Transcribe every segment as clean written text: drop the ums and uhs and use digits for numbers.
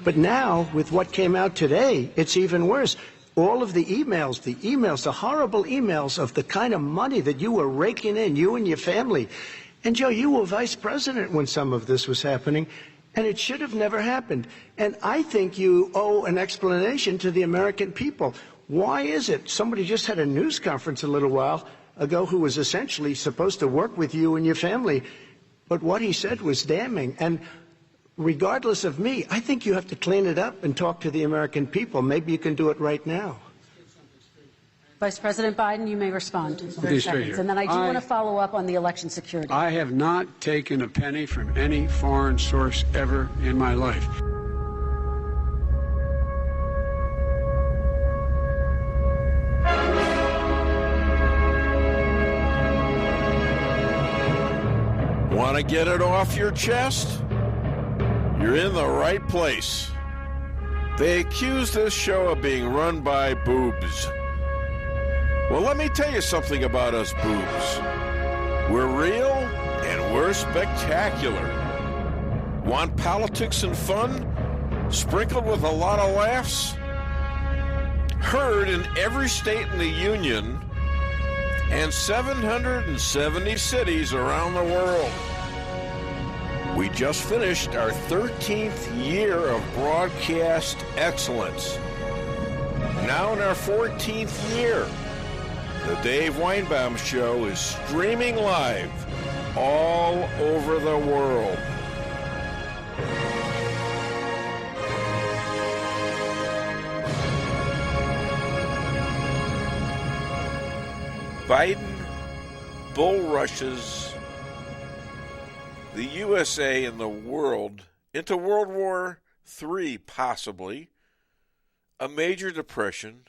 But now, with what came out today, it's even worse. All of the emails, the horrible emails of the kind of money that you were raking in, you and your family. And, Joe, you were vice president when some of this was happening, and it should have never happened. And I think you owe an explanation to the American people. Why is it? Somebody just had a news conference a little while ago who was essentially supposed to work with you and your family, but what he said was damning. And regardless of me, I think you have to clean it up and talk to the American people. Maybe you can do it right now. Vice President Biden, you may respond in 30 seconds. And then I do want to follow up on the election security. I have not taken a penny from any foreign source ever in my life. Want to get it off your chest? You're in the right place. They accuse this show of being run by boobs. Well, let me tell you something about us boobs. We're real and we're spectacular. Want politics and fun, sprinkled with a lot of laughs? Heard in every state in the Union and 770 cities around the world. We just finished our 13th year of broadcast excellence. Now in our 14th year, the Dave Weinbaum Show is streaming live all over the world. Biden bull rushes the USA and the world into World War III, possibly, a major depression,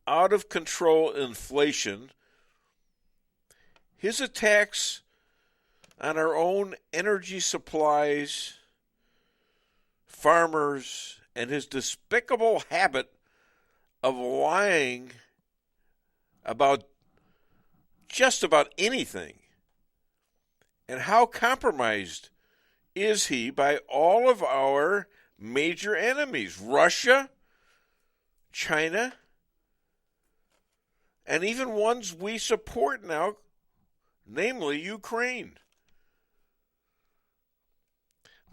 out of control inflation, his attacks on our own energy supplies, farmers, and his despicable habit of lying about just about anything. And how compromised is he by all of our major enemies, Russia, China, and even ones we support now, namely Ukraine.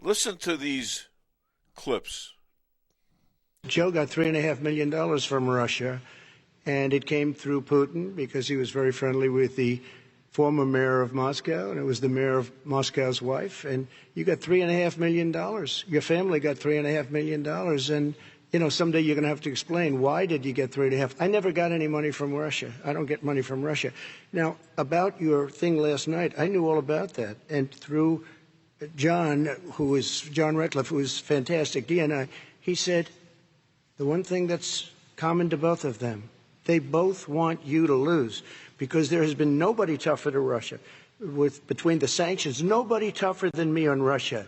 Listen to these clips. Joe got $3.5 million from Russia, and it came through Putin because he was very friendly with the former mayor of Moscow, and it was the mayor of Moscow's wife. And you got $3.5 million. Your family got $3.5 million. And, you know, someday you're going to have to explain, why did you get 3.5? I never got any money from Russia. I don't get money from Russia. Now, about your thing last night, I knew all about that. And through John Ratcliffe, who is fantastic, DNI, he said the one thing that's common to both of them, they both want you to lose, because there has been nobody tougher to Russia. Between the sanctions, nobody tougher than me on Russia.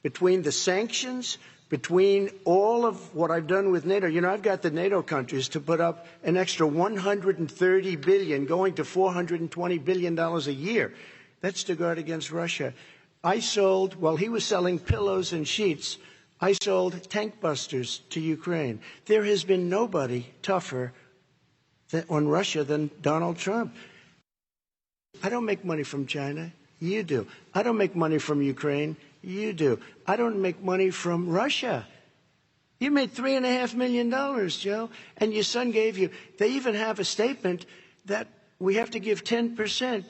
Between the sanctions, between all of what I've done with NATO, you know, I've got the NATO countries to put up an extra $130 billion, going to $420 billion a year. That's to guard against Russia. I sold, while he was selling pillows and sheets, I sold tank busters to Ukraine. There has been nobody tougher on Russia than Donald Trump. I don't make money from China. You do. I don't make money from Ukraine. You do. I don't make money from Russia. You made $3.5 million, Joe, and your son gave you. They even have a statement that we have to give 10%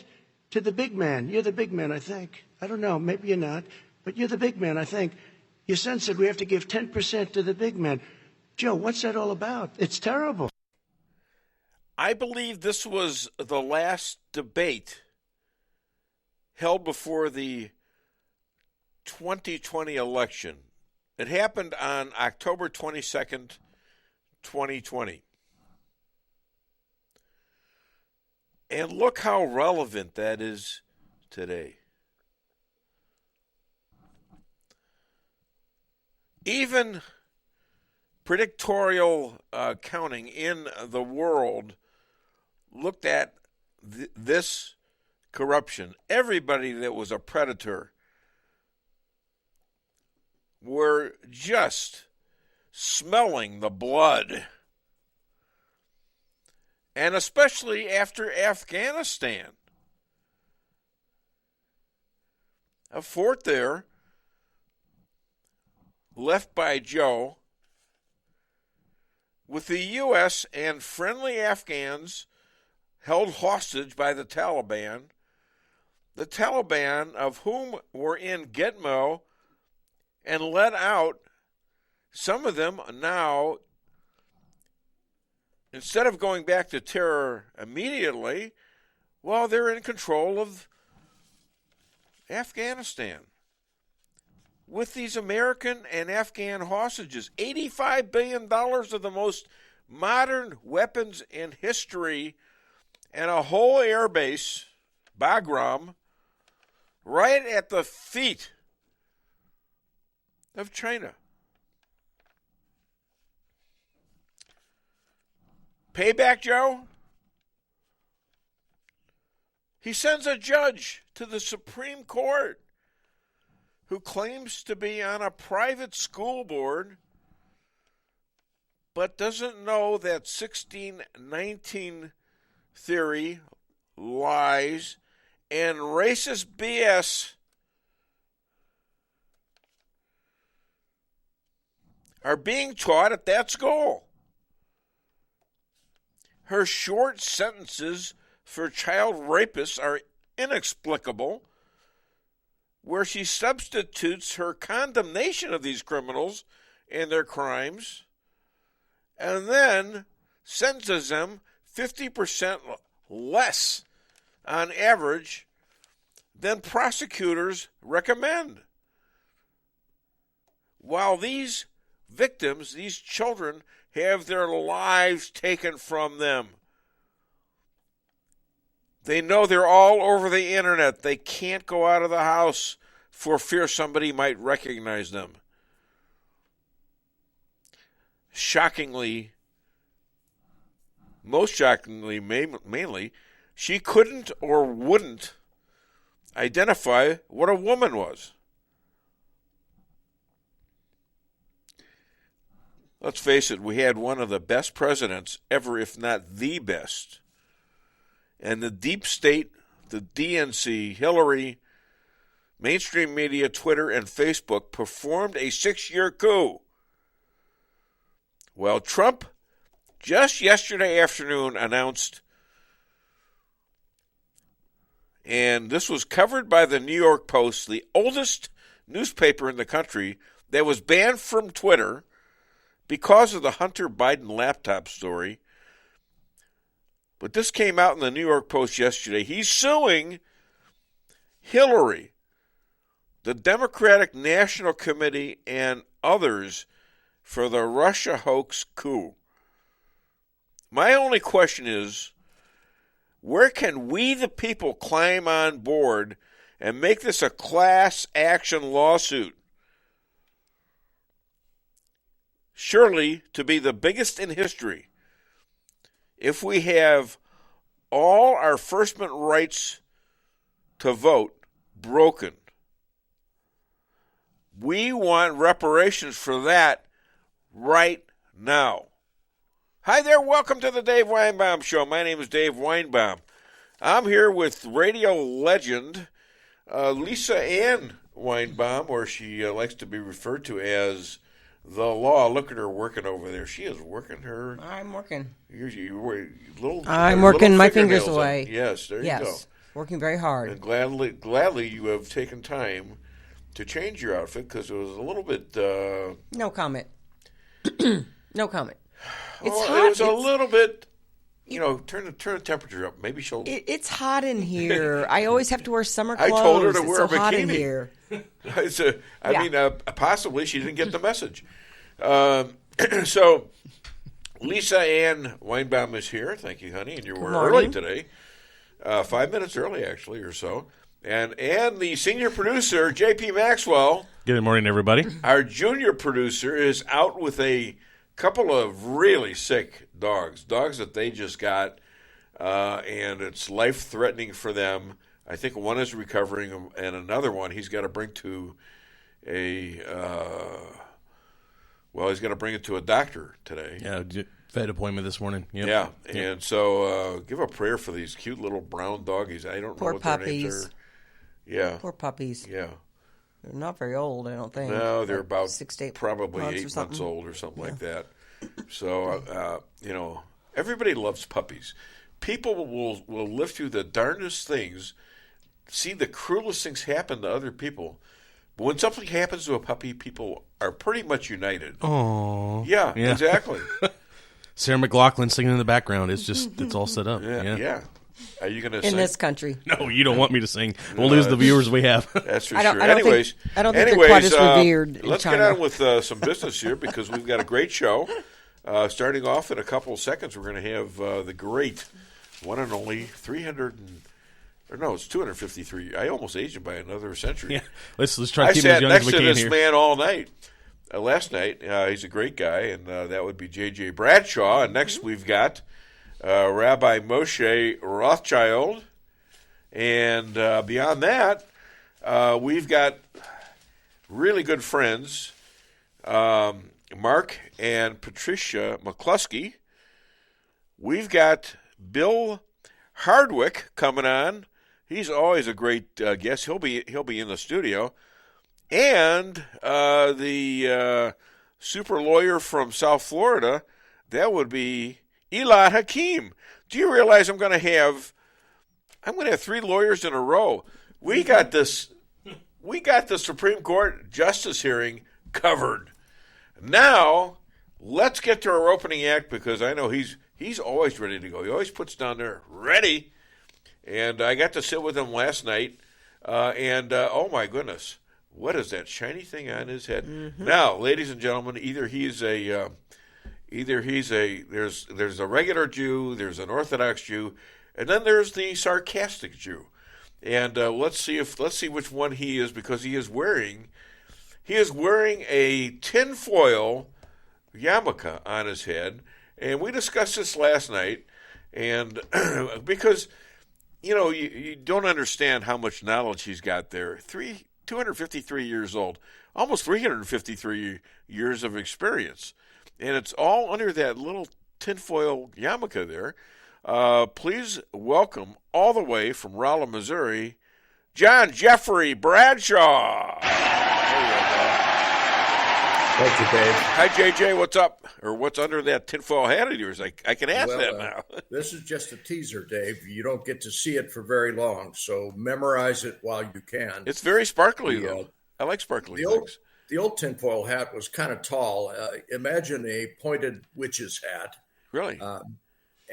to the big man. You're the big man, I think. I don't know. Maybe you're not, but you're the big man, I think. Your son said we have to give 10% to the big man. Joe, what's that all about? It's terrible. I believe this was the last debate held before the 2020 election. It happened on October 22nd, 2020. And look how relevant that is today. Even predictorial counting in the world looked at this corruption. Everybody that was a predator were just smelling the blood. And especially after Afghanistan. A fort there, left by Joe, with the U.S. and friendly Afghans held hostage by the Taliban of whom were in Gitmo and let out, some of them now, instead of going back to terror immediately, well, they're in control of Afghanistan with these American and Afghan hostages. $85 billion of the most modern weapons in history and a whole air base, Bagram, right at the feet of China. Payback, Joe? He sends a judge to the Supreme Court who claims to be on a private school board but doesn't know that 1619 theory, lies, and racist BS are being taught at that school. Her short sentences for child rapists are inexplicable, where she substitutes her condemnation of these criminals and their crimes and then sentences them 50% less on average than prosecutors recommend. While these victims, these children, have their lives taken from them. They know they're all over the internet. They can't go out of the house for fear somebody might recognize them. Shockingly, most shockingly, mainly, she couldn't or wouldn't identify what a woman was. Let's face it, we had one of the best presidents ever, if not the best. And the deep state, the DNC, Hillary, mainstream media, Twitter, and Facebook performed a 6-year coup. Well, Trump just yesterday afternoon announced, and this was covered by the New York Post, the oldest newspaper in the country, that was banned from Twitter because of the Hunter Biden laptop story. But this came out in the New York Post yesterday. He's suing Hillary, the Democratic National Committee, and others for the Russia hoax coup. My only question is, where can we the people climb on board and make this a class action lawsuit? Surely to be the biggest in history. If we have all our First Amendment rights to vote broken, we want reparations for that right now. Hi there, welcome to the Dave Weinbaum Show. My name is Dave Weinbaum. I'm here with radio legend Lisa Ann Weinbaum, or she likes to be referred to as the law. Look at her working over there. She is working her. I'm working. I'm working my fingers away. Yes, there you go. Working very hard. And gladly you have taken time to change your outfit because it was a little bit. No comment. No comment. It's hot. It was a little bit. Turn the temperature up. Maybe she'll. It's hot in here. I always have to wear summer clothes. I told her to wear a so bikini. Hot in here. Possibly she didn't get the message. So, Lisa Ann Weinbaum is here. Thank you, honey. And you were early today. 5 minutes early, actually, or so. And the senior producer, J.P. Maxwell. Good morning, everybody. Our junior producer is out with a couple of really sick dogs that they just got, and it's life-threatening for them. I think one is recovering, and another one he's got to bring to he's going to bring it to a doctor today. Yeah, vet appointment this morning. Yep. Yeah, and so give a prayer for these cute little brown doggies. I don't know what their names are. Yeah. Poor puppies. Yeah. They're not very old, I don't think. No, they're about 6 to 8 probably months 8 months old or something like that. So, everybody loves puppies. People will live through the darndest things, see the cruelest things happen to other people. But when something happens to a puppy, people are pretty much united. Oh, yeah, exactly. Sarah McLachlan singing in the background. It's all set up. Yeah. Are you going to in sing? this country? No, you don't want me to sing. We'll lose the viewers we have. That's for I don't sure. Anyways, they're quite as revered in let's China. get on with some business here because we've got a great show. Starting off in a couple of seconds, we're going to have the great one and only 253. I almost aged him by another century. Yeah. Let's try to keep him as young as we can here. I sat next to this man all night. Last night, he's a great guy, and that would be J.J. Bradshaw. And next we've got Rabbi Moshe Rothchild. And beyond that, we've got really good friends, Mark and Patricia McCloskey. We've got Bill Hardwick coming on. He's always a great guest. He'll be in the studio. And the super lawyer from South Florida, that would be Elad Hakim. Do you realize I'm going to have 3 lawyers in a row? We got the Supreme Court justice hearing covered. Now, let's get to our opening act because I know he's always ready to go. He always puts down there, ready. And I got to sit with him last night, and oh my goodness, what is that shiny thing on his head? Mm-hmm. Now, ladies and gentlemen, there's a regular Jew, there's an Orthodox Jew, and then there's the sarcastic Jew. And let's see which one he is because he is wearing a tinfoil yarmulke on his head, and we discussed this last night, and because you don't understand how much knowledge he's got there. 253 years old, almost 353 years of experience. And it's all under that little tinfoil yarmulke there. Please welcome all the way from Rolla, Missouri, John Jeffrey Bradshaw. Thank you, Dave. Hi, JJ. What's up? Or what's under that tinfoil hat of yours? I can ask that now. This is just a teaser, Dave. You don't get to see it for very long, so memorize it while you can. It's very sparkly, though. I like sparkly things. The old tinfoil hat was kind of tall. Imagine a pointed witch's hat. Really?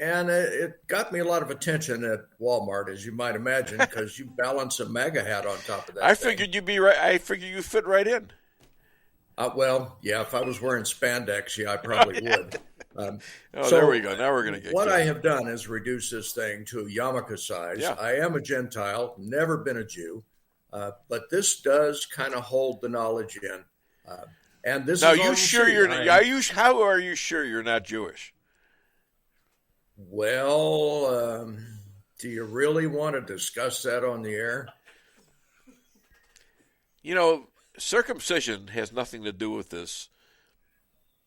And it got me a lot of attention at Walmart, as you might imagine, because you balance a MAGA hat on top of that. I figured you'd be right. I figured you fit right in. Well, yeah, if I was wearing spandex, I probably would. So there we go. Now we're going to get what cute. I have done is reduce this thing to a yarmulke size. Yeah. I am a Gentile, never been a Jew, but this does kind of hold the knowledge in. And this now, is you sure you're? How are you sure you're not Jewish? Well, do you really want to discuss that on the air? Circumcision has nothing to do with this.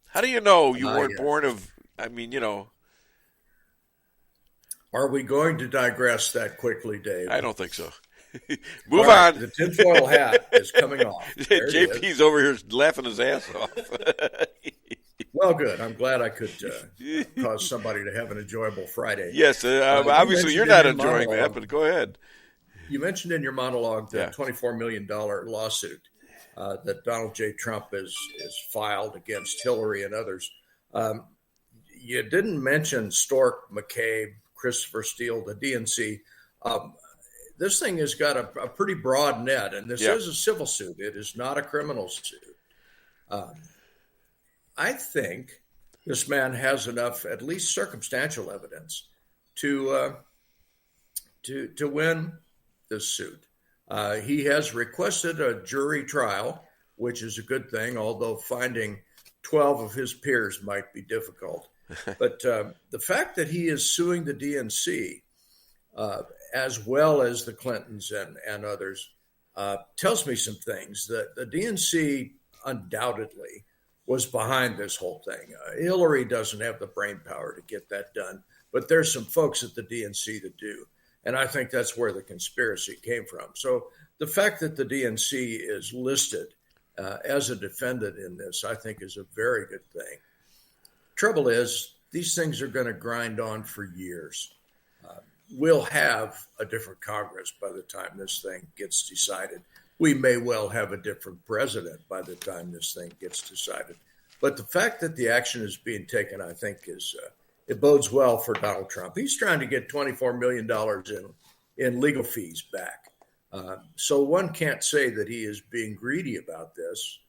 How do you know you weren't born of? Are we going to digress that quickly, Dave? I don't think so. Move on. The tinfoil hat is coming off. JP's over here laughing his ass off. Well, good. I'm glad I could cause somebody to have an enjoyable Friday. Yes, obviously you're not enjoying that, but go ahead. You mentioned in your monologue the $24 million lawsuit that Donald J. Trump has filed against Hillary and others. You didn't mention Stork, McCabe, Christopher Steele, the DNC. This thing has got a pretty broad net, and this is a civil suit. It is not a criminal suit. I think this man has enough, at least circumstantial evidence, to win this suit. He has requested a jury trial, which is a good thing, although finding 12 of his peers might be difficult. But the fact that he is suing the DNC, as well as the Clintons and others, tells me some things. That the DNC undoubtedly was behind this whole thing. Hillary doesn't have the brain power to get that done, but there's some folks at the DNC that do. And I think that's where the conspiracy came from. So the fact that the DNC is listed as a defendant in this, I think, is a very good thing. Trouble is, these things are going to grind on for years. We'll have a different Congress by the time this thing gets decided. We may well have a different president by the time this thing gets decided. But the fact that the action is being taken, I think, it bodes well for Donald Trump. He's trying to get $24 million in legal fees back. So one can't say that he is being greedy about this.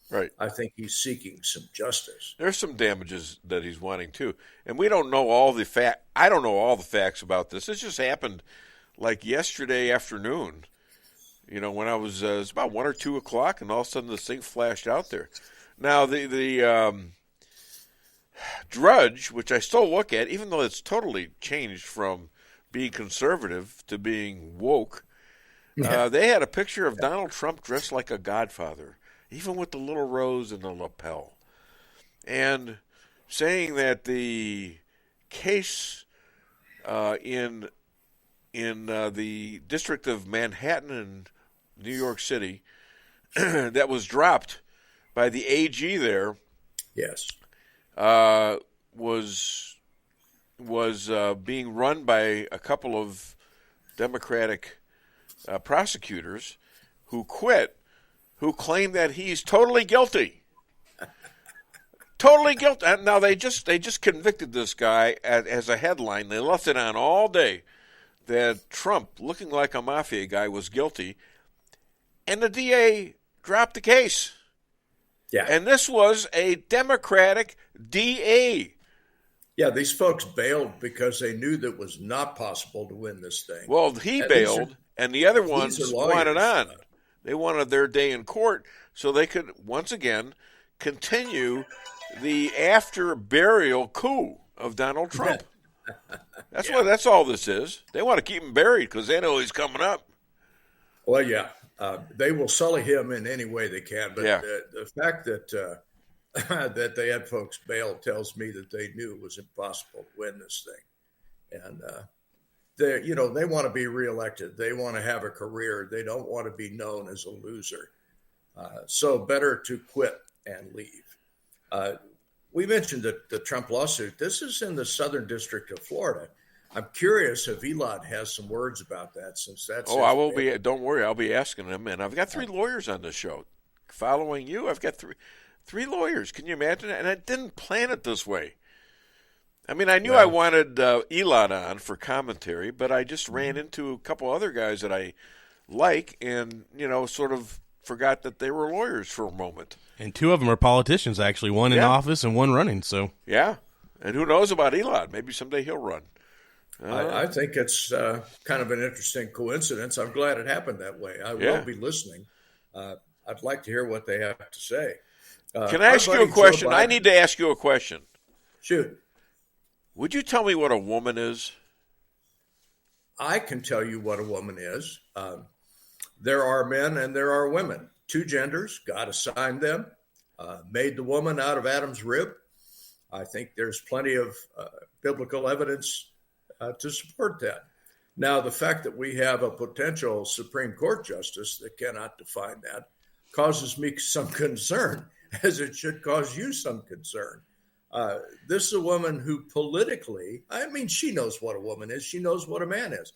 Right. I think he's seeking some justice. There's some damages that he's wanting too, and we don't know all the fact. I don't know all the facts about this. This just happened like yesterday afternoon. When I was it's about 1 or 2 o'clock, and all of a sudden this thing flashed out there. Now the Drudge, which I still look at, even though it's totally changed from being conservative to being woke, they had a picture of Donald Trump dressed like a godfather, even with the little rose and the lapel, and saying that the case in the District of Manhattan in New York City that was dropped by the AG there, yes, was being run by a couple of Democratic prosecutors who quit, who claim that he's totally guilty. Totally guilty. Now they just convicted this guy as a headline. They left it on all day that Trump, looking like a mafia guy, was guilty, and the DA dropped the case. Yeah. And this was a Democratic DA. Yeah, these folks bailed because they knew that it was not possible to win this thing. Well, he bailed, and the other ones wanted on. They wanted their day in court so they could, once again, continue the after-burial coup of Donald Trump. That's all this is. They want to keep him buried because they know he's coming up. Well, yeah. They will sully him in any way they can. But the fact that that they had folks bail tells me that they knew it was impossible to win this thing. And they want to be reelected. They want to have a career. They don't want to be known as a loser. So better to quit and leave. We mentioned the Trump lawsuit. This is in the Southern District of Florida. I'm curious if Elad has some words about that, since that's. I will be. Don't worry, I'll be asking him. And I've got 3 lawyers on the show. Following you, I've got three lawyers. Can you imagine? And I didn't plan it this way. I mean, I knew I wanted Elad on for commentary, but I just ran into a couple other guys that I like, and sort of forgot that they were lawyers for a moment. And 2 of them are politicians, actually. One in office and one running. So yeah, and who knows about Elad? Maybe someday he'll run. I think it's kind of an interesting coincidence. I'm glad it happened that way. I will be listening. I'd like to hear what they have to say. Can I ask you a question? I need to ask you a question. Shoot. Would you tell me what a woman is? I can tell you what a woman is. There are men and there are women. 2 genders. God assigned them. Made the woman out of Adam's rib. I think there's plenty of biblical evidence to support that. Now, the fact that we have a potential Supreme Court justice that cannot define that causes me some concern, as it should cause you some concern. This is a woman who politically, she knows what a woman is. She knows what a man is.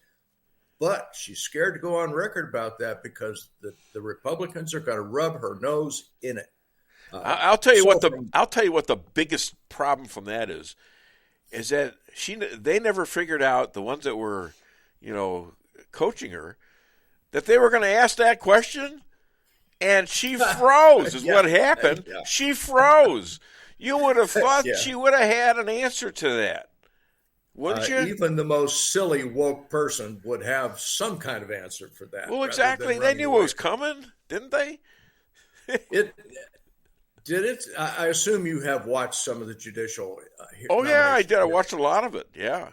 But she's scared to go on record about that because the Republicans are going to rub her nose in it. I'll tell you what the biggest problem from that is that they never figured out, the ones that were, coaching her, that they were going to ask that question, and she froze. Is what happened. Yeah. She froze. You would have thought she would have had an answer to that, wouldn't you? Even the most silly woke person would have some kind of answer for that. Well, exactly. They knew it was coming, didn't they? Did it? I assume you have watched some of the judicial. I did. I watched a lot of it. Yeah.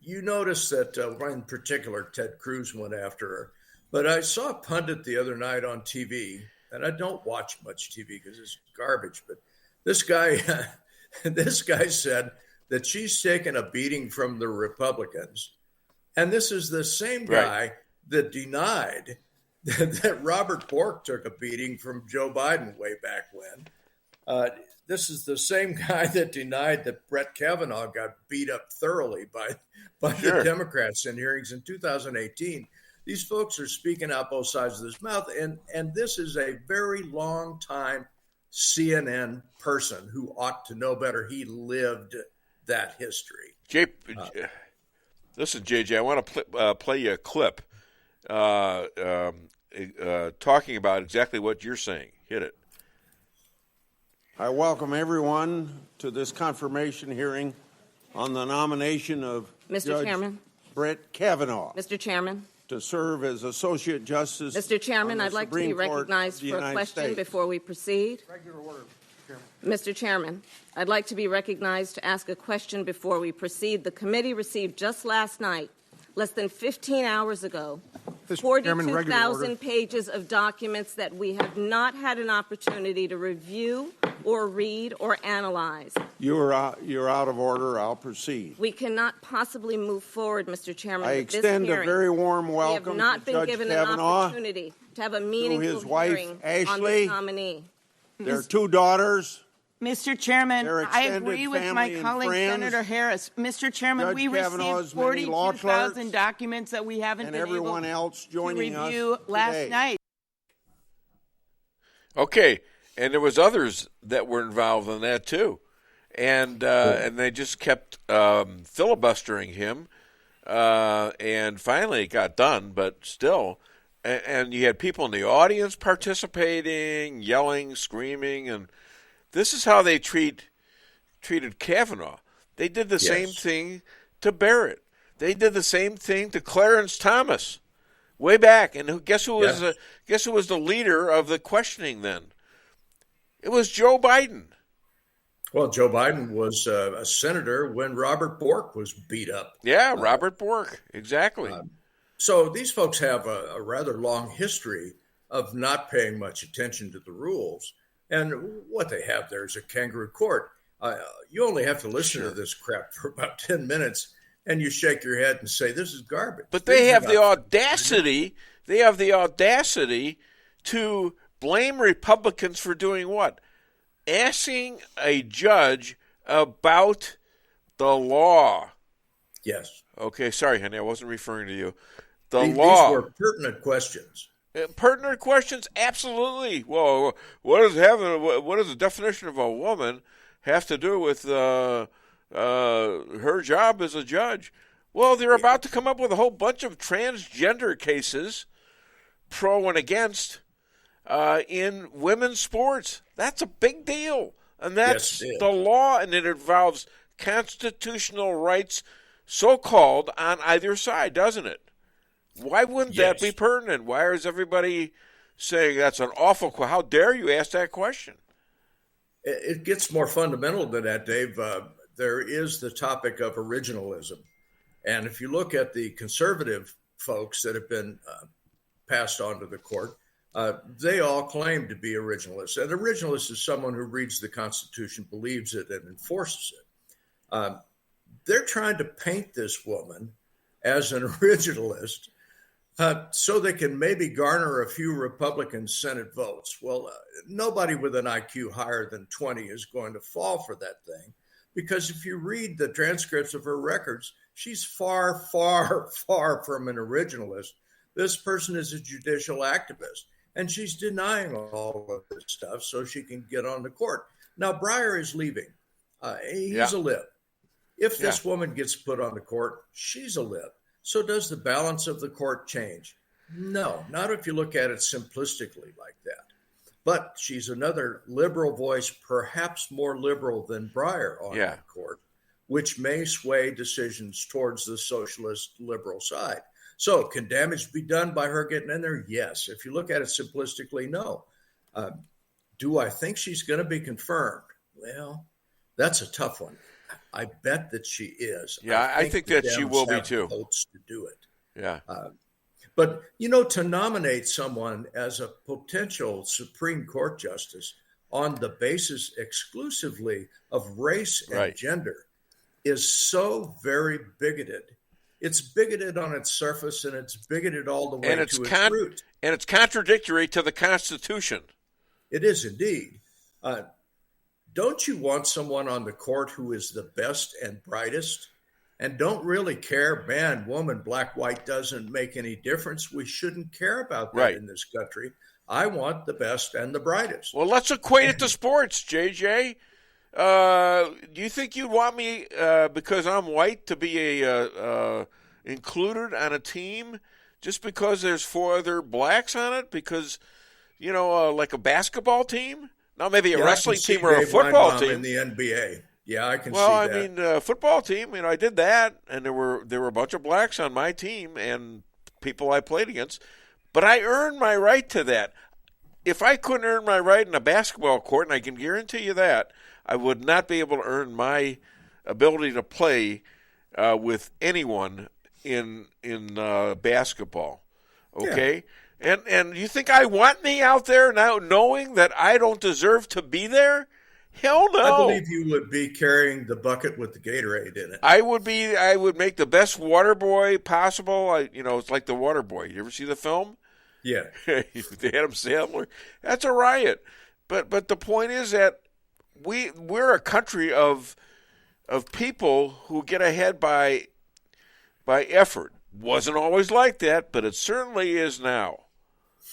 You notice that in particular, Ted Cruz went after her. But I saw a pundit the other night on TV, and I don't watch much TV because it's garbage. But this guy, this guy said that she's taken a beating from the Republicans, and this is the same guy that denied that Robert Bork took a beating from Joe Biden way back when. This is the same guy that denied that Brett Kavanaugh got beat up thoroughly by the Democrats in hearings in 2018. These folks are speaking out both sides of this mouth, and this is a very long time CNN person who ought to know better. He lived that history. Listen, JJ, I want to play you a clip talking about exactly what you're saying. Hit it. I welcome everyone to this confirmation hearing on the nomination of Judge Brett Kavanaugh. Mr. Chairman. To serve as Associate Justice. Mr. Chairman, I'd like to be recognized for a question before we proceed. Regular order, Chairman. Mr. Chairman, I'd like to be recognized to ask a question before we proceed. The committee received just last night, less than 15 hours ago, 42,000 pages of documents that we have not had an opportunity to review or read or analyze. You're out of order. I'll proceed. We cannot possibly move forward, Mr. Chairman. I extend a very warm welcome to Judge Kavanaugh. We have not been given an opportunity to have a meaningful hearing on this nominee. Their two daughters. Mr. Chairman, I agree with my colleague, Senator Harris. Mr. Chairman, Judge we received 42,000 documents that we haven't been able to review last night. Okay, and there was others that were involved in that too, and they just kept filibustering him, and finally it got done. But still, and you had people in the audience participating, yelling, screaming, and this is how they treated Kavanaugh. They did the same thing to Barrett. They did the same thing to Clarence Thomas, way back. And guess who was the leader of the questioning then? It was Joe Biden. Well, Joe Biden was a senator when Robert Bork was beat up. Yeah, Robert Bork, exactly. So these folks have a rather long history of not paying much attention to the rules. And what they have there is a kangaroo court. You only have to listen to this crap for about 10 minutes, and you shake your head and say, this is garbage. But they have the audacity. They have the audacity to blame Republicans for doing what? Asking a judge about the law. Yes. Okay, sorry, honey, I wasn't referring to you. These were pertinent questions. Pertinent questions, absolutely. Well, what does the definition of a woman have to do with her job as a judge? Well, they're about to come up with a whole bunch of transgender cases, pro and against, in women's sports. That's a big deal, and that's the law, and it involves constitutional rights, so-called, on either side, doesn't it? Why wouldn't that be pertinent? Why is everybody saying that's an awful question? How dare you ask that question? It gets more fundamental than that, Dave. There is the topic of originalism. And if you look at the conservative folks that have been passed on to the court, they all claim to be originalists. And originalist is someone who reads the Constitution, believes it, and enforces it. They're trying to paint this woman as an originalist so they can maybe garner a few Republican Senate votes. Well, nobody with an IQ higher than 20 is going to fall for that thing, because if you read the transcripts of her records, she's far, far, far from an originalist. This person is a judicial activist, and she's denying all of this stuff so she can get on the court. Now, Breyer is leaving. He's a lib. If this woman gets put on the court, she's a lib. So does the balance of the court change? No, not if you look at it simplistically like that. But she's another liberal voice, perhaps more liberal than Breyer on that court, which may sway decisions towards the socialist liberal side. So can damage be done by her getting in there? Yes. If you look at it simplistically, no. Do I think she's going to be confirmed? Well, that's a tough one. I bet that she is. Yeah, I think that she will be too. Votes to do it. Yeah. But, you know, to nominate someone as a potential Supreme Court justice on the basis exclusively of race and gender is so very bigoted. It's bigoted on its surface, and it's bigoted all the way to its root. And it's contradictory to the Constitution. It is indeed. Don't you want someone on the court who is the best and brightest and don't really care, man, woman, black, white, doesn't make any difference? We shouldn't care about that in this country. I want the best and the brightest. Well, let's equate it to sports, JJ. Do you think you'd want me, because I'm white, to be included on a team just because there's 4 other blacks on it? Because, you know, like a basketball team? Now maybe a wrestling team or a football Weinbaum team in the NBA. Yeah, I can see that. that. Well, I mean, football team, you know, I did that, and there were a bunch of blacks on my team and people I played against. But I earned my right to that. If I couldn't earn my right in a basketball court, and I can guarantee you that, I would not be able to earn my ability to play with anyone in basketball. Okay? Yeah. And you think I want me out there now knowing that I don't deserve to be there? Hell no. I believe you would be carrying the bucket with the Gatorade in it. I would make the best water boy possible. It's like the Water Boy. You ever see the film? Yeah. Adam Sandler. That's a riot. But the point is that we're a country of people who get ahead by effort. Wasn't always like that, but it certainly is now.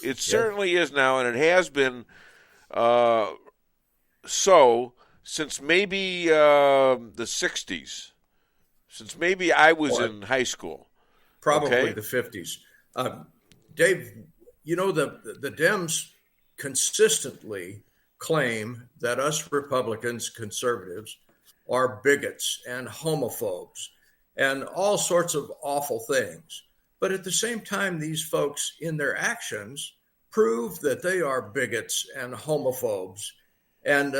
It certainly is now, and it has been so since maybe the 60s, since maybe I was in high school. Probably the 50s. Dave, you know, the Dems consistently claim that us Republicans, conservatives, are bigots and homophobes and all sorts of awful things. But at the same time, these folks in their actions prove that they are bigots and homophobes and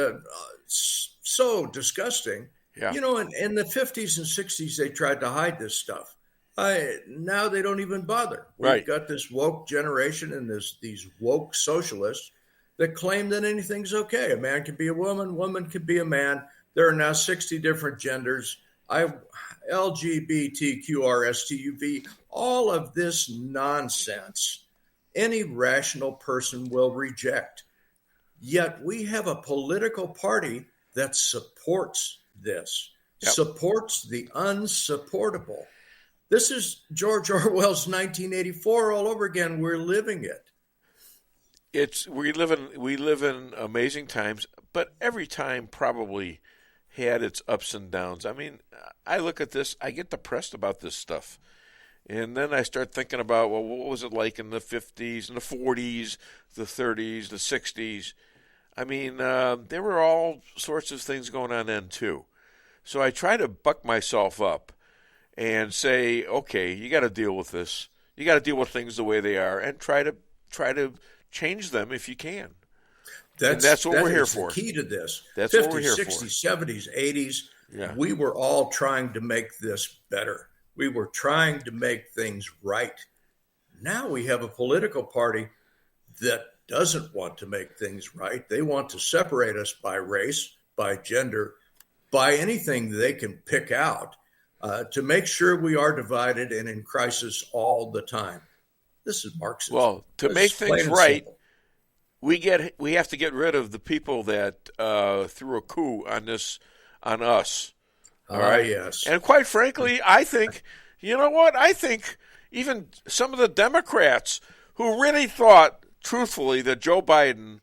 so disgusting. Yeah. You know, in the 50s and 60s, they tried to hide this stuff. Now they don't even bother. We've got this woke generation and these woke socialists that claim that anything's okay. A man can be a woman, woman can be a man. There are now 60 different genders. LGBTQRSTUV, all of this nonsense, any rational person will reject. Yet we have a political party that supports this, supports the unsupportable. This is George Orwell's 1984 all over again. We're living it. We live in amazing times, but every time probably had its ups and downs. I mean, I look at this, I get depressed about this stuff. And then I start thinking about, well, what was it like in the 50s and the 40s, the 30s, the 60s? I mean, there were all sorts of things going on then too. So I try to buck myself up and say, okay, you got to deal with this. You got to deal with things the way they are and try to change them if you can. That's what we're here for. The key to this. That's 50s, what we're here 60s, for. 70s, 80s, we were all trying to make this better. We were trying to make things right. Now we have a political party that doesn't want to make things right. They want to separate us by race, by gender, by anything they can pick out to make sure we are divided and in crisis all the time. This is Marxism. Well, to make things right, we have to get rid of the people that threw a coup on us. All right. Yes. And quite frankly, I think, you know what? I think even some of the Democrats who really thought, truthfully, that Joe Biden,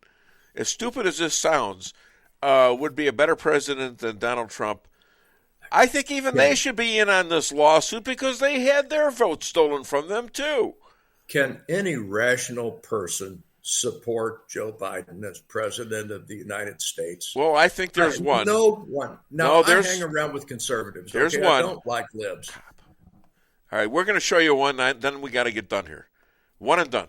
as stupid as this sounds, would be a better president than Donald Trump, I think even they should be in on this lawsuit because they had their vote stolen from them too. Can any rational person support Joe Biden as president of the United States? Well, I think there's one. No one. No, I hang around with conservatives. There's one. I don't like libs. All right, we're going to show you one, then we got to get done here. One and done.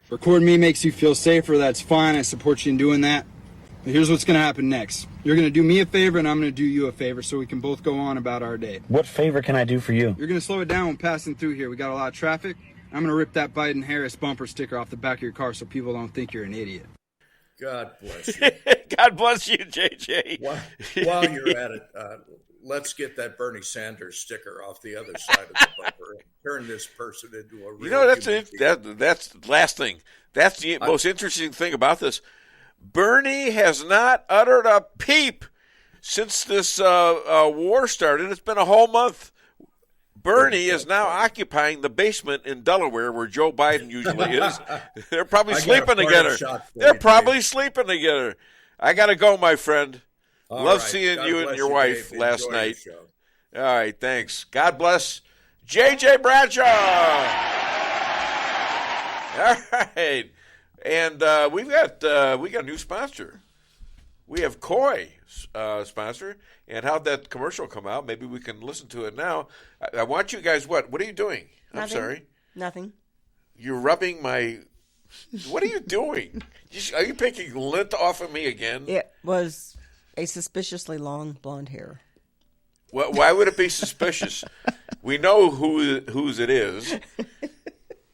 Recording me makes you feel safer. That's fine. I support you in doing that. Here's what's going to happen next. You're going to do me a favor, and I'm going to do you a favor so we can both go on about our day. What favor can I do for you? You're going to slow it down when passing through here. We got a lot of traffic. I'm going to rip that Biden-Harris bumper sticker off the back of your car so people don't think you're an idiot. God bless you. God bless you, JJ. While you're at it, let's get that Bernie Sanders sticker off the other side of the bumper and turn this person into a real that's the last thing. That's the most interesting thing about this. Bernie has not uttered a peep since this war started. It's been a whole month. Bernie is now occupying the basement in Delaware where Joe Biden usually is. They're probably sleeping together. They're probably sleeping together. I got to go, my friend. Love seeing you and your wife last night. All right, thanks. God bless JJ Bradshaw. All right. And we got a new sponsor. We have Koi sponsor. And how'd that commercial come out? Maybe we can listen to it now. I want you guys, what are you doing? Nothing. I'm sorry. Nothing. You're rubbing my, what are you doing? Are you picking lint off of me again? It was a suspiciously long blonde hair. Well, why would it be suspicious? We know whose it is.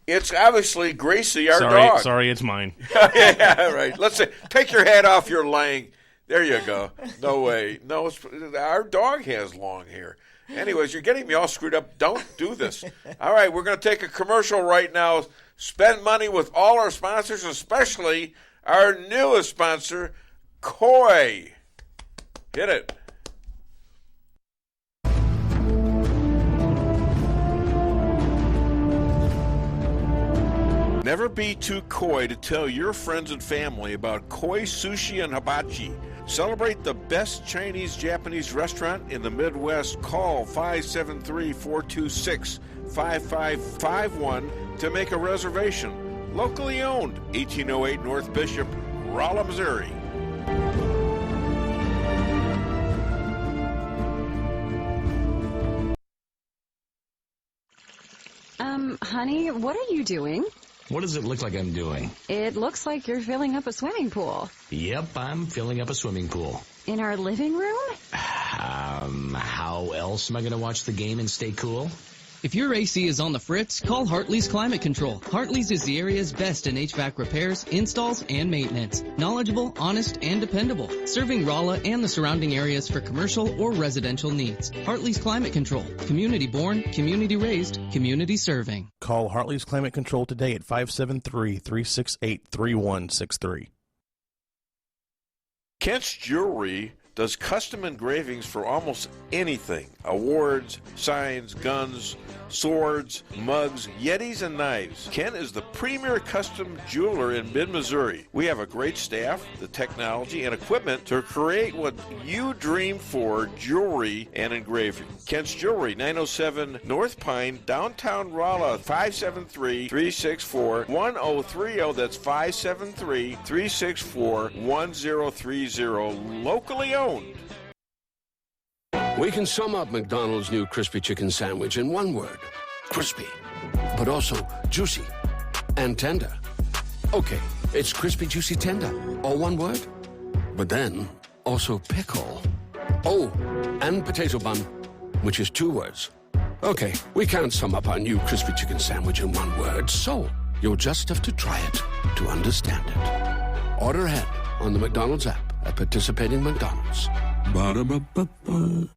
It's obviously Gracie, our dog. Sorry, it's mine. Yeah, right. Let's say, take your hat off. You're lying. There you go. No way. No, our dog has long hair. Anyways, you're getting me all screwed up. Don't do this. All right, we're going to take a commercial right now. Spend money with all our sponsors, especially our newest sponsor, Koi. Hit it. Never be too coy to tell your friends and family about Koi Sushi and Hibachi. Celebrate the best Chinese-Japanese restaurant in the Midwest. Call 573-426-5551 to make a reservation. Locally owned, 1808 North Bishop, Rolla, Missouri. Honey, what are you doing? What does it look like I'm doing? It looks like you're filling up a swimming pool. Yep, I'm filling up a swimming pool. In our living room? How else am I going to watch the game and stay cool? If your AC is on the fritz, call Hartley's Climate Control. Hartley's is the area's best in HVAC repairs, installs, and maintenance. Knowledgeable, honest, and dependable. Serving Rolla and the surrounding areas for commercial or residential needs. Hartley's Climate Control. Community born, community raised, community serving. Call Hartley's Climate Control today at 573-368-3163. Kent's Jewelry does custom engravings for almost anything. Awards, signs, guns, swords, mugs, yetis, and knives. Kent is the premier custom jeweler in mid-Missouri. We have a great staff, the technology, and equipment to create what you dream for, jewelry and engraving. Kent's Jewelry, 907 North Pine, downtown Rolla, 573-364-1030. That's 573-364-1030. Locally owned. We can sum up McDonald's new crispy chicken sandwich in one word. Crispy. But also juicy and tender. Okay, it's crispy, juicy, tender. All one word. But then, also pickle. Oh, and potato bun, which is two words. Okay, we can't sum up our new crispy chicken sandwich in one word, so you'll just have to try it to understand it. Order ahead on the McDonald's app at participating McDonald's. Ba-da-ba-ba-ba.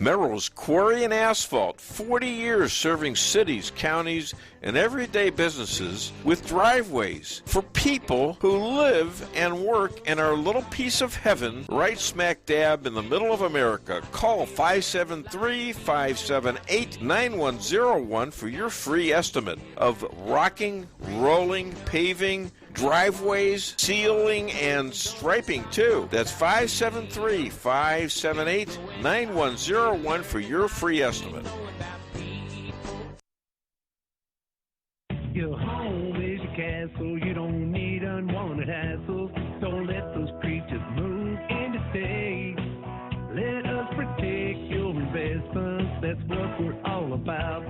Merrill's Quarry and Asphalt, 40 years serving cities, counties, and everyday businesses with driveways for people who live and work in our little piece of heaven right smack dab in the middle of America. Call 573-578-9101 for your free estimate of rocking, rolling, paving, driveways, sealing, and striping, too. That's 573-578-9101 for your free estimate. Your home is your castle. You don't need unwanted hassles. Don't let those creatures move in to stay. Let us protect your investments. That's what we're all about.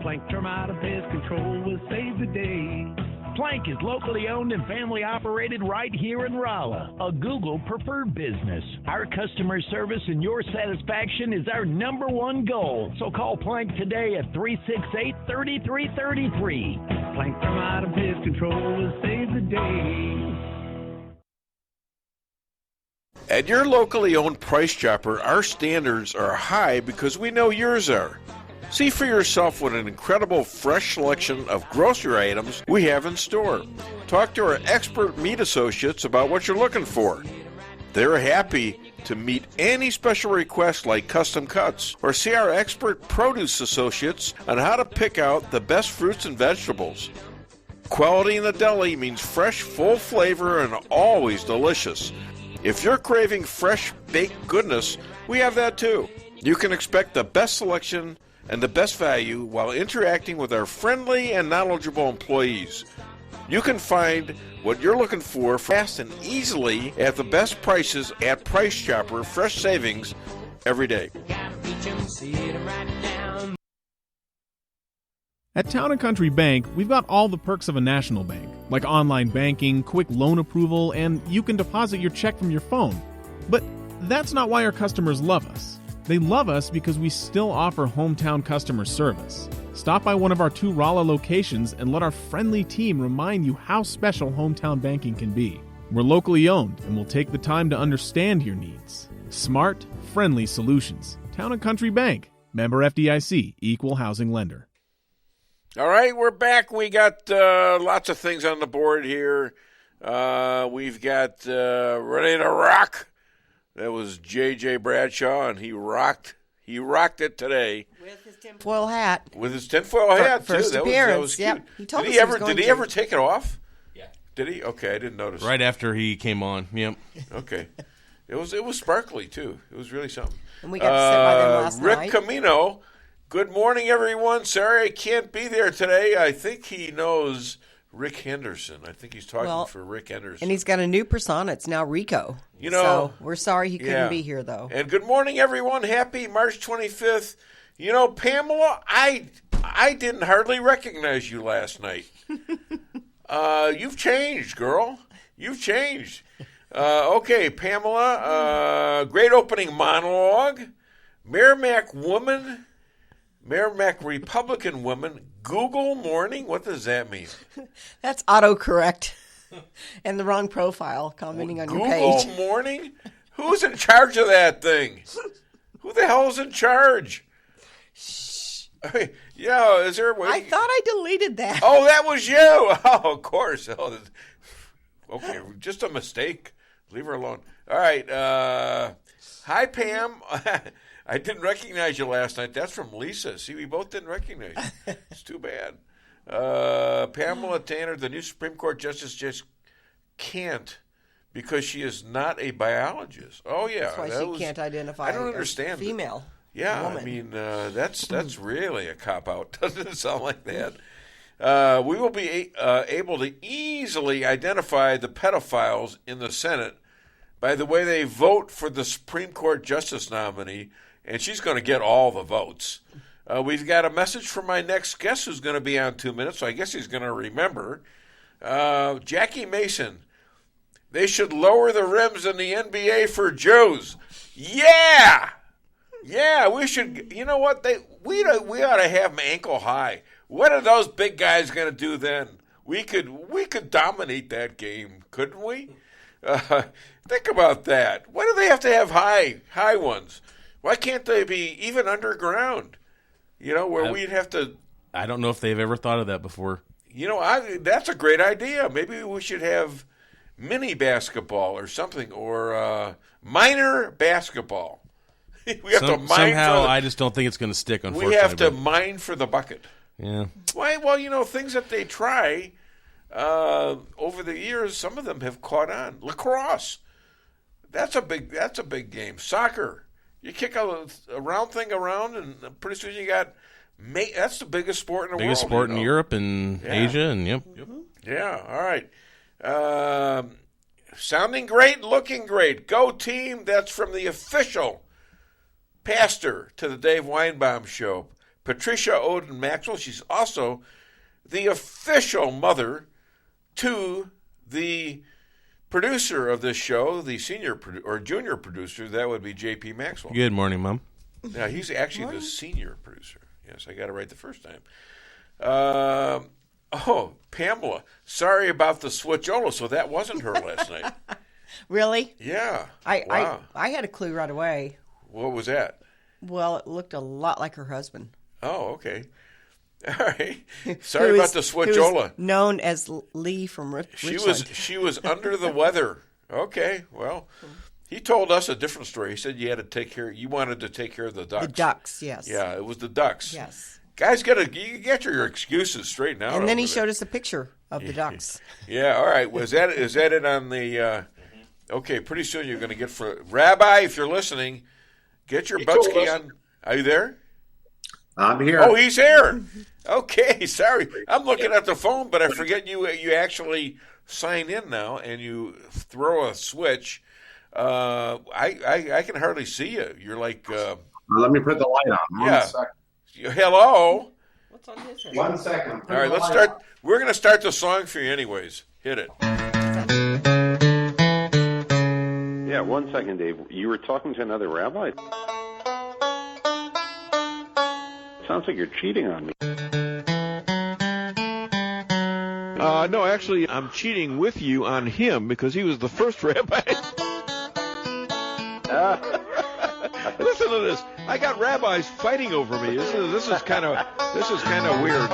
Plank termite and pest control will save the day. Plank is locally owned and family operated right here in Rolla, a Google preferred business. Our customer service and your satisfaction is our number one goal. So call Plank today at 368-3333. Plank from out of his control will save the day. At your locally owned Price Chopper, our standards are high because we know yours are. See for yourself what an incredible fresh selection of grocery items we have in store. Talk to our expert meat associates about what you're looking for. They're happy to meet any special requests like custom cuts, or see our expert produce associates on how to pick out the best fruits and vegetables. Quality in the deli means fresh, full flavor, and always delicious. If you're craving fresh baked goodness, we have that too. You can expect the best selection and the best value while interacting with our friendly and knowledgeable employees. You can find what you're looking for fast and easily at the best prices at Price Chopper Fresh Savings every day. At Town & Country Bank, we've got all the perks of a national bank, like online banking, quick loan approval, and you can deposit your check from your phone. But that's not why our customers love us. They love us because we still offer hometown customer service. Stop by one of our 2 Rolla locations and let our friendly team remind you how special hometown banking can be. We're locally owned and will take the time to understand your needs. Smart, friendly solutions. Town & Country Bank. Member FDIC. Equal housing lender. All right, we're back. We got lots of things on the board here. We've got Ready to Rock. That was J.J. Bradshaw, and he rocked it today. With his tinfoil hat. With his tinfoil hat, too. First appearance, that was yep. He told did us he ever? was going Did he ever take it off? Yeah. Did he? Okay, I didn't notice. Right after he came on. Yep. Okay. It was sparkly too. It was really something. And we got to sit by them last Rick night. Camino. Good morning, everyone. Sorry I can't be there today. I think he knows Rick Henderson. I think he's talking for Rick Henderson. And he's got a new persona. It's now Rico. So we're sorry he couldn't be here, though. And good morning, everyone. Happy March 25th. You know, Pamela, I didn't hardly recognize you last night. You've changed, girl. You've changed. Okay, Pamela, great opening monologue. Merrimack Republican woman, Google morning? What does that mean? That's autocorrect and the wrong profile commenting on your page. Google morning? Who's in charge of that thing? Who the hell is in charge? Shh. Yeah, is there a way? I thought I deleted that. Oh, that was you. Oh, of course. Oh, okay, just a mistake. Leave her alone. All right. Hi, Pam. I didn't recognize you last night. That's from Lisa. See, we both didn't recognize you. It's too bad. Pamela Tanner, the new Supreme Court justice, just can't because she is not a biologist. Oh, yeah. That's why she can't identify I don't understand female. Yeah, woman. I mean, that's really a cop-out. Doesn't it sound like that? We will be able to easily identify the pedophiles in the Senate by the way they vote for the Supreme Court justice nominee, and she's going to get all the votes. We've got a message from my next guest who's going to be on 2 minutes, so I guess he's going to remember. Jackie Mason, they should lower the rims in the NBA for Jews. Yeah! Yeah, we should. You know what? We ought to have them ankle high. What are those big guys going to do then? We could dominate that game, couldn't we? Think about that. Why do they have to have high ones? Why can't they be even underground? You know, where we'd have to. I don't know if they've ever thought of that before. You know, that's a great idea. Maybe we should have mini basketball or something, or minor basketball. We have to mine somehow. I just don't think it's going to stick. Unfortunately, we have to mine for the bucket. Yeah. Why? Well, you know, things that they try over the years, some of them have caught on. Lacrosse, that's a big game. Soccer, you kick a round thing around, and pretty soon you got. That's the biggest sport in the world. Biggest sport in Europe and Asia, and yep. Yeah. All right. Sounding great, looking great. Go team. That's from the official pastor to the Dave Weinbaum Show, Patricia Oden Maxwell. She's also the official mother to the producer of this show, the senior or junior producer. That would be J.P. Maxwell. Good morning, Mom. Now, he's actually the senior producer. Yes, I got it right the first time. Pamela, sorry about the switchola. So that wasn't her last night. Really? Yeah. I had a clue right away. What was that? Well, it looked a lot like her husband. Oh, okay. All right. Sorry about the switchola. Known as Lee from Rothchild. She was under the weather. Okay. Well, he told us a different story. He said you wanted to take care of the ducks. The ducks, yes. Yeah, it was the ducks. Yes. Guys, you get your excuses straightened out. And then he showed us a picture of the ducks. Yeah. All right. Is that it on the? Okay. Pretty soon you're going to get Rabbi. If you're listening, get your buttski on. Are you there? I'm here. Oh, he's here. Okay, sorry. I'm looking at the phone, but I forget you actually sign in now and you throw a switch. I can hardly see you. You're like... let me put the light on. One second. Hello? What's on his head? 1 second. All right, let's start. We're going to start the song for you anyways. Hit it. Yeah, 1 second, Dave. You were talking to another rabbi? Sounds like you're cheating on me. No, actually, I'm cheating with you on him because he was the first rabbi. Listen to this. I got rabbis fighting over me. This is kind of weird.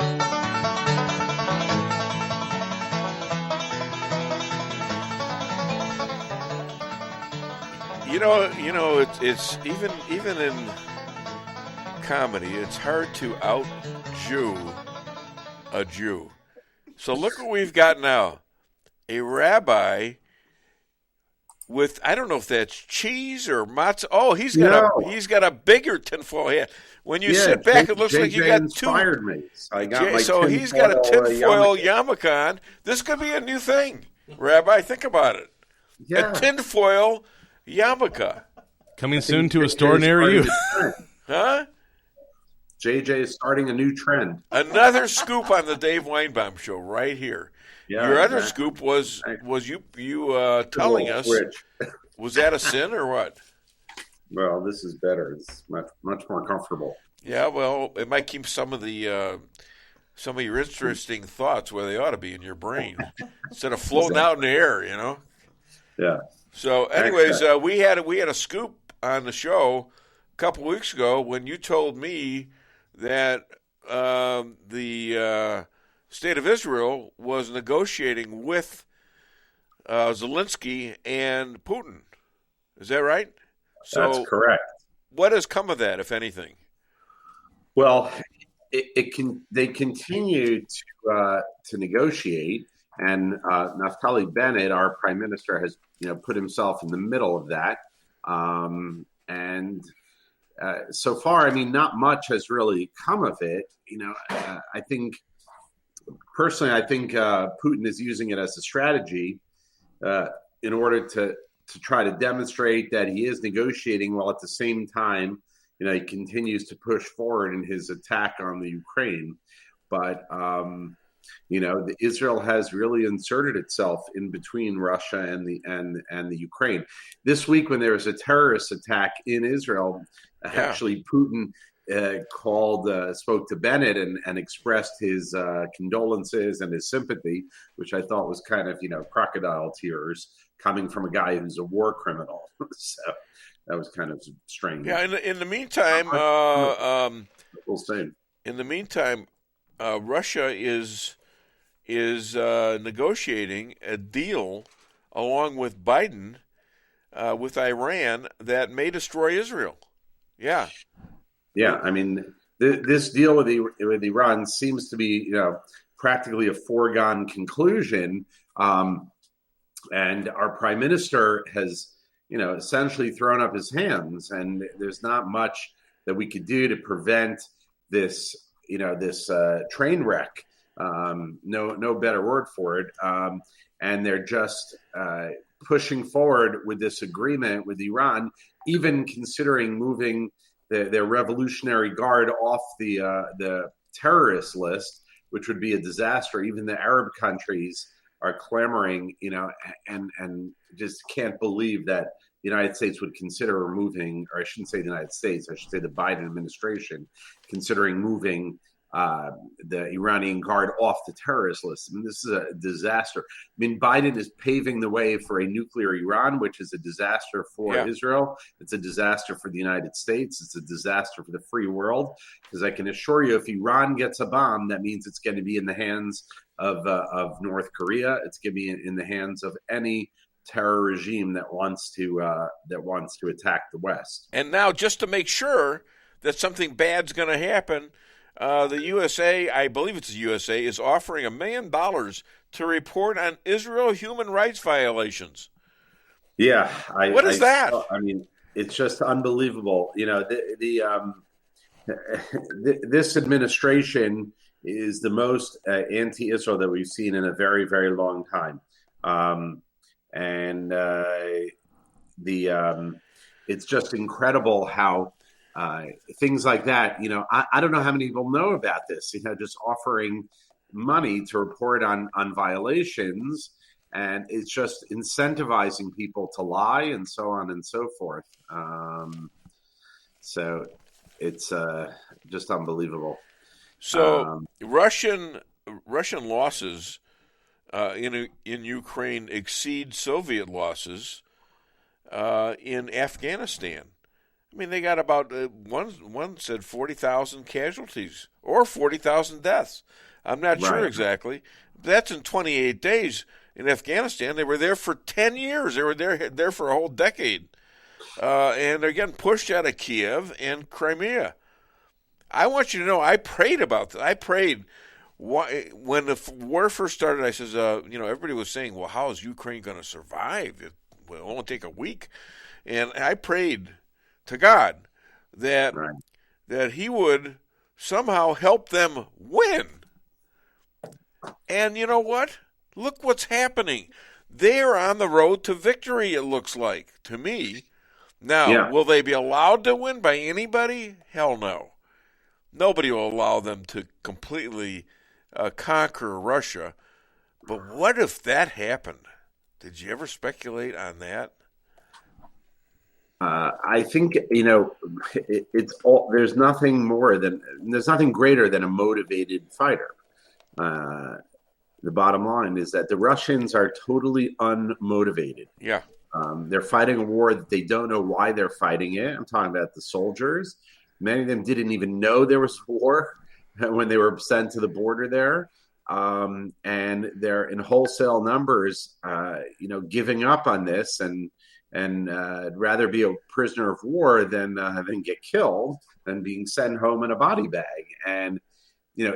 You know, it's even in comedy, it's hard to out-Jew a Jew. So look what we've got now. A rabbi with, I don't know if that's cheese or matzah. Oh, he's got a bigger tinfoil hat. When you sit back, it looks like you got two. Me. So he's got a tinfoil yarmulke on. This could be a new thing, Rabbi. Think about it. Yeah. A tinfoil yarmulke. Coming soon to a store near you. Huh? JJ is starting a new trend. Another scoop on the Dave Weinbaum Show right here. Yeah, your other scoop was you telling us. Was that a sin or what? Well, this is better. It's much more comfortable. Yeah, well, it might keep some of your interesting thoughts where they ought to be in your brain instead of floating out in the air. Yeah. So, anyways, we had a scoop on the show a couple weeks ago when you told me that the state of Israel was negotiating with Zelensky and Putin. Is that right? That's correct. What has come of that, if anything? Well, they continue to negotiate, and Naftali Bennett, our prime minister, has put himself in the middle of that, and. So far, not much has really come of it. I think Putin is using it as a strategy in order to try to demonstrate that he is negotiating while at the same time, he continues to push forward in his attack on the Ukraine. But, Israel has really inserted itself in between Russia and the Ukraine. This week, when there was a terrorist attack in Israel, actually Putin spoke to Bennett and expressed his condolences and his sympathy, which I thought was kind of crocodile tears coming from a guy who's a war criminal. So that was kind of strange. Yeah. In the meantime, we'll see. In the meantime, Russia is negotiating a deal along with Biden with Iran that may destroy Israel. Yeah. Yeah. This deal with Iran seems to be, practically a foregone conclusion. And our prime minister has, essentially thrown up his hands, and there's not much that we could do to prevent this, this train wreck. No better word for it. And they're just pushing forward with this agreement with Iran, even considering moving their Revolutionary Guard off the terrorist list, which would be a disaster. Even the Arab countries are clamoring, and just can't believe that the United States would consider removing, or I shouldn't say the United States, I should say the Biden administration, considering moving the Iranian Guard off the terrorist list. I mean, this is a disaster. I mean, Biden is paving the way for a nuclear Iran, which is a disaster for Israel. It's a disaster for the United States. It's a disaster for the free world. Because I can assure you, if Iran gets a bomb, that means it's going to be in the hands of North Korea. It's going to be in the hands of any terror regime that wants to attack the West. And now, just to make sure that something bad's going to happen, the USA, I believe it's the USA, is offering $1 million to report on Israel human rights violations. Yeah, what is that? I mean, it's just unbelievable. This administration is the most anti-Israel that we've seen in a very, very long time, it's just incredible how. Things like that, I don't know how many people know about this, just offering money to report on violations, and it's just incentivizing people to lie and so on and so forth. So it's just unbelievable. So Russian losses in Ukraine exceed Soviet losses in Afghanistan. I mean, they got about, one said 40,000 casualties or 40,000 deaths. I'm not sure exactly. That's in 28 days. In Afghanistan, they were there for 10 years. They were there for a whole decade. And they're getting pushed out of Kiev and Crimea. I want you to know, I prayed about this. I prayed. When the war first started, I says, everybody was saying, well, how is Ukraine going to survive? It will only take a week. And I prayed to God that he would somehow help them win. And you know what? Look what's happening. They're on the road to victory, it looks like, to me. Now, will they be allowed to win by anybody? Hell no. Nobody will allow them to completely conquer Russia. But what if that happened? Did you ever speculate on that? I think it's all. There's nothing greater than a motivated fighter. The bottom line is that the Russians are totally unmotivated. Yeah, they're fighting a war that they don't know why they're fighting it. I'm talking about the soldiers. Many of them didn't even know there was war when they were sent to the border there, and they're in wholesale numbers. Giving up on this and rather be a prisoner of war than get killed, than being sent home in a body bag. And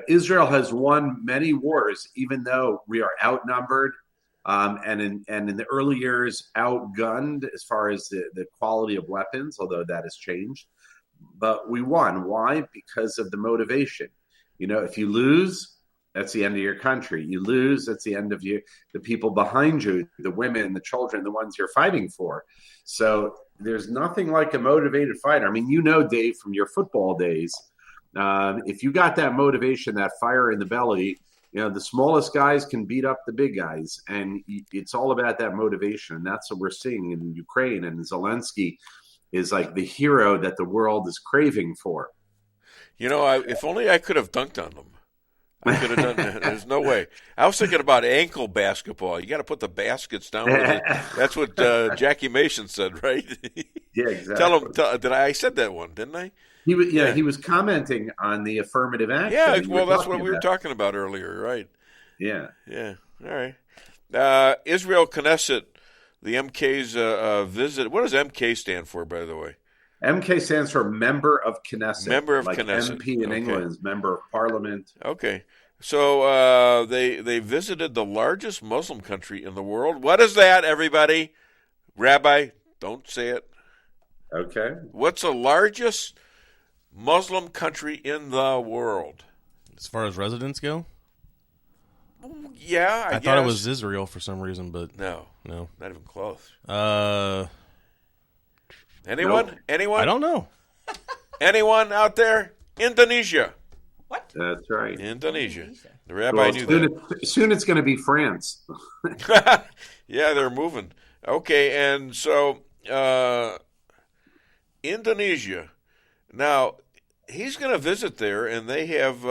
Israel has won many wars, even though we are outnumbered, and in the early years outgunned as far as the quality of weapons, although that has changed. But we won. Why? Because of the motivation. If you lose, that's the end of your country. You lose, that's the end of you, the people behind you, the women, the children, the ones you're fighting for. So there's nothing like a motivated fighter. I mean, Dave, from your football days, if you got that motivation, that fire in the belly, the smallest guys can beat up the big guys. And it's all about that motivation. And that's what we're seeing in Ukraine. And Zelensky is like the hero that the world is craving for. If only I could have dunked on them. I could have done that. There's no way. I was thinking about ankle basketball. You got to put the baskets down. That's what Jackie Mason said, right? Yeah, exactly. I said that one, didn't I? He was commenting on the affirmative action. Yeah, well, that's what we were talking about earlier, right? Yeah. Yeah. All right. Israel Knesset, the MK's visit. What does MK stand for, by the way? MK stands for Member of Knesset. Member of like Knesset. MP in England is Member of Parliament. Okay. So they visited the largest Muslim country in the world. What is that, everybody? Rabbi, don't say it. Okay. What's the largest Muslim country in the world? As far as residents go? Yeah, I guess. thought it was Israel for some reason, but no, not even close. Nope. Anyone? I don't know. Anyone out there? Indonesia. What? That's right. Indonesia. The rabbi knew that. Soon it's going to be France. Yeah, they're moving. Okay, and so Indonesia. Now he's going to visit there, and they have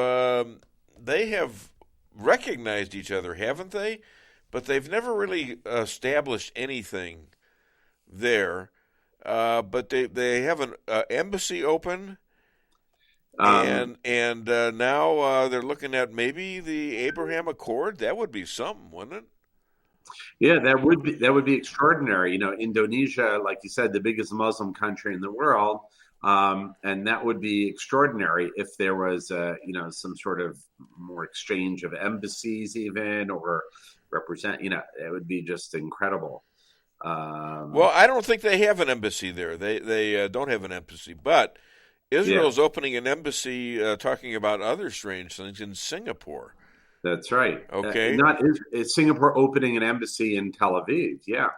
recognized each other, haven't they? But they've never really established anything there. But they have an embassy open, and now they're looking at maybe the Abraham Accord. That would be something, wouldn't it? Yeah, that would be extraordinary. Indonesia, like you said, the biggest Muslim country in the world, and that would be extraordinary if there was some sort of more exchange of embassies, even, or represent. It would be just incredible. Well, I don't think they have an embassy there. They don't have an embassy, but Israel's opening an embassy, talking about other strange things in Singapore. That's right. Okay. Is Singapore opening an embassy in Tel Aviv? Yeah,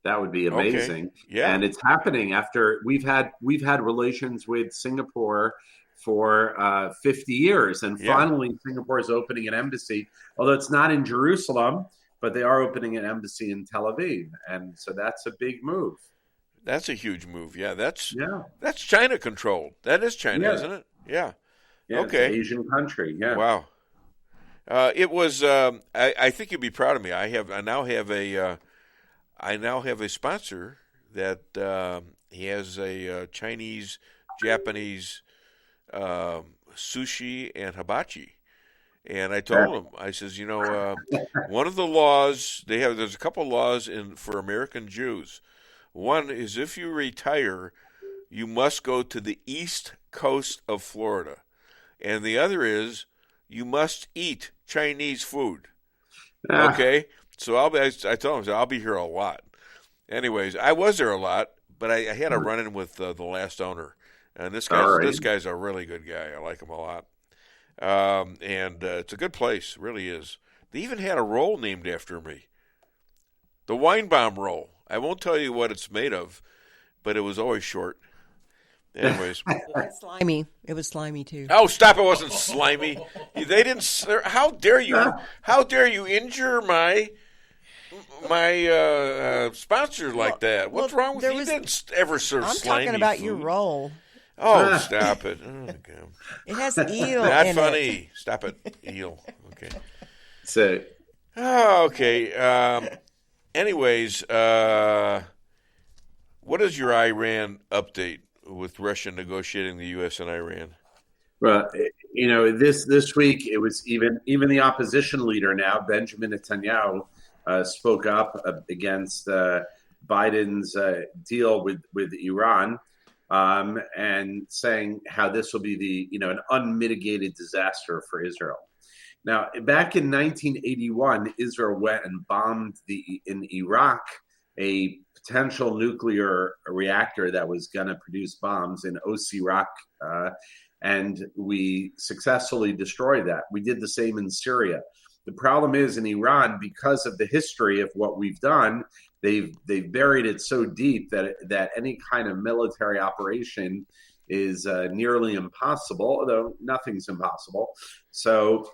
that would be amazing. Okay. Yeah, and it's happening after we've had relations with Singapore for 50 years, and finally Singapore is opening an embassy. Although it's not in Jerusalem, but they are opening an embassy in Tel Aviv, and so that's a big move. That's a huge move. Yeah, that's China controlled. That is China, isn't it? Yeah. Okay. It's an Asian country. Yeah. Wow. It was. I think you'd be proud of me. I now have a sponsor that he has a Chinese, Japanese sushi and hibachi. And I told him, I says, one of the laws there's a couple laws for American Jews. One is if you retire, you must go to the east coast of Florida, and the other is you must eat Chinese food. Okay, so I told him I'll be here a lot. Anyways, I was there a lot, but I had a run-in with the last owner, and this guy's a really good guy. I like him a lot. And it's a good place, really is. They even had a roll named after me. The Weinbaum roll. I won't tell you what it's made of, but it was always short. Anyways. Slimy. It was slimy, too. Oh, stop. It wasn't slimy. They didn't. How dare you? How dare you injure my sponsor like that? What's wrong with you? He didn't ever serve slimy I'm talking about food. your roll. Oh, stop it. Oh, God. It has eel Not in funny. it. Stop it. Eel. Okay. So. Oh, okay. Anyways, what is your Iran update with Russia negotiating the U.S. and Iran? Well, this week it was even the opposition leader now, Benjamin Netanyahu, spoke up against Biden's deal with Iran. And saying how this will be an unmitigated disaster for Israel. Now, back in 1981, Israel went and bombed in Iraq a potential nuclear reactor that was going to produce bombs in Iraq, and we successfully destroyed that. We did the same in Syria. The problem is in Iran, because of the history of what we've done, they've buried it so deep that any kind of military operation is nearly impossible, although nothing's impossible. So,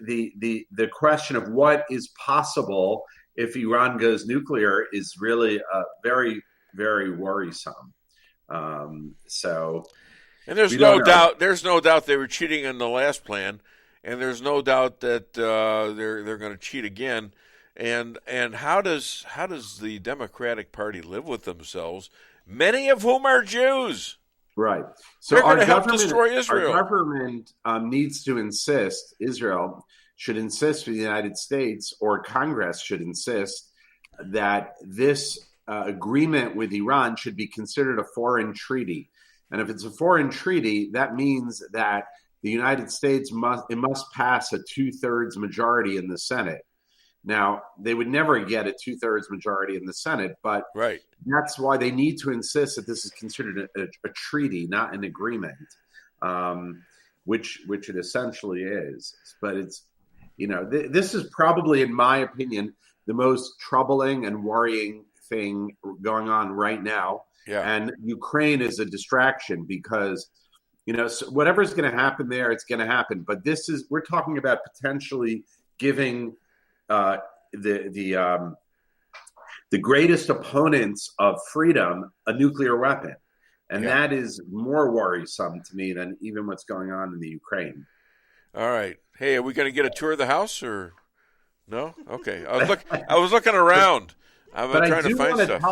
the question of what is possible if Iran goes nuclear is really very, very worrisome. And there's no doubt they were cheating in the last plan. And there's no doubt that they're going to cheat again. And how does the Democratic Party live with themselves, many of whom are Jews? Right. So they're going to help destroy Israel. Our government needs to insist, Israel should insist with the United States, or Congress should insist, that this agreement with Iran should be considered a foreign treaty. And if it's a foreign treaty, that means that the United States must pass a 2/3 majority in the Senate. Now, they would never get a 2/3 majority in the Senate, but that's why they need to insist that this is considered a treaty, not an agreement, which it essentially is. But it's, this is probably, in my opinion, the most troubling and worrying thing going on right now. Yeah. And Ukraine is a distraction because So whatever's going to happen there, it's going to happen. But we're talking about potentially giving the greatest opponents of freedom a nuclear weapon. And that is more worrisome to me than even what's going on in the Ukraine. All right. Hey, are we going to get a tour of the house or no? Okay. I was looking around. I'm trying to find stuff.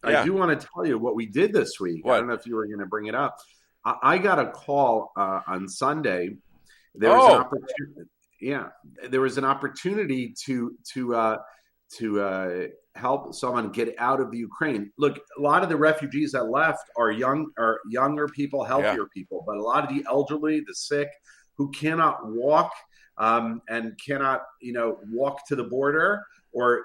I do want to tell you what we did this week. What? I don't know if you were going to bring it up. I got a call on Sunday. There was an opportunity. There was an opportunity to help someone get out of the Ukraine. Look, a lot of the refugees that left are younger people, healthier people, but a lot of the elderly, the sick, who cannot walk and cannot, walk to the border or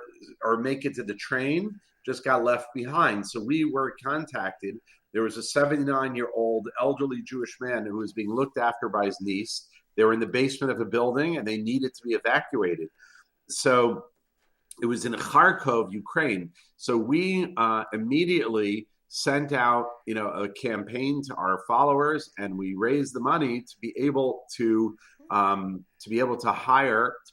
make it to the train, just got left behind. So we were contacted. There was a 79-year-old elderly Jewish man who was being looked after by his niece. They were in the basement of a building and they needed to be evacuated. So it was in Kharkov, Ukraine. So we immediately sent out, a campaign to our followers, and we raised the money to be able to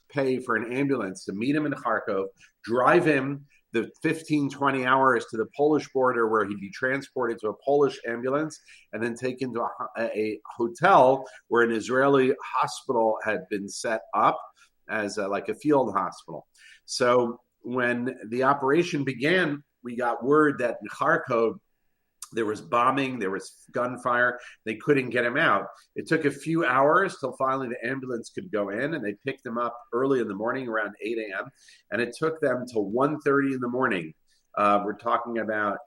pay for an ambulance to meet him in Kharkov, drive him the 15, 20 hours to the Polish border where he'd be transported to a Polish ambulance and then taken to a hotel where an Israeli hospital had been set up as like a field hospital. So when the operation began, we got word that in Kharkov, there was bombing, there was gunfire. They couldn't get him out. It took a few hours till finally the ambulance could go in, and they picked him up early in the morning around 8 a.m. And it took them till 1:30 in the morning. We're talking about,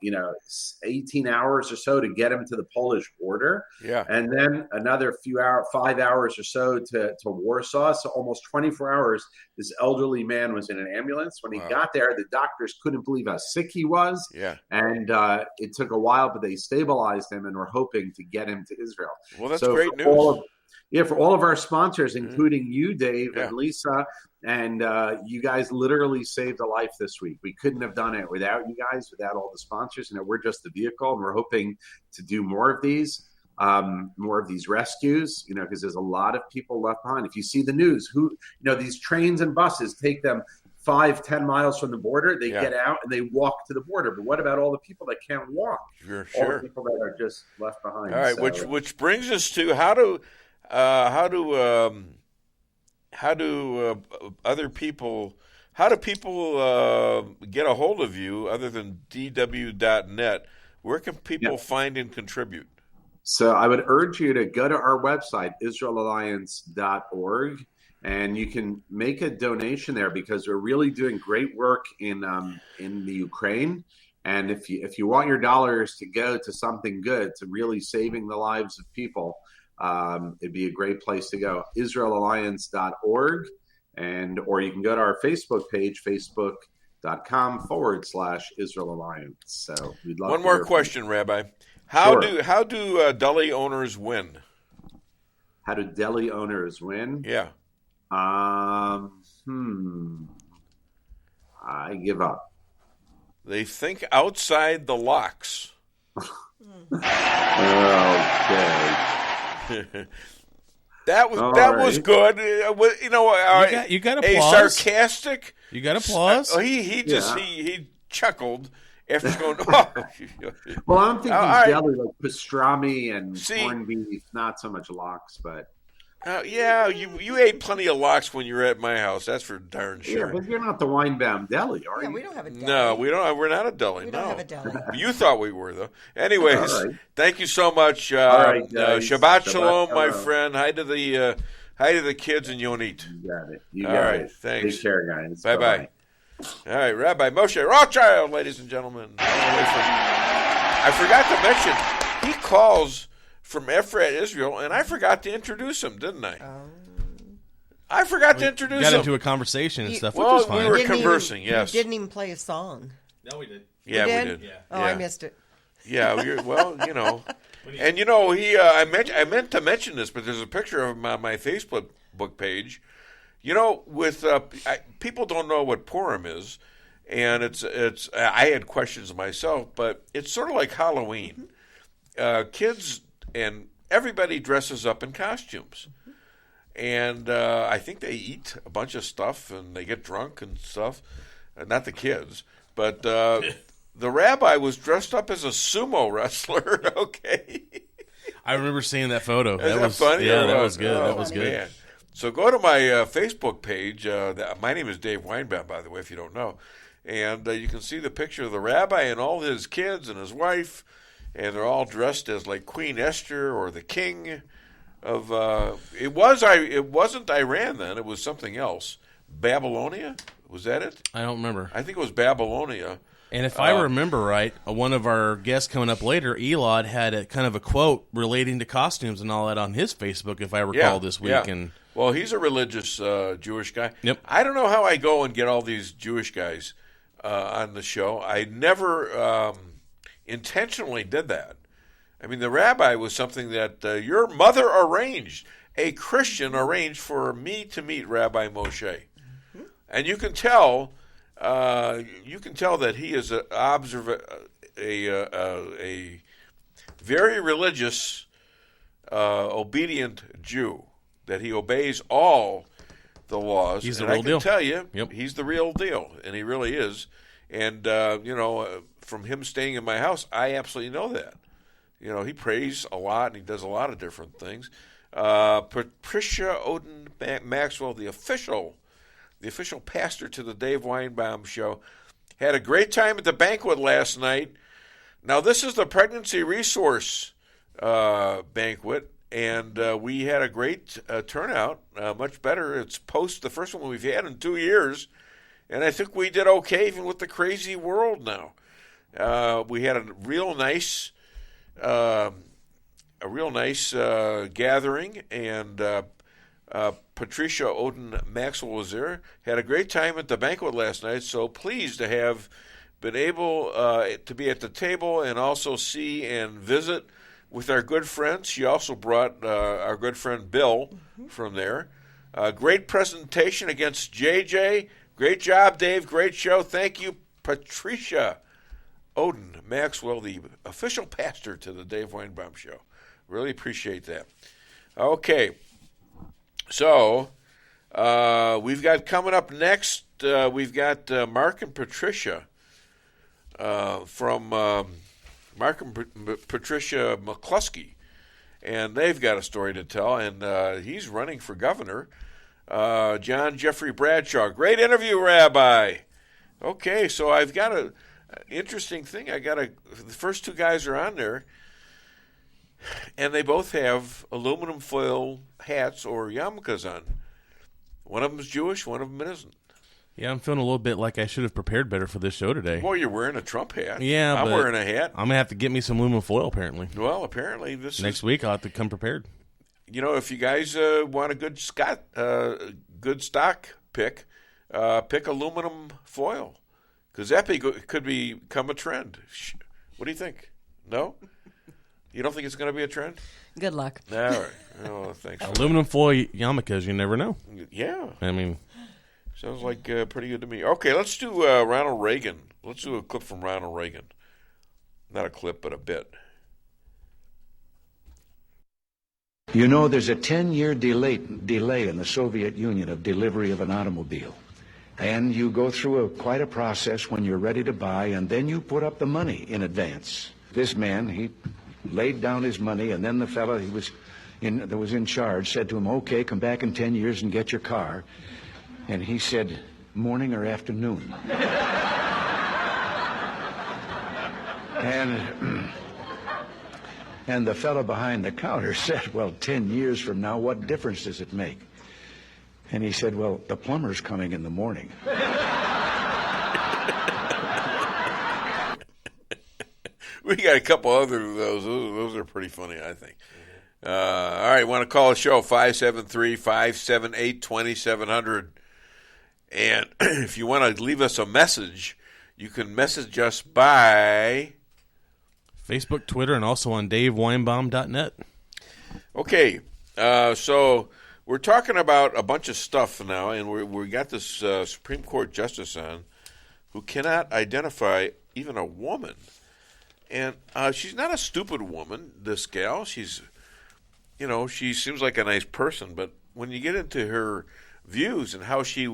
18 hours or so to get him to the Polish border. Yeah. And then another 5 hours or so to Warsaw. So almost 24 hours, this elderly man was in an ambulance. When he got there, the doctors couldn't believe how sick he was. Yeah. And it took a while, but they stabilized him and were hoping to get him to Israel. Well, that's great news. For all of our sponsors, including you, Dave, and Lisa, and you guys literally saved a life this week. We couldn't have done it without you guys, without all the sponsors. We're just the vehicle, and we're hoping to do more of these rescues, because there's a lot of people left behind. If you see the news, these trains and buses take them 5-10 miles from the border. They get out and they walk to the border. But what about all the people that can't walk? Sure. All the people that are just left behind. All right, so, which brings us to how do people get a hold of you other than dw.net? Where can people find and contribute? So I would urge you to go to our website, israelalliance.org, and you can make a donation there because we're really doing great work in the Ukraine. And if you want your dollars to go to something good, to really saving the lives of people, it'd be a great place to go. israelalliance.org, or you can go to our Facebook page, facebook.com/Israel Alliance. So we'd love one more question, Rabbi. How do deli owners win? How do deli owners win? Yeah. I give up. They think outside the locks. Okay. That was good. You got applause. A sarcastic. You got applause. He chuckled after going. Well, I'm thinking deli like pastrami and corned beef, not so much lox, but. You ate plenty of lox when you were at my house. That's for darn sure. Yeah, but you're not the Weinbaum deli, are you? We don't have a deli. No, we don't. We're not a deli. We don't have a deli. You thought we were, though. Anyways, Thank you so much. Shabbat shalom, my friend. Hi to the kids and Yonit. You got it. You got it. Thanks. Take care, guys. Bye. All right, Rabbi Moshe Rothchild, ladies and gentlemen. I forgot to mention, he calls from Efrat, Israel, and I forgot to introduce him, didn't I? I forgot to introduce him. Got into a conversation and stuff, which was fine. We were conversing, yes. You didn't even play a song. No, we did. Yeah, we did. Yeah. Oh, I missed it. Yeah, and I meant to mention this, but there's a picture of him on my Facebook page. With people don't know what Purim is, and it's I had questions myself, but it's sort of like Halloween. Kids and everybody dresses up in costumes. And I think they eat a bunch of stuff and they get drunk and stuff. Not the kids, but the rabbi was dressed up as a sumo wrestler. Okay. I remember seeing that photo. That was funny. Yeah, that was good. That was good. Man. So go to my Facebook page. My name is Dave Weinbaum, by the way, if you don't know. And you can see the picture of the rabbi and all his kids and his wife. And they're all dressed as like Queen Esther or the king of it wasn't Iran then, it was something else. Babylonia, was that it? I don't remember. I think it was Babylonia. And if I remember right, one of our guests coming up later, Elad, had a kind of a quote relating to costumes and all that on his Facebook, if I recall, this week. Yeah. And well, he's a religious Jewish guy. Yep. I don't know how I go and get all these Jewish guys on the show. I never intentionally did that. I mean, the rabbi was something that your mother arranged. A Christian arranged for me to meet Rabbi Moshe. Mm-hmm. And you can tell that he is a very religious, obedient Jew, that he obeys all the laws. He's the and real I can deal. tell you, Yep. He's the real deal, and he really is. And, from him staying in my house, I absolutely know that. You know, he prays a lot, and he does a lot of different things. Patricia Odin Maxwell, the official pastor to the Dave Weinbaum Show, had a great time at the banquet last night. Now, this is the Pregnancy Resource banquet, and we had a great turnout, much better. It's post the first one we've had in 2 years, and I think we did okay even with the crazy world now. We had a real nice gathering, and Patricia Odin Maxwell was there. Had a great time at the banquet last night, so pleased to have been able to be at the table and also see and visit with our good friends. She also brought our good friend Bill from there. Great presentation against JJ. Great job, Dave. Great show. Thank you, Patricia Odin Maxwell, the official pastor to the Dave Weinbaum Show. Really appreciate that. Okay, so we've got coming up next, we've got Mark and Patricia from Mark and Patricia McCloskey, and they've got a story to tell, and he's running for governor. John Jeffrey Bradshaw. Great interview, Rabbi. Okay, so I've got a interesting thing. The first two guys are on there, and they both have aluminum foil hats or yarmulkes on. One of them is Jewish, one of them isn't. Yeah, I'm feeling a little bit like I should have prepared better for this show today. Well, you're wearing a Trump hat. Yeah, I'm wearing a hat. I'm going to have to get me some aluminum foil, apparently. Well, apparently next week I'll have to come prepared. You know, if you guys want a good stock pick, pick aluminum foil. Because that could become a trend. What do you think? No? You don't think it's going to be a trend? Good luck. All right. Oh, thanks. Aluminum foil yarmulkes, you never know. Yeah. I mean, sounds like pretty good to me. Okay, let's do Ronald Reagan. Let's do a clip from Ronald Reagan. Not a clip, but a bit. You know, there's a 10-year delay in the Soviet Union of delivery of an automobile. And you go through quite a process when you're ready to buy, and then you put up the money in advance. This man, he laid down his money, and then the fellow that was in charge said to him, okay, come back in 10 years and get your car. And he said, morning or afternoon? And the fellow behind the counter said, well, 10 years from now, what difference does it make? And he said, well, the plumber's coming in the morning. We got a couple other of those. Those are pretty funny, I think. All right, want to call the show, 573-578-2700. And if you want to leave us a message, you can message us by Facebook, Twitter, and also on DaveWeinbaum.net. Okay, so we're talking about a bunch of stuff now, and we got this Supreme Court justice on who cannot identify even a woman. And she's not a stupid woman, this gal. She's she seems like a nice person, but when you get into her views and how she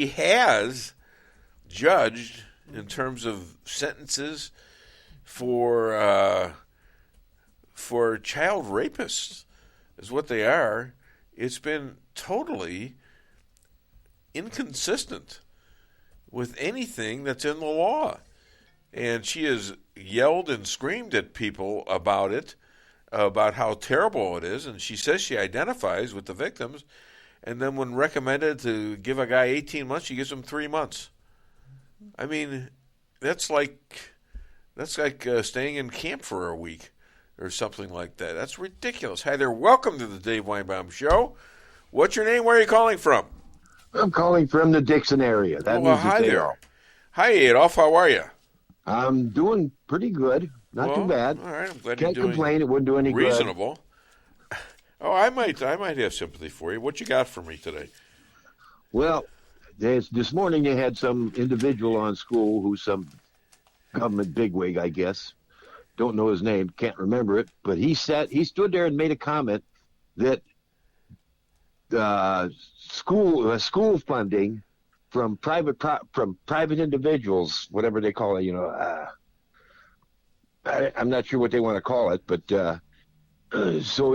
has judged in terms of sentences for child rapists is what they are, it's been totally inconsistent with anything that's in the law. And she has yelled and screamed at people about it, about how terrible it is, and she says she identifies with the victims, and then when recommended to give a guy 18 months, she gives him 3 months. I mean, that's like staying in camp for a week or something like that. That's ridiculous. Hi there. Welcome to the Dave Weinbaum Show. What's your name? Where are you calling from? I'm calling from the Dixon area. Hi there. Hi, Adolf. How are you? I'm doing pretty good. Not too bad. All right. I'm glad Can't you're doing complain. It wouldn't do any reasonable. Good. Oh, I might have sympathy for you. What you got for me today? Well, this morning they had some individual on school who's some government bigwig, I guess. Don't know his name. Can't remember it. But he stood there and made a comment that school funding from private individuals, whatever they call it, I'm not sure what they want to call it, but so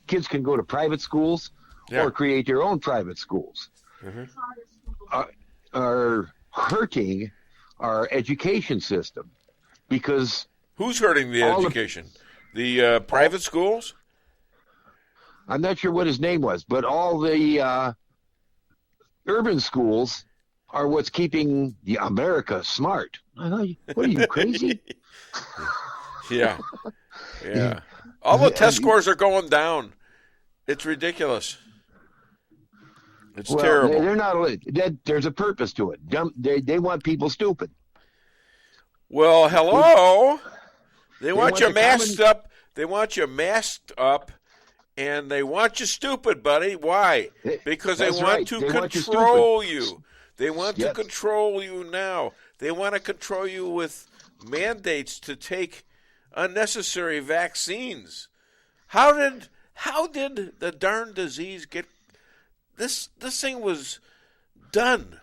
kids can go to private schools or create their own private schools, are hurting our education system because who's hurting the education? The private schools? I'm not sure what his name was, but all the urban schools are what's keeping America smart. What are you, crazy? Yeah. All the test scores are going down. It's ridiculous. It's terrible. They're not. There's a purpose to it. They want people stupid. Well, hello. They want you masked up. They want you masked up. And they want you stupid, buddy. Why? Because they want to control you. They want to control you now. They want to control you with mandates to take unnecessary vaccines. How did the darn disease get this thing was done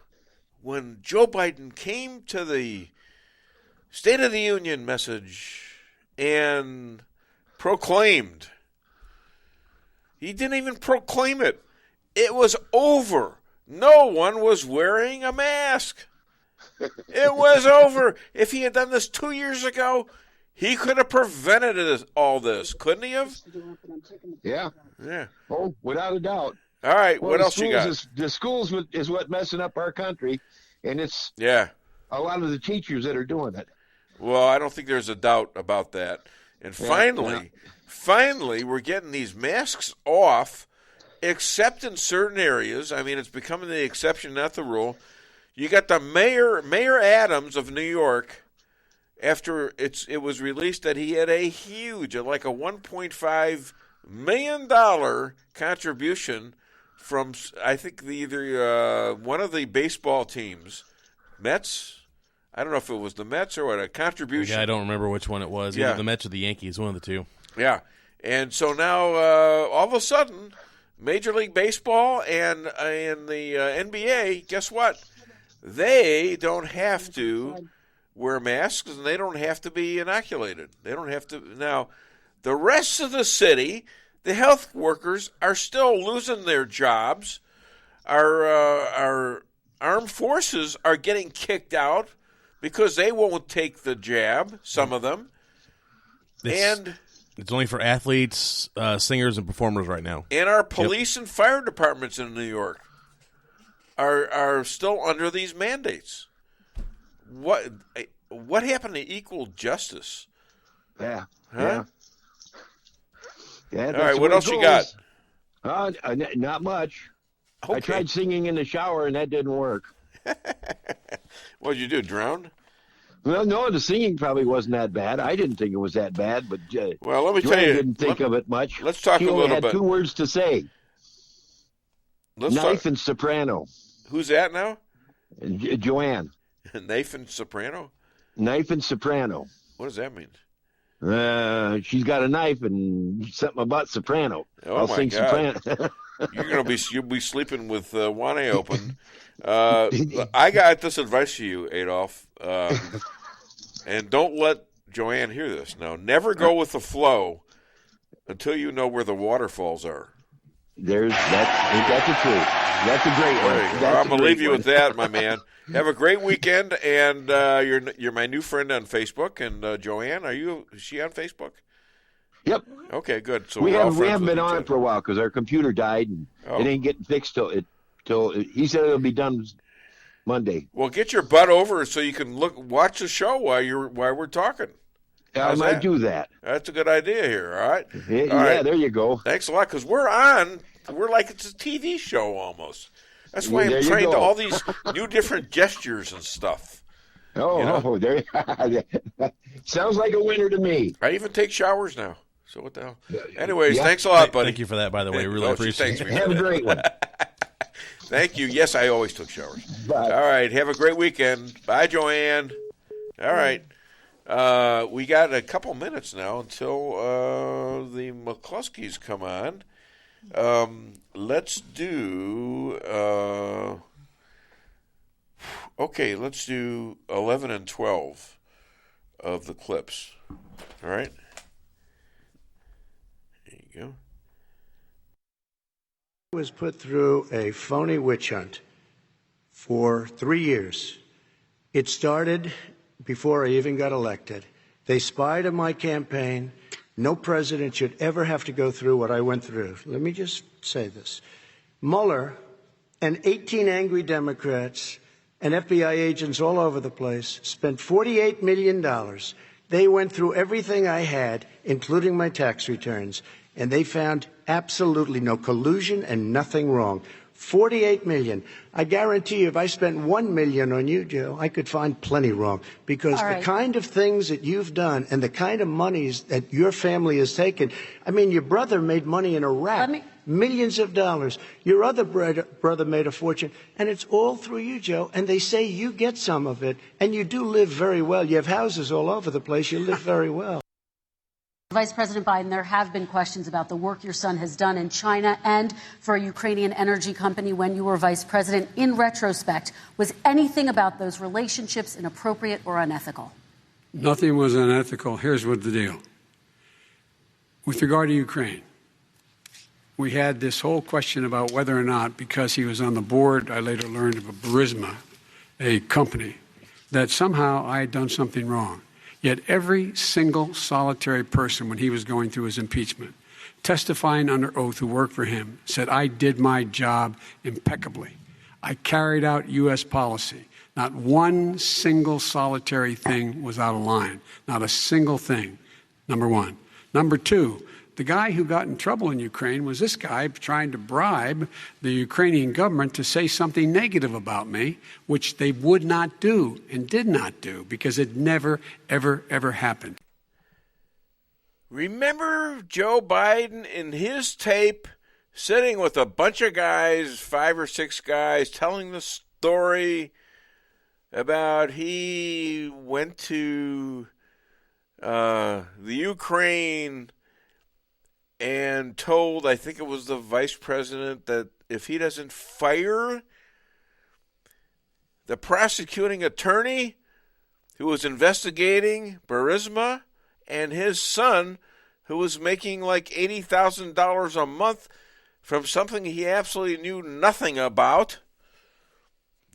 when Joe Biden came to the State of the Union message and proclaimed. He didn't even proclaim it. It was over. No one was wearing a mask. It was over. If he had done this 2 years ago, he could have prevented all this, couldn't he have? Yeah. Yeah. Oh, without a doubt. All right, what else you got? The schools is what messing up our country, and it's a lot of the teachers that are doing it. Well, I don't think there's a doubt about that. And finally, we're getting these masks off, except in certain areas. I mean, it's becoming the exception, not the rule. You got the Mayor Adams of New York, after it was released that he had a huge, like a $1.5 million contribution from, I think, either one of the baseball teams, Mets. I don't know if it was the Mets or what, a contribution. Yeah, I don't remember which one it was. Either the Mets or the Yankees, one of the two. Yeah. And so now, all of a sudden, Major League Baseball and the NBA, guess what? They don't have to wear masks and they don't have to be inoculated. They don't have to. Now, the rest of the city, the health workers are still losing their jobs. Our armed forces are getting kicked out because they won't take the jab, some of them. It's only for athletes, singers, and performers right now. And our police and fire departments in New York are still under these mandates. What happened to equal justice? Yeah. Huh? Yeah. All right, what else you got? Not much. Okay. I tried singing in the shower, and that didn't work. What did you do, drown? Well, no, the singing probably wasn't that bad. I didn't think it was that bad, but well, let me tell you, didn't think of it much. Let's talk a little bit. She only had 2 words to say. Knife and soprano. Who's that now? Joanne. Knife and soprano? Knife and soprano. What does that mean? She's got a knife and something about soprano. Oh, I'll my sing God. soprano. You'll be sleeping with one eye open. I got this advice for you, Adolf, and don't let Joanne hear this. Now, never go with the flow until you know where the waterfalls are. That's the truth. That's a great one. I'm gonna leave you with that, my man. Have a great weekend, and you're my new friend on Facebook. And Joanne, is she on Facebook? Yep. Okay, good. So we haven't been on it for a while because our computer died, and Oh. it ain't getting fixed till he said it'll be done Monday. Well, get your butt over so you can watch the show while we're talking. I might do that. That's a good idea here. All right. Yeah, All right. There you go. Thanks a lot, because we're like it's a TV show almost. That's why I'm trained to all these new different gestures and stuff. There. Sounds like a winner to me. I even take showers now. So what the hell? Anyways, thanks a lot, buddy. Thank you for that, by the way. Really appreciate it. Have a great one. Thank you. Yes, I always took showers. Bye. All right. Have a great weekend. Bye, Joanne. All right. We got a couple minutes now until the McCloskeys come on. Let's do let's do 11 and 12 of the clips. All right. There you go. Was put through a phony witch hunt for 3 years. It started before I even got elected. They spied on my campaign. No president should ever have to go through what I went through. Let me just say this. Mueller and 18 angry Democrats and FBI agents all over the place spent $48 million. They went through everything I had, including my tax returns, and they found absolutely no collusion and nothing wrong. $48 million. I guarantee you, if I spent $1 million on you, Joe, I could find plenty wrong. Because the kind of things that you've done and the kind of monies that your family has taken, I mean, your brother made money in Iraq, millions of dollars. Your other brother made a fortune, and it's all through you, Joe. And they say you get some of it, and you do live very well. You have houses all over the place. You live very well. Vice President Biden, there have been questions about the work your son has done in China and for a Ukrainian energy company when you were vice president. In retrospect, was anything about those relationships inappropriate or unethical? Nothing was unethical. Here's what the deal. With regard to Ukraine, we had this whole question about whether or not, because he was on the board, I later learned of a Burisma, a company, that somehow I had done something wrong. Yet every single solitary person, when he was going through his impeachment, testifying under oath who worked for him, said, I did my job impeccably. I carried out U.S. policy. Not one single solitary thing was out of line. Not a single thing, number one. Number two, the guy who got in trouble in Ukraine was this guy trying to bribe the Ukrainian government to say something negative about me, which they would not do and did not do because it never, ever, ever happened. Remember Joe Biden in his tape sitting with a bunch of guys, 5 or 6 guys, telling the story about he went to the Ukraine and told, I think it was the vice president, that if he doesn't fire the prosecuting attorney who was investigating Burisma and his son, who was making like $80,000 a month from something he absolutely knew nothing about.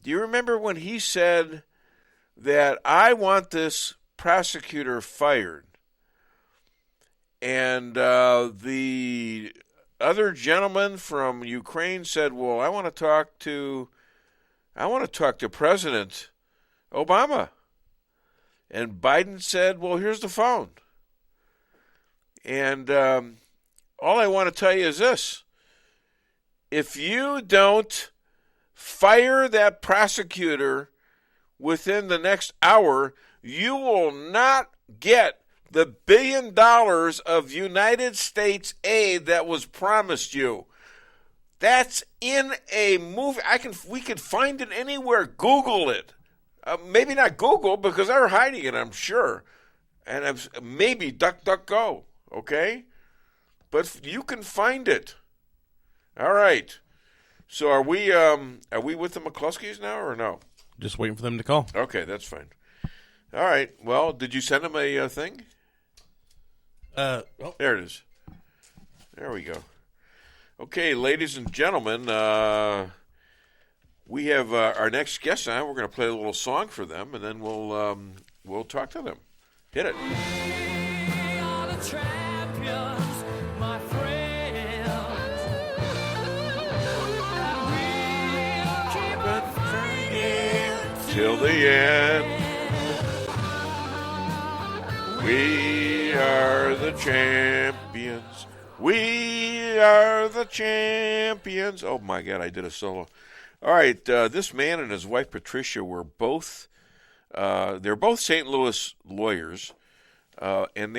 Do you remember when he said that I want this prosecutor fired? And the other gentleman from Ukraine said, well, I want to talk to President Obama. And Biden said, well, here's the phone. And all I want to tell you is this. If you don't fire that prosecutor within the next hour, you will not get the $1 billion of United States aid that was promised you. That's in a movie. We could find it anywhere. Google it. Maybe not Google because they're hiding it, I'm sure. and maybe DuckDuckGo, okay? But you can find it. All right. So are we with the McCloskeys now or no? Just waiting for them to call. Okay, that's fine. All right. Well, did you send them a thing? There it is. There we go. Okay, ladies and gentlemen, we have our next guest on. We're going to play a little song for them, and then we'll talk to them. Hit it. We are the champions, my friends. And we keep on fighting Till the end. We are the champions. We are the champions. Oh, my God, I did a solo. All right, this man and his wife, Patricia, were both, they're both St. Louis lawyers, and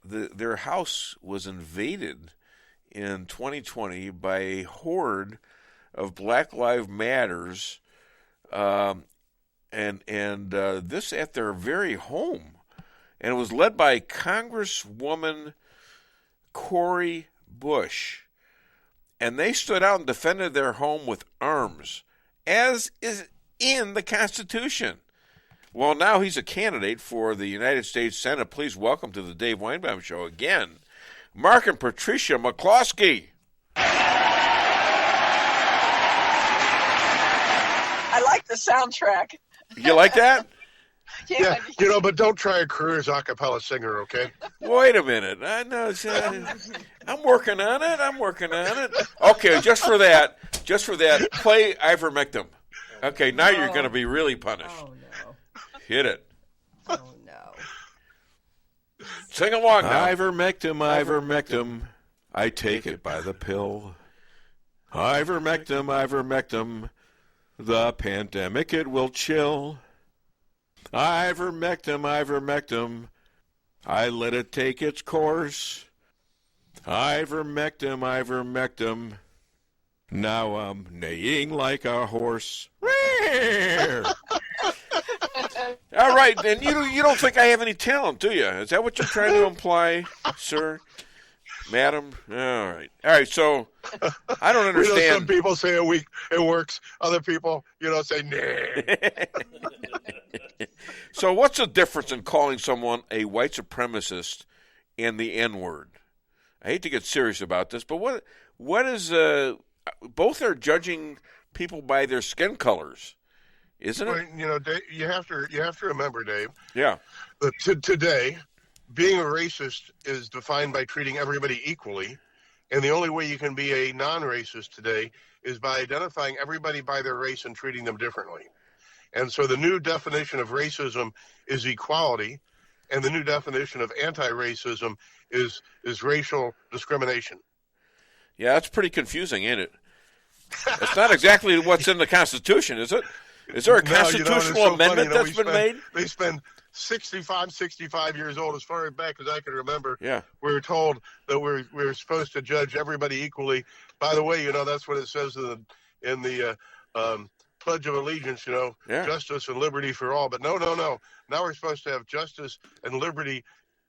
their house was invaded in 2020 by a horde of Black Lives Matters, and this at their very home. And it was led by Congresswoman Cori Bush. And they stood out and defended their home with arms, as is in the Constitution. Well, now he's a candidate for the United States Senate. Please welcome to the Dave Weinbaum Show again, Mark and Patricia McCloskey. I like the soundtrack. You like that? Yeah, but don't try a career as a cappella singer, okay? Wait a minute. I know. I'm working on it. Okay, just for that, play Ivermectin. Okay, now you're going to be really punished. Oh, no. Hit it. Oh, no. Sing along now. Ivermectin. I take it by the pill. Ivermectin. The pandemic, it will chill. Ivermectin. I let it take its course. Ivermectin. Now I'm neighing like a horse. All right, and you don't think I have any talent, do you? Is that what you're trying to imply, sir? Madam? All right, so I don't understand. Some people say it works. Other people, say, nah. So what's the difference in calling someone a white supremacist and the N-word? I hate to get serious about this, but what is both are judging people by their skin colors, isn't it? Well, Dave, you have to remember, Dave. Yeah. That today, being a racist is defined by treating everybody equally, and the only way you can be a non-racist today is by identifying everybody by their race and treating them differently. And so the new definition of racism is equality, and the new definition of anti-racism is racial discrimination. Yeah, that's pretty confusing, ain't it? It's not exactly what's in the Constitution, is it? Is there a constitutional amendment that's been made? They spend 65 years old, as far back as I can remember. Yeah. We were told that we're supposed to judge everybody equally. By the way, that's what it says in the Pledge of Allegiance, justice and liberty for all. But no. Now we're supposed to have justice and liberty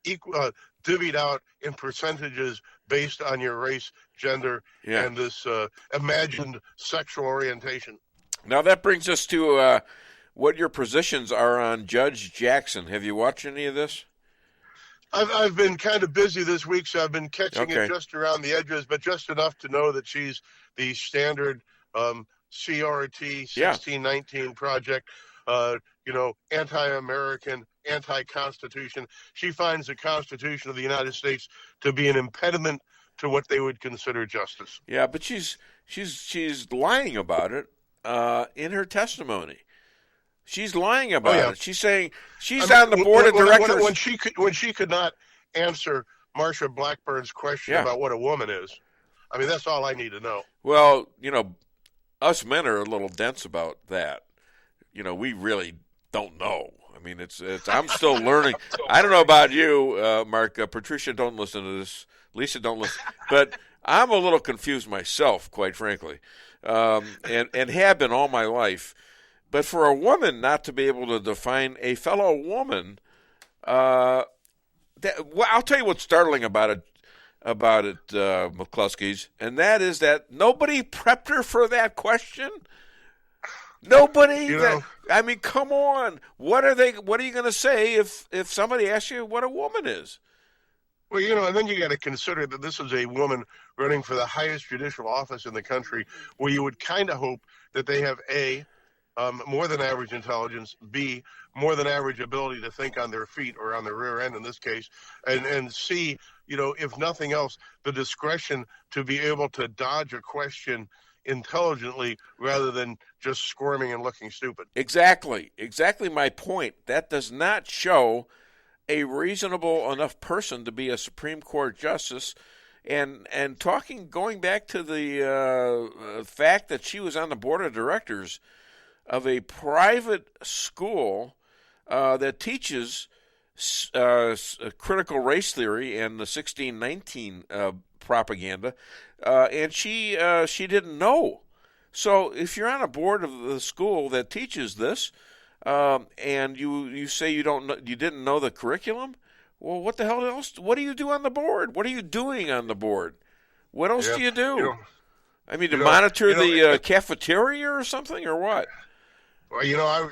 divvied out in percentages based on your race, gender, and this imagined sexual orientation. Now that brings us to what your positions are on Judge Jackson. Have you watched any of this? I've been kind of busy this week, so I've been catching it just around the edges, but just enough to know that she's the standard CRT 1619 project, anti-American, anti-Constitution. She finds the Constitution of the United States to be an impediment to what they would consider justice. Yeah, but she's lying about it in her testimony. She's lying about it. She's saying she's on the board of directors. When she could not answer Marsha Blackburn's question about what a woman is. I mean, that's all I need to know. Well, us men are a little dense about that. We really don't know. I mean, it's. I'm still learning. I don't know about you, Mark. Patricia, don't listen to this. Lisa, don't listen. But I'm a little confused myself, quite frankly, and have been all my life. But for a woman not to be able to define a fellow woman I'll tell you what's startling about it, McCloskey's, and that is that nobody prepped her for that question. Nobody. I mean, come on. What are you going to say if somebody asks you what a woman is? Well, and then you got to consider that this is a woman running for the highest judicial office in the country, where you would kind of hope that they have A, more than average intelligence, B, more than average ability to think on their feet or on their rear end in this case, and C, if nothing else, the discretion to be able to dodge a question intelligently rather than just squirming and looking stupid. Exactly my point. That does not show a reasonable enough person to be a Supreme Court justice. And going back to the fact that she was on the board of directors of a private school that teaches critical race theory and the 1619 propaganda, and she didn't know. So if you're on a board of the school that teaches this, and you say you didn't know the curriculum, well, what the hell else? What do you do on the board? What are you doing on the board? What else do you do? To monitor the cafeteria or something, or what? Well,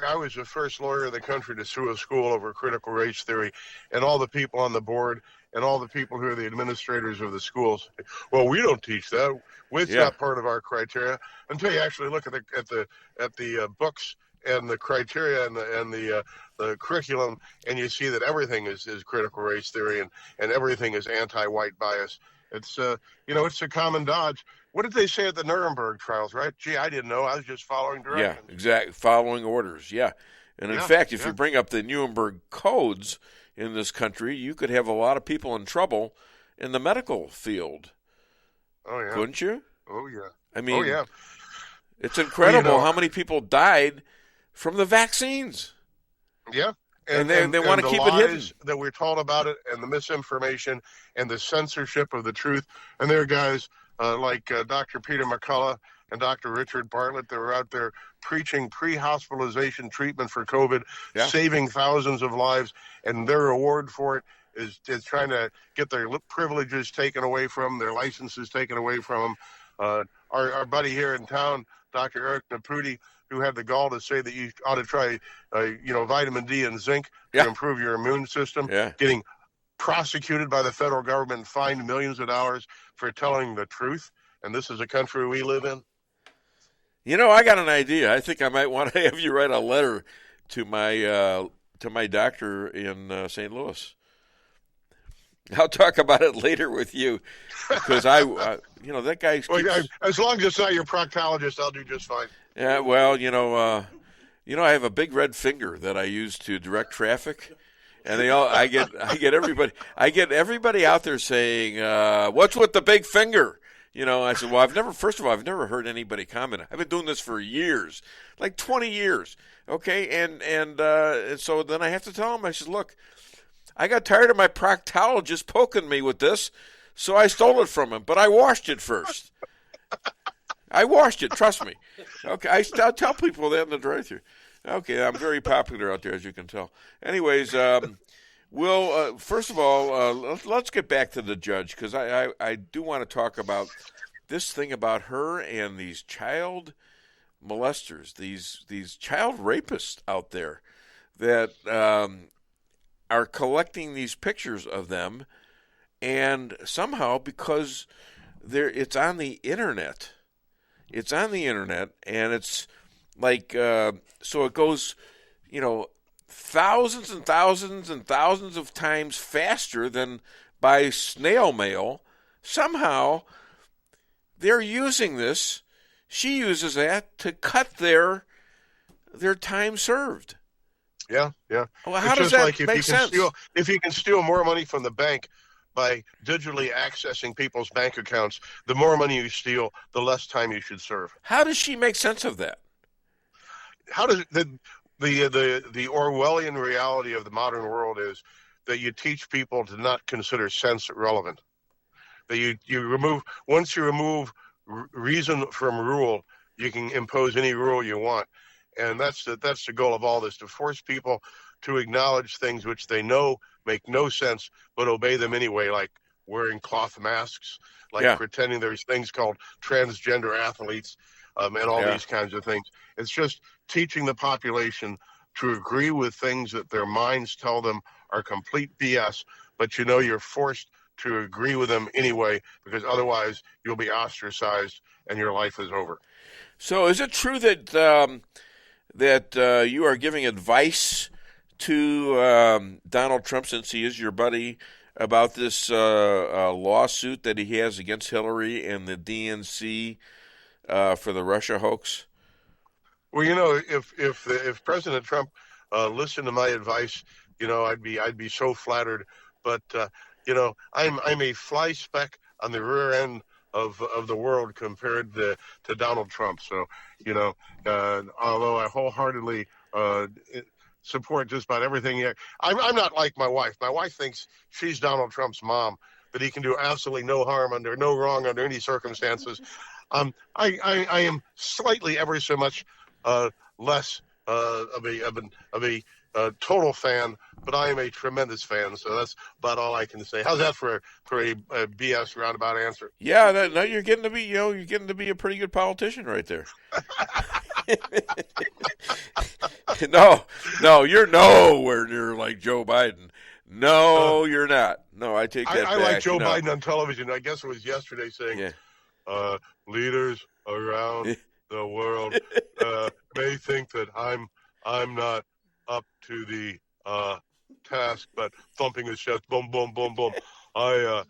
I was the first lawyer in the country to sue a school over critical race theory, and all the people on the board and all the people who are the administrators of the schools. Well, we don't teach that. It's not part of our criteria until you actually look at the books and the criteria and the curriculum, and you see that everything is critical race theory and everything is anti-white bias. It's it's a common dodge. What did they say at the Nuremberg trials, right? Gee, I didn't know. I was just following directions. Yeah, exactly. Following orders, yeah. And in fact, if you bring up the Nuremberg codes in this country, you could have a lot of people in trouble in the medical field. Oh, yeah. Couldn't you? Oh, yeah. I mean, it's incredible how many people died from the vaccines. Yeah. And they want to keep it hidden. That we're told about it, and the misinformation and the censorship of the truth. And there are guys like Dr. Peter McCullough and Dr. Richard Bartlett that were out there preaching pre-hospitalization treatment for COVID, saving thousands of lives, and their reward for it is trying to get their privileges taken away from them, their licenses taken away from them. Our buddy here in town, Dr. Eric Naputi, who had the gall to say that you ought to try, vitamin D and zinc to improve your immune system, getting prosecuted by the federal government and fined millions of dollars for telling the truth. And this is a country we live in. I got an idea. I think I might want to have you write a letter to my doctor in St. Louis. I'll talk about it later with you, because that guy. Well, as long as it's not your proctologist, I'll do just fine. Yeah, well, I have a big red finger that I use to direct traffic, and I get everybody out there saying, "What's with the big finger?" I said, well, I've never heard anybody comment. I've been doing this for years, like 20 years. Okay. And so then I have to tell him, I said, look, I got tired of my proctologist poking me with this, so I stole it from him, but I washed it first. I washed it, trust me. Okay. I tell people that in the drive-thru. Okay. I'm very popular out there, as you can tell. Anyways, first of all, let's get back to the judge, because I do want to talk about this thing about her and these child molesters, these child rapists out there that are collecting these pictures of them, and somehow, because it's on the internet, and it's like, so it goes, thousands and thousands and thousands of times faster than by snail mail. Somehow they're using this. She uses that to cut their time served. Yeah. Well, how does that make sense? If you can steal more money from the bank by digitally accessing people's bank accounts, the more money you steal, the less time you should serve. How does she make sense of that? How does the Orwellian reality of the modern world is that you teach people to not consider sense relevant. That you remove, once you remove reason from rule, you can impose any rule you want. And that's the goal of all this, to force people to acknowledge things which they know make no sense, but obey them anyway, like wearing cloth masks, like pretending there's things called transgender athletes, and all these kinds of things. It's just teaching the population to agree with things that their minds tell them are complete BS, but you're forced to agree with them anyway, because otherwise you'll be ostracized and your life is over. So is it true that you are giving advice to Donald Trump, since he is your buddy, about this lawsuit that he has against Hillary and the DNC for the Russia hoax? Well, if President Trump listened to my advice, I'd be so flattered. But I'm a fly speck on the rear end of the world compared to Donald Trump. So although I wholeheartedly support just about everything, I'm not like my wife. My wife thinks she's Donald Trump's mom, that he can do absolutely no harm no wrong under any circumstances. I am slightly ever so much less of a total fan, but I am a tremendous fan. So that's about all I can say. How's that for a BS roundabout answer? Yeah, now you're getting to be a pretty good politician right there. No, you're nowhere near like Joe Biden. No, you're not. No, I take that back. I like Joe Biden on television. I guess it was yesterday saying, leaders around the world may think that I'm not up to the task, but thumping his chest, boom, boom, boom, boom. I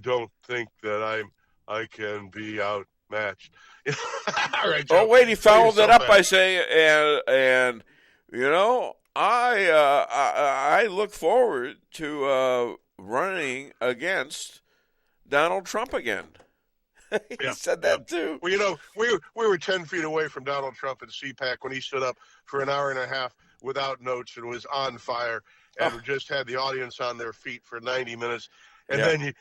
don't think that I can be outmatched. All right, Joe, wait, he followed that up by saying, and I look forward to running against Donald Trump again. He said that too. Well, we were 10 feet away from Donald Trump at CPAC when he stood up for an hour and a half without notes and was on fire, and just had the audience on their feet for 90 minutes. And then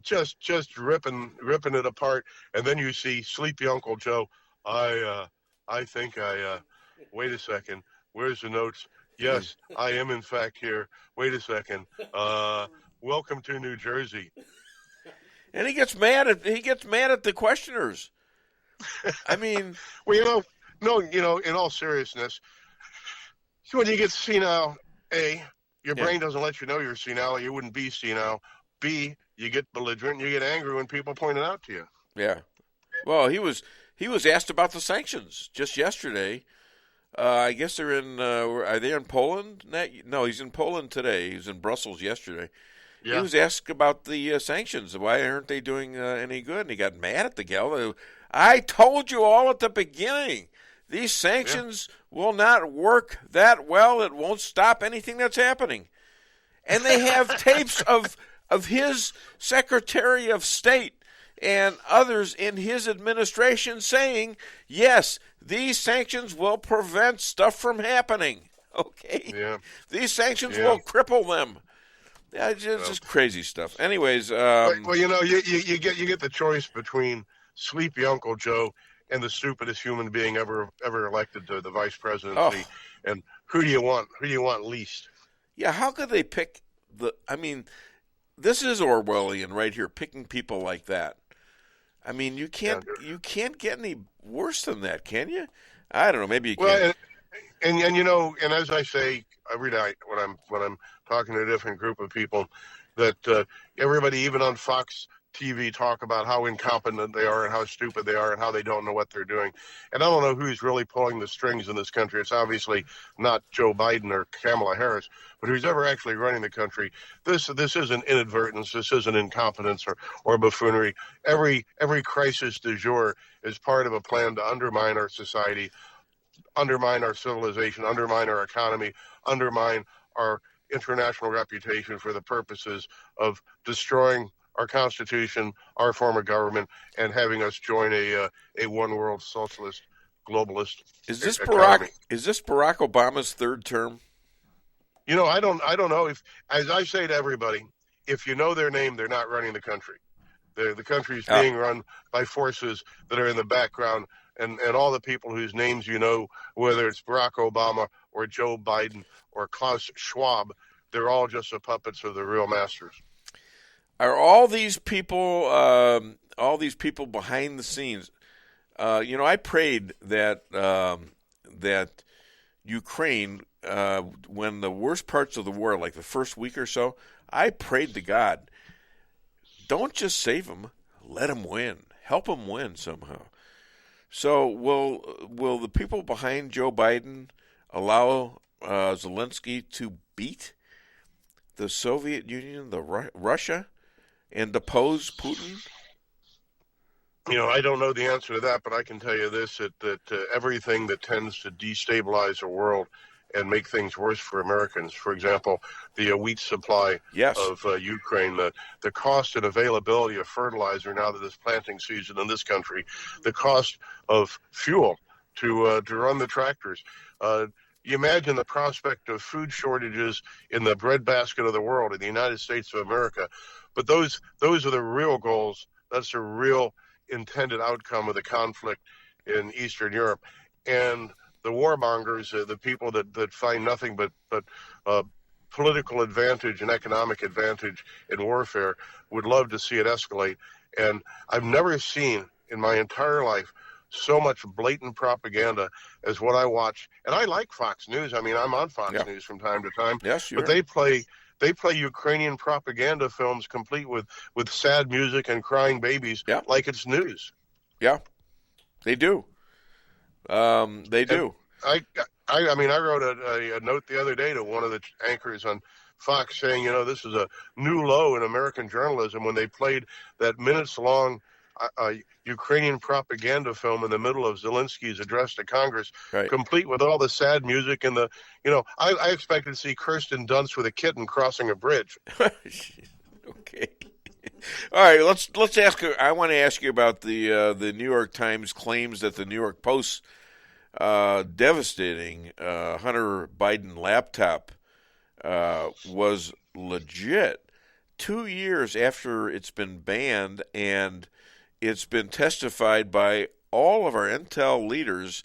just ripping it apart. And then you see sleepy Uncle Joe. I think wait a second. Where's the notes? Yes, I am in fact here. Wait a second. Welcome to New Jersey. And he gets mad at the questioners. I mean, well, in all seriousness, when you get senile, your brain doesn't let you know you're senile. You wouldn't be senile. B, you get belligerent. You get angry when people point it out to you. Yeah. Well, he was asked about the sanctions just yesterday. I guess they're in. Are they in Poland? No, he's in Poland today. He was in Brussels yesterday. Yeah. He was asked about the sanctions. Why aren't they doing any good? And he got mad at the gal. I told you all at the beginning. These sanctions will not work that well. It won't stop anything that's happening. And they have tapes of his Secretary of State and others in his administration saying, yes, these sanctions will prevent stuff from happening. Okay? Yeah. These sanctions will cripple them. Yeah, just crazy stuff. Anyways, well, you get the choice between sleepy Uncle Joe and the stupidest human being ever elected to the vice presidency. And who do you want? Who do you want least? Yeah, how could they pick this is Orwellian right here, picking people like that. I mean, you can't get any worse than that, can you? I don't know. Maybe you can. Well, and as I say every night when I'm talking to a different group of people, that everybody, even on Fox TV, talk about how incompetent they are and how stupid they are and how they don't know what they're doing. And I don't know who's really pulling the strings in this country. It's obviously not Joe Biden or Kamala Harris, but who's ever actually running the country. This isn't inadvertence. This isn't incompetence or buffoonery. Every crisis du jour is part of a plan to undermine our society, undermine our civilization, undermine our economy, undermine our international reputation for the purposes of destroying our Constitution, our form of government, and having us join a one world socialist globalist. Is this economy. Barack Obama's third term? I don't know. If, as I say to everybody, if you know their name, they're not running the country. The country is being run by forces that are in the background, and all the people whose names you know, whether it's Barack Obama or Joe Biden or Klaus Schwab. They're all just the puppets of the real masters. Are all these people behind the scenes? I prayed that that Ukraine, when the worst parts of the war, like the first week or so, I prayed to God, don't just save them, let them win, help them win somehow. So will the people behind Joe Biden allow Zelensky to beat the Soviet Union, Russia, and depose Putin? I don't know the answer to that, but I can tell you this, that everything that tends to destabilize the world and make things worse for Americans, for example, the wheat supply of Ukraine, the cost and availability of fertilizer now that this planting season in this country, the cost of fuel to run the tractors. You imagine the prospect of food shortages in the breadbasket of the world, in the United States of America. But those are the real goals. That's the real intended outcome of the conflict in Eastern Europe. And the warmongers, the people that find nothing but political advantage and economic advantage in warfare, would love to see it escalate. And I've never seen in my entire life so much blatant propaganda as what I watch. And I like Fox News. I mean, I'm on Fox News from time to time. Yes, but they play Ukrainian propaganda films complete with sad music and crying babies like it's news. Yeah, they do. They do. I wrote a note the other day to one of the anchors on Fox saying, this is a new low in American journalism when they played that minutes-long Ukrainian propaganda film in the middle of Zelensky's address to Congress, complete with all the sad music and the, I expected to see Kirsten Dunst with a kitten crossing a bridge. Okay. All right, let's ask. I want to ask you about the New York Times claims that the New York Post devastating Hunter Biden laptop was legit 2 years after it's been banned, and it's been testified by all of our intel leaders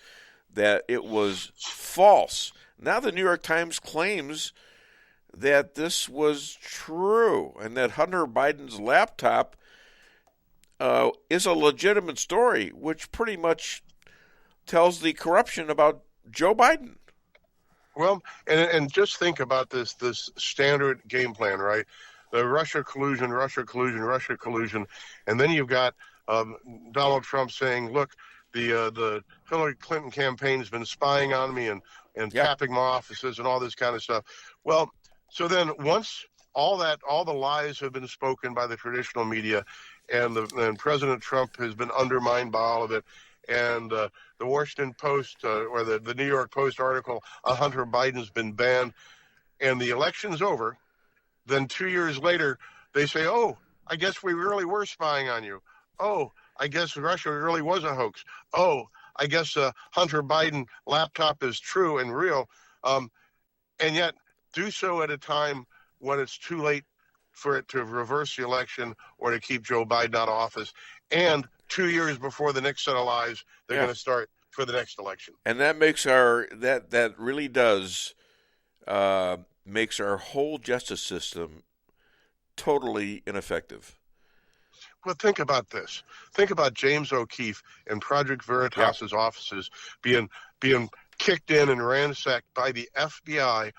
that it was false. Now the New York Times claims that this was true and that Hunter Biden's laptop is a legitimate story, which pretty much tells the corruption about Joe Biden. Well, and just think about this standard game plan, right? The Russia collusion, and then you've got Donald Trump saying, "Look, the Hillary Clinton campaign has been spying on me and tapping my offices and all this kind of stuff." Well, so then once all the lies have been spoken by the traditional media, and President Trump has been undermined by all of it, and the Washington Post or the New York Post article on Hunter Biden's been banned, and the election's over, then 2 years later they say, "Oh, I guess we really were spying on you. Oh, I guess Russia really was a hoax. Oh, I guess Hunter Biden laptop is true and real," and yet do so at a time when it's too late for it to reverse the election or to keep Joe Biden out of office, and 2 years before the next set of lies they're going to start for the next election. And that makes that really does makes our whole justice system totally ineffective. Well, think about this. Think about James O'Keefe and Project Veritas's offices being kicked in and ransacked by the FBI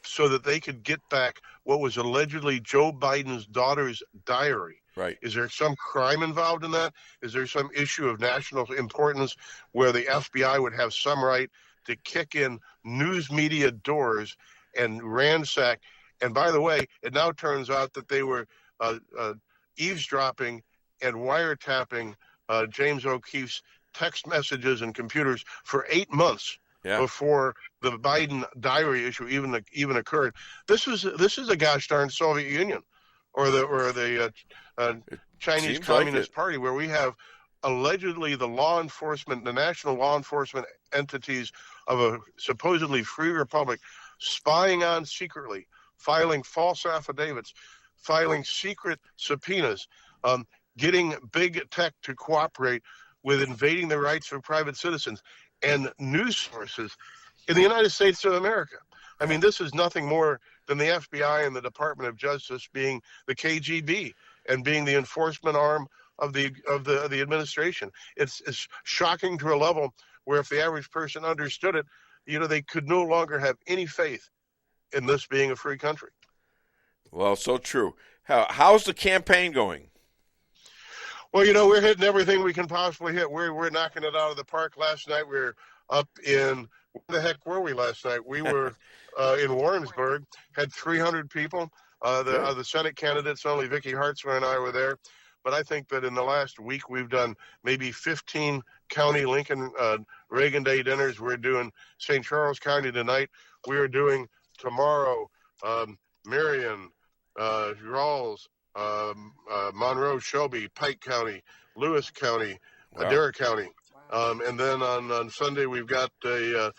so that they could get back what was allegedly Joe Biden's daughter's diary. Right. Is there some crime involved in that? Is there some issue of national importance where the FBI would have some right to kick in news media doors and ransack? And by the way, it now turns out that they were eavesdropping and wiretapping James O'Keefe's text messages and computers for 8 months before the Biden diary issue even occurred. This is a gosh darn Soviet Union or the Chinese Communist Party, where we have allegedly the national law enforcement entities of a supposedly free republic spying on secretly, filing false affidavits, filing secret subpoenas, getting big tech to cooperate with invading the rights of private citizens, and news sources in the United States of America. I mean, this is nothing more than the FBI and the Department of Justice being the KGB and being the enforcement arm of the administration. It's shocking to a level where if the average person understood it, they could no longer have any faith in this being a free country. Well, so true. How's the campaign going? Well, we're hitting everything we can possibly hit. We're knocking it out of the park. Last night we were up in, where the heck were we last night? We were in Warrensburg, had 300 people. The Senate candidates, only Vicky Hartzler and I were there. But I think that in the last week we've done maybe 15 county Lincoln Reagan Day dinners. We're doing St. Charles County tonight. We are doing tomorrow Marion, Rawls, Monroe, Shelby, Pike County, Lewis County, Adair County. And then on Sunday we've got a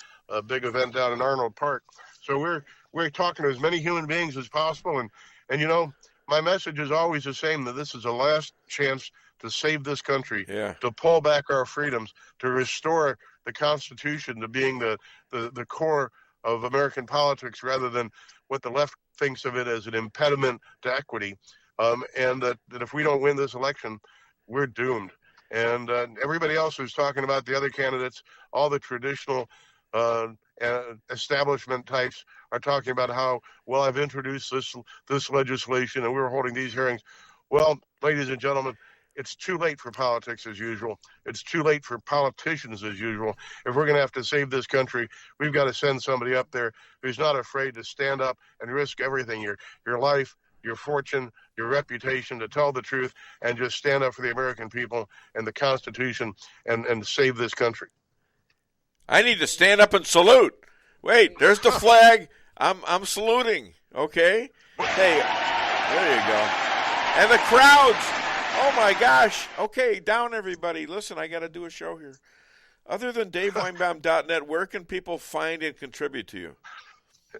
big event down in Arnold Park. So we're talking to as many human beings as possible. And my message is always the same, that this is the last chance to save this country, to pull back our freedoms, to restore the Constitution to being the core of American politics rather than what the left thinks of it as an impediment to equity. And that if we don't win this election, we're doomed. And everybody else who's talking about the other candidates, all the traditional establishment types are talking about how, well, I've introduced this legislation and we're holding these hearings. Well, ladies and gentlemen, it's too late for politics as usual. It's too late for politicians as usual. If we're going to have to save this country, we've got to send somebody up there who's not afraid to stand up and risk everything, your life, your fortune, your reputation, to tell the truth and just stand up for the American people and the Constitution and save this country. I need to stand up and salute. Wait, there's the flag. I'm saluting. Okay. Hey, there you go. And the crowds. Oh my gosh. Okay, down everybody. Listen, I got to do a show here. Other than DaveWeinbaum.net, where can people find and contribute to you?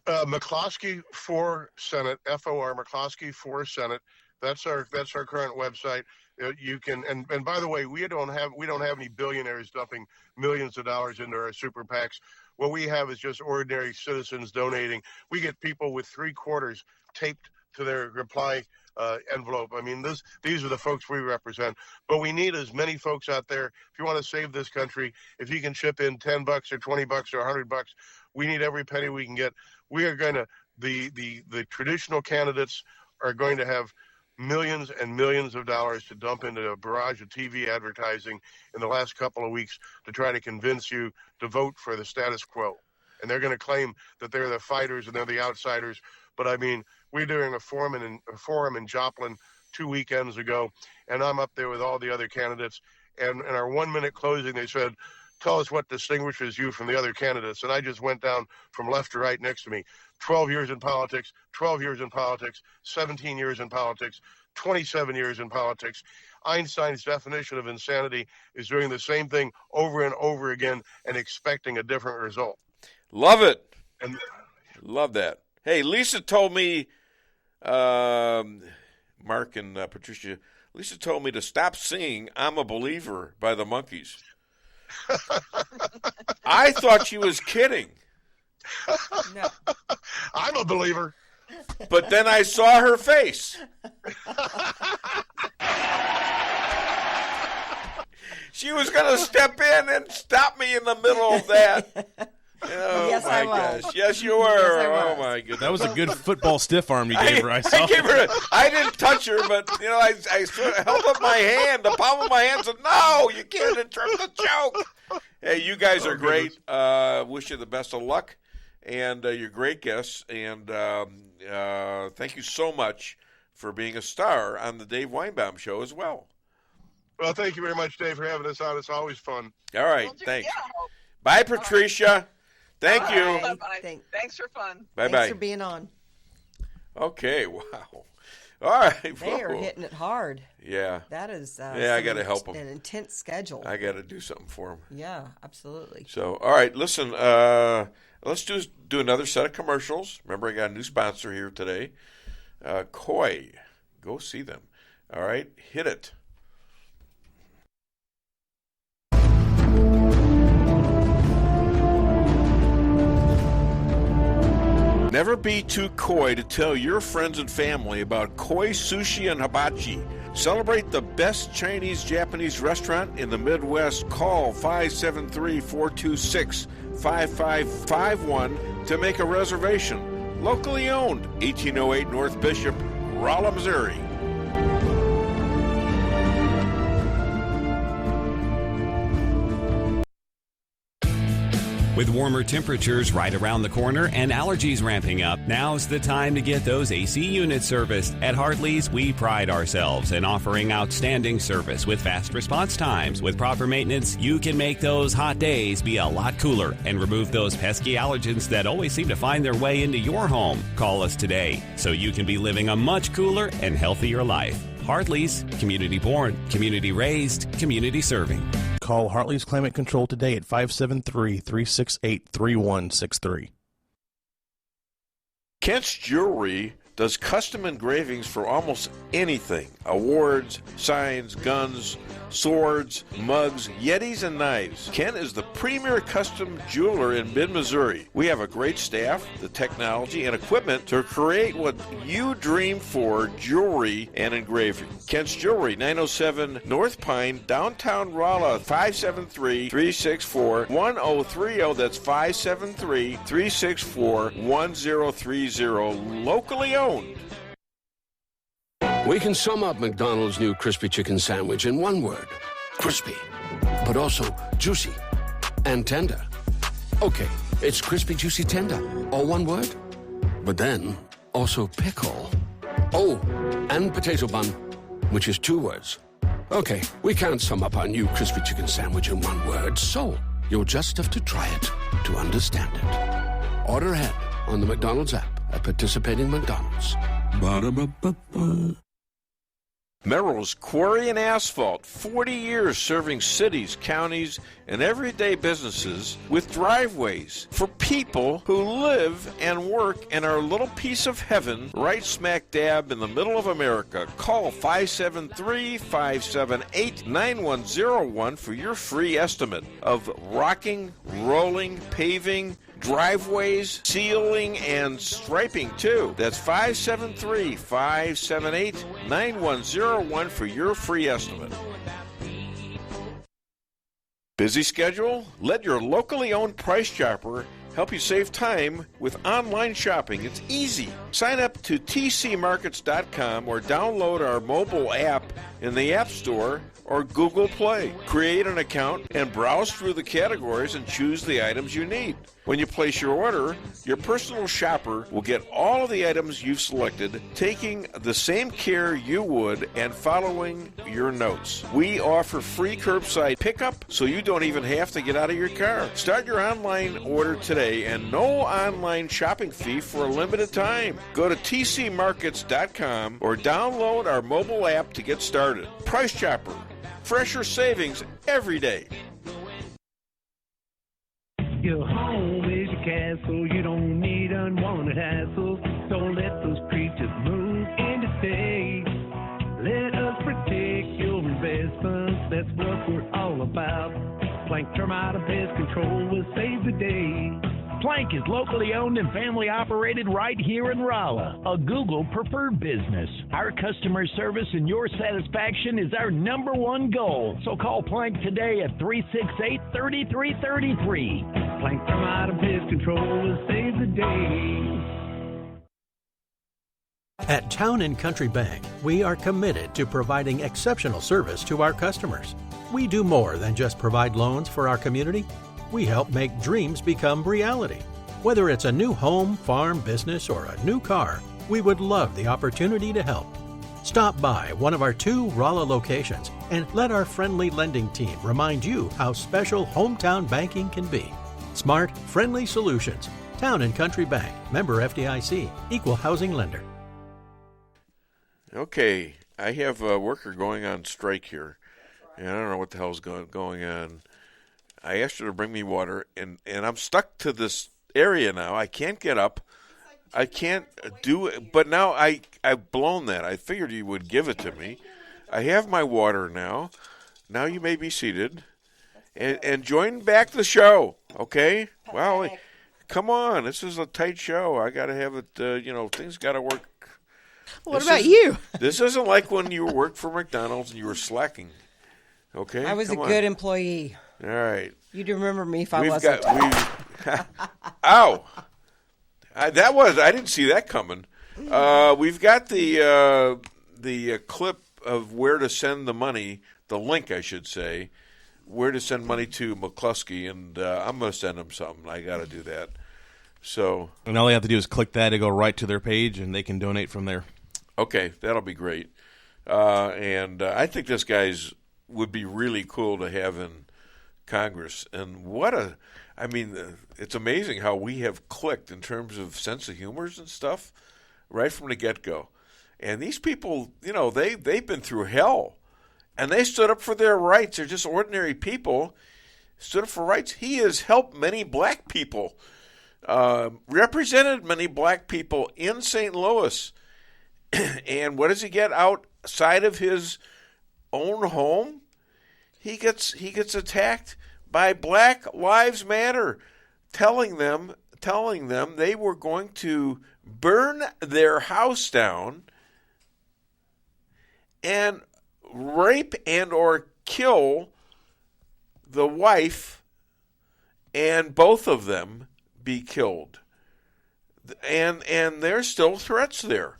McCloskey for Senate, FOR McCloskey for Senate. That's our current website. You can and by the way, we don't have any billionaires dumping millions of dollars into our super PACs. What we have is just ordinary citizens donating. We get people with 3/4 taped to their reply envelope. I mean, these are the folks we represent. But we need as many folks out there. If you want to save this country, if you can chip in $10 or $20 or $100, we need every penny we can get. We are going to the traditional candidates are going to have millions and millions of dollars to dump into a barrage of TV advertising in the last couple of weeks to try to convince you to vote for the status quo. And they're going to claim that they're the fighters and they're the outsiders. But I mean, we're doing a forum in Joplin 2 weekends ago, and I'm up there with all the other candidates. And in our 1 minute closing, they said, tell us what distinguishes you from the other candidates. And I just went down from left to right next to me. 12 years in politics, 12 years in politics, 17 years in politics, 27 years in politics. Einstein's definition of insanity is doing the same thing over and over again and expecting a different result. Love it. Love that. Hey, Lisa told me, Mark and Patricia, Lisa told me to stop singing I'm a Believer by the Monkees. I thought she was kidding. No. I'm a believer. But then I saw her face. She was going to step in and stop me in the middle of that. Oh, yes, my I was. gosh. Yes, you were. Yes, oh, my goodness. That was a good football stiff arm you gave her. I saw. I didn't touch her, but, I sort of held up my hand, the palm of my hand, said, no, you can't interrupt the joke. Hey, you guys are great. Wish you the best of luck. And you're great guests. And thank you so much for being a star on the Dave Weinbaum Show as well. Well, thank you very much, Dave, for having us on. It's always fun. All right. Thanks. Bye, Patricia. Thank you. Bye-bye. Thanks for fun. Bye-bye. Thanks for being on. Okay, wow. All right. They are hitting it hard. Yeah. That is I got to help them. An intense schedule. I got to do something for them. Yeah, absolutely. So, all right, listen, let's do another set of commercials. Remember, I got a new sponsor here today. Koi. Go see them. All right, hit it. Never be too coy to tell your friends and family about koi sushi and hibachi. Celebrate the best Chinese-Japanese restaurant in the Midwest. Call 573-426-5551 to make a reservation. Locally owned, 1808 North Bishop, Rolla, Missouri. With warmer temperatures right around the corner and allergies ramping up, now's the time to get those AC units serviced. At Hartley's, we pride ourselves in offering outstanding service with fast response times. With proper maintenance, you can make those hot days be a lot cooler and remove those pesky allergens that always seem to find their way into your home. Call us today so you can be living a much cooler and healthier life. Hartley's, community born, community raised, community serving. Call Hartley's Climate Control today at 573-368-3163. Kent's Jewelry does custom engravings for almost anything. Awards, signs, guns, swords, mugs, yetis, and knives. Kent is the premier custom jeweler in mid-Missouri. We have a great staff, the technology, and equipment to create what you dream for, jewelry and engraving. Kent's Jewelry, 907 North Pine, downtown Rolla, 573-364-1030. That's 573-364-1030. Locally owned. We can sum up McDonald's new crispy chicken sandwich in one word. Crispy. But also juicy and tender. Okay, it's crispy, juicy, tender. All one word. But then, also pickle. Oh, and potato bun, which is two words. Okay, we can't sum up our new crispy chicken sandwich in one word, so you'll just have to try it to understand it. Order ahead on the McDonald's app at participating McDonald's. Ba-da-ba-ba-ba. Merrill's Quarry and Asphalt, 40 years serving cities, counties, and everyday businesses with driveways for people who live and work in our little piece of heaven right smack dab in the middle of America. Call 573-578-9101 for your free estimate of rocking, rolling, paving, driveways, sealing, and striping, too. That's 573-578-9101 for your free estimate. Busy schedule? Let your locally owned Price Chopper help you save time with online shopping. It's easy. Sign up to tcmarkets.com or download our mobile app in the App Store or Google Play. Create an account and browse through the categories and choose the items you need. When you place your order, your personal shopper will get all of the items you've selected, taking the same care you would and following your notes. We offer free curbside pickup, so you don't even have to get out of your car. Start your online order today and no online shopping fee for a limited time. Go to tcmarkets.com or download our mobile app to get started. Price Chopper. Fresher savings every day. Your home is your castle. You don't need unwanted hassles. Don't let those creatures move in to stay. Let us protect your investments. That's what we're all about. Plank Termite and Pest Control will save the day. Plank is locally owned and family operated right here in Rolla, a Google preferred business. Our customer service and your satisfaction is our number one goal. So call Plank today at 368-3333. Plank Termite and Pest Control will save the day. At Town & Country Bank, we are committed to providing exceptional service to our customers. We do more than just provide loans for our community. We help make dreams become reality. Whether it's a new home, farm, business, or a new car, we would love the opportunity to help. Stop by one of our 2 Rolla locations and let our friendly lending team remind you how special hometown banking can be. Smart, friendly solutions. Town & Country Bank. Member FDIC. Equal housing lender. Okay, I have a worker going on strike here, and I don't know what the hell's going on. I asked her to bring me water, and I'm stuck to this area now. I can't get up. I can't do it. But now I've blown that. I figured you would give it to me. I have my water now. Now you may be seated. And join back the show, okay? Well, Come on, this is a tight show. I got to have it. Things got to work. What about you? This isn't like when you worked for McDonald's and you were slacking. Okay, I was a good employee. All right. You'd remember me if I wasn't. Ow! I didn't see that coming. We've got the clip of where to send the money, the link, I should say, where to send money to McCloskey, and I'm going to send him something. I got to do that. So, and all they have to do is click that to go right to their page, and they can donate from there. Okay, that'll be great. And I think this guy's would be really cool to have in Congress. And it's amazing how we have clicked in terms of sense of humors and stuff right from the get-go. And these people, they've been through hell. And they stood up for their rights. They're just ordinary people. Stood up for rights. He has helped many black people, represented many black people in St. Louis. And what does he get outside of his own home? He gets attacked by Black Lives Matter, telling them they were going to burn their house down and rape and or kill the wife, and both of them be killed. And there's still threats there.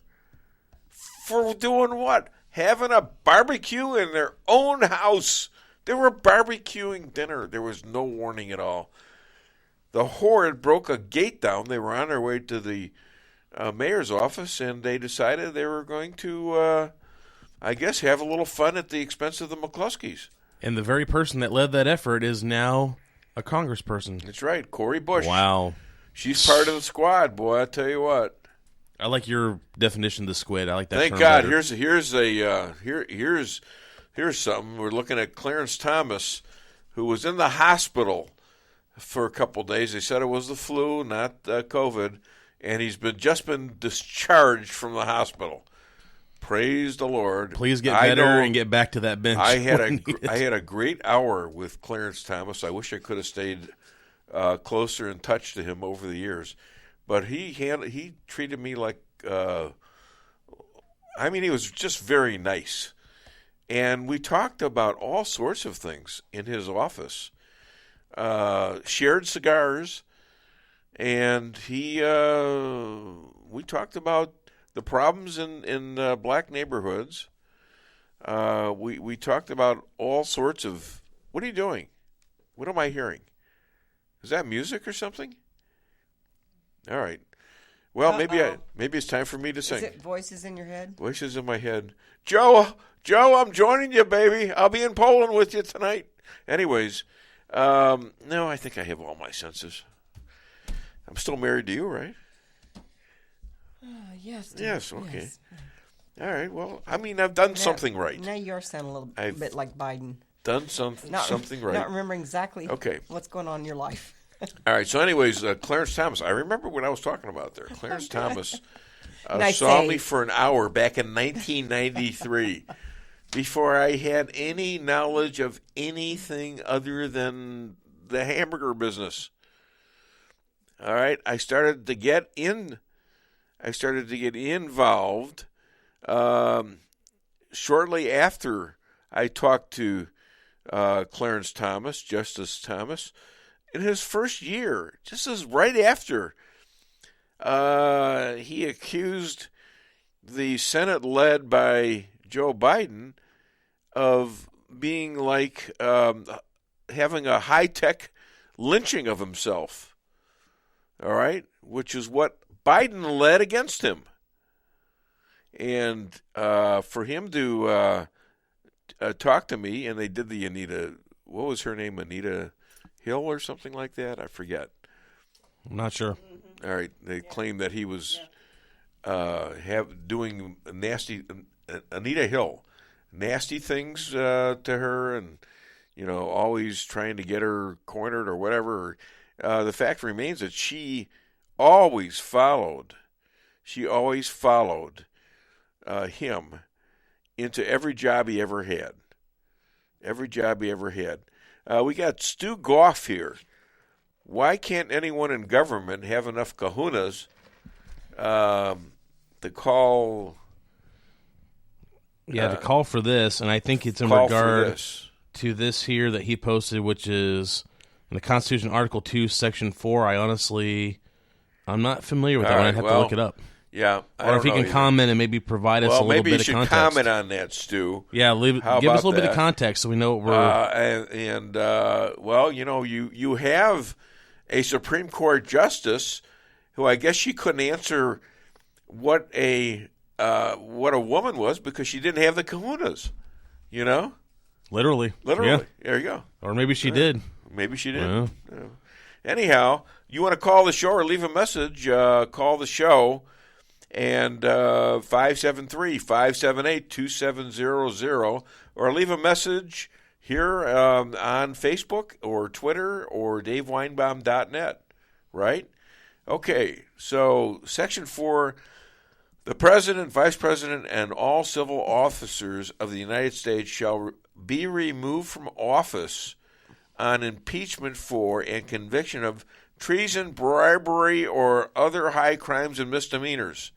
For doing what? Having a barbecue in their own house. They were barbecuing dinner. There was no warning at all. The horde broke a gate down. They were on their way to the mayor's office, and they decided they were going to, have a little fun at the expense of the McCloskeys. And the very person that led that effort is now a congressperson. That's right, Cori Bush. Wow. She's part of the squad, boy, I tell you what. I like your definition of the squid. I like that. Thank God. Better. Here's something. We're looking at Clarence Thomas, who was in the hospital for a couple of days. They said it was the flu, not COVID, and he's just been discharged from the hospital. Praise the Lord. Please get better and get back to that bench. I had a great hour with Clarence Thomas. I wish I could have stayed closer in touch to him over the years. But he treated me like, he was just very nice. And we talked about all sorts of things in his office. Shared cigars, and we talked about the problems in black neighborhoods. We talked about all sorts of. What are you doing? What am I hearing? Is that music or something? All right. Well, maybe it's time for me to sing. Is it voices in your head? Voices in my head. Joe, I'm joining you, baby. I'll be in Poland with you tonight. Anyways, no, I think I have all my senses. I'm still married to you, right? Yes. Yes, okay. Yes. All right, well, I've done something right. Now you're sounding a little bit like Biden. Done something right. Not remembering exactly what's going on in your life. All right, so anyways, Clarence Thomas, I remember what I was talking about there. Clarence Thomas saw me for an hour back in 1993 before I had any knowledge of anything other than the hamburger business. All right, I started to get involved shortly after I talked to Clarence Thomas, Justice Thomas. In his first year, just as right after, he accused the Senate led by Joe Biden of being like having a high-tech lynching of himself, all right, which is what Biden led against him. And for him to talk to me, and they did the Anita, what was her name, Anita Hill or something like that? I forget. I'm not sure. All right. They claim that he was doing nasty, Anita Hill, nasty things to her, and always trying to get her cornered or whatever. The fact remains that she always followed him into every job he ever had. Every job he ever had. We got Stu Goff here. why can't anyone in government have enough kahunas to call? To call for this, and I think it's in regard to this here that he posted, which is in the Constitution, Article 2, Section 4. I'm not familiar with that one. I'd have to look it up. Yeah. Or if he can comment and maybe provide us a little bit of context. Maybe you should comment on that, Stu. Yeah, give us a little bit of context so we know what we're... you have a Supreme Court justice who I guess she couldn't answer what a woman was because she didn't have the kahunas, Literally. Yeah. There you go. Or maybe she did. Maybe she did. Yeah. Anyhow, you want to call the show or leave a message, call the show, and 573-578-2700, or leave a message here on Facebook or Twitter or DaveWeinbaum.net, right? Okay, so Section 4, the President, Vice President, and all civil officers of the United States shall be removed from office on impeachment for and conviction of treason, bribery, or other high crimes and misdemeanors.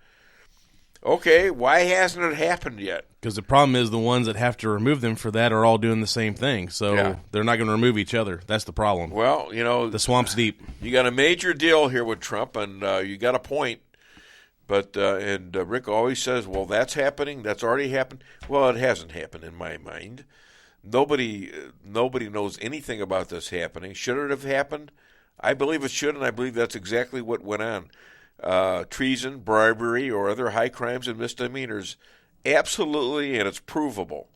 Okay, why hasn't it happened yet? Because the problem is the ones that have to remove them for that are all doing the same thing, so they're not going to remove each other. That's the problem. Well, the swamp's deep. You got a major deal here with Trump, and you got a point. But Rick always says, well, that's happening. That's already happened. Well, it hasn't happened in my mind. Nobody knows anything about this happening. Should it have happened? I believe it should, and I believe that's exactly what went on. Treason, bribery, or other high crimes and misdemeanors, absolutely, and it's provable.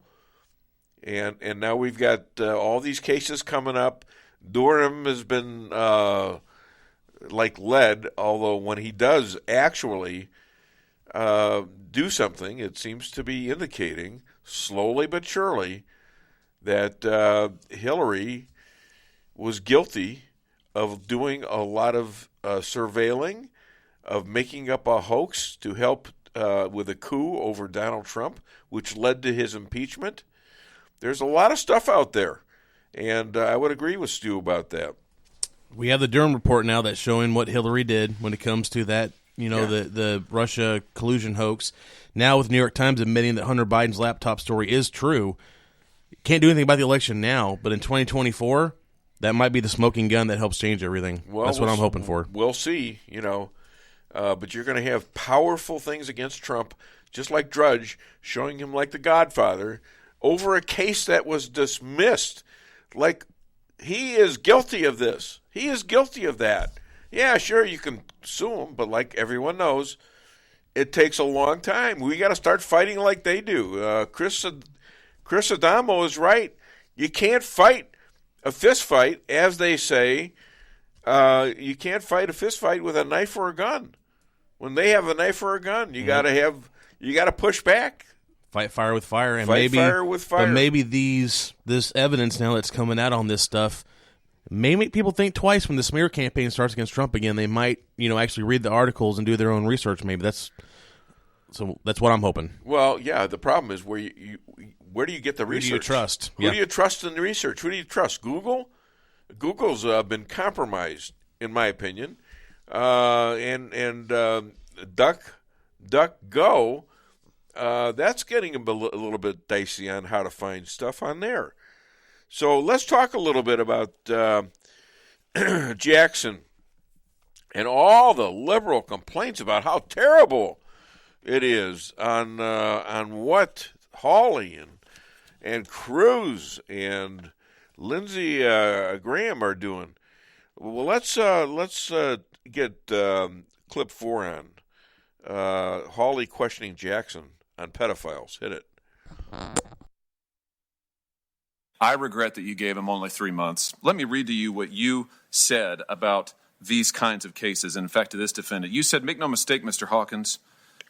And now we've got all these cases coming up. Durham has been like lead, although when he does actually do something, it seems to be indicating, slowly but surely, that Hillary was guilty of doing a lot of surveilling, of making up a hoax to help with a coup over Donald Trump, which led to his impeachment. There's a lot of stuff out there, and I would agree with Stu about that. We have the Durham report now that's showing what Hillary did when it comes to that, the Russia collusion hoax. Now with New York Times admitting that Hunter Biden's laptop story is true, can't do anything about the election now, but in 2024, that might be the smoking gun that helps change everything. Well, that's what I'm hoping for. We'll see, but you're going to have powerful things against Trump, just like Drudge, showing him like the Godfather, over a case that was dismissed. Like, he is guilty of this. He is guilty of that. Yeah, sure, you can sue him, but like everyone knows, it takes a long time. We got to start fighting like they do. Chris Adamo is right. You can't fight a fist fight, as they say. You can't fight a fist fight with a knife or a gun. When they have a knife or a gun, you got to push back. Fight fire with fire, and fire with fire. But maybe this evidence now that's coming out on this stuff may make people think twice when the smear campaign starts against Trump again. They might, actually read the articles and do their own research. Maybe that's what I'm hoping. Well, yeah. The problem is where do you get the research? Who do you trust? Who do you trust in the research? Who do you trust? Google? Google's been compromised, in my opinion, and DuckDuckGo. That's getting a little bit dicey on how to find stuff on there. So let's talk a little bit about Jackson and all the liberal complaints about how terrible it is on what Hawley and Cruz and Lindsey Graham are doing. Well, let's get clip 4 on Hawley questioning Jackson on pedophiles. Hit it. I regret that you gave him only 3 months. Let me read to you what you said about these kinds of cases. In fact, to this defendant, you said, "Make no mistake, Mr. Hawkins,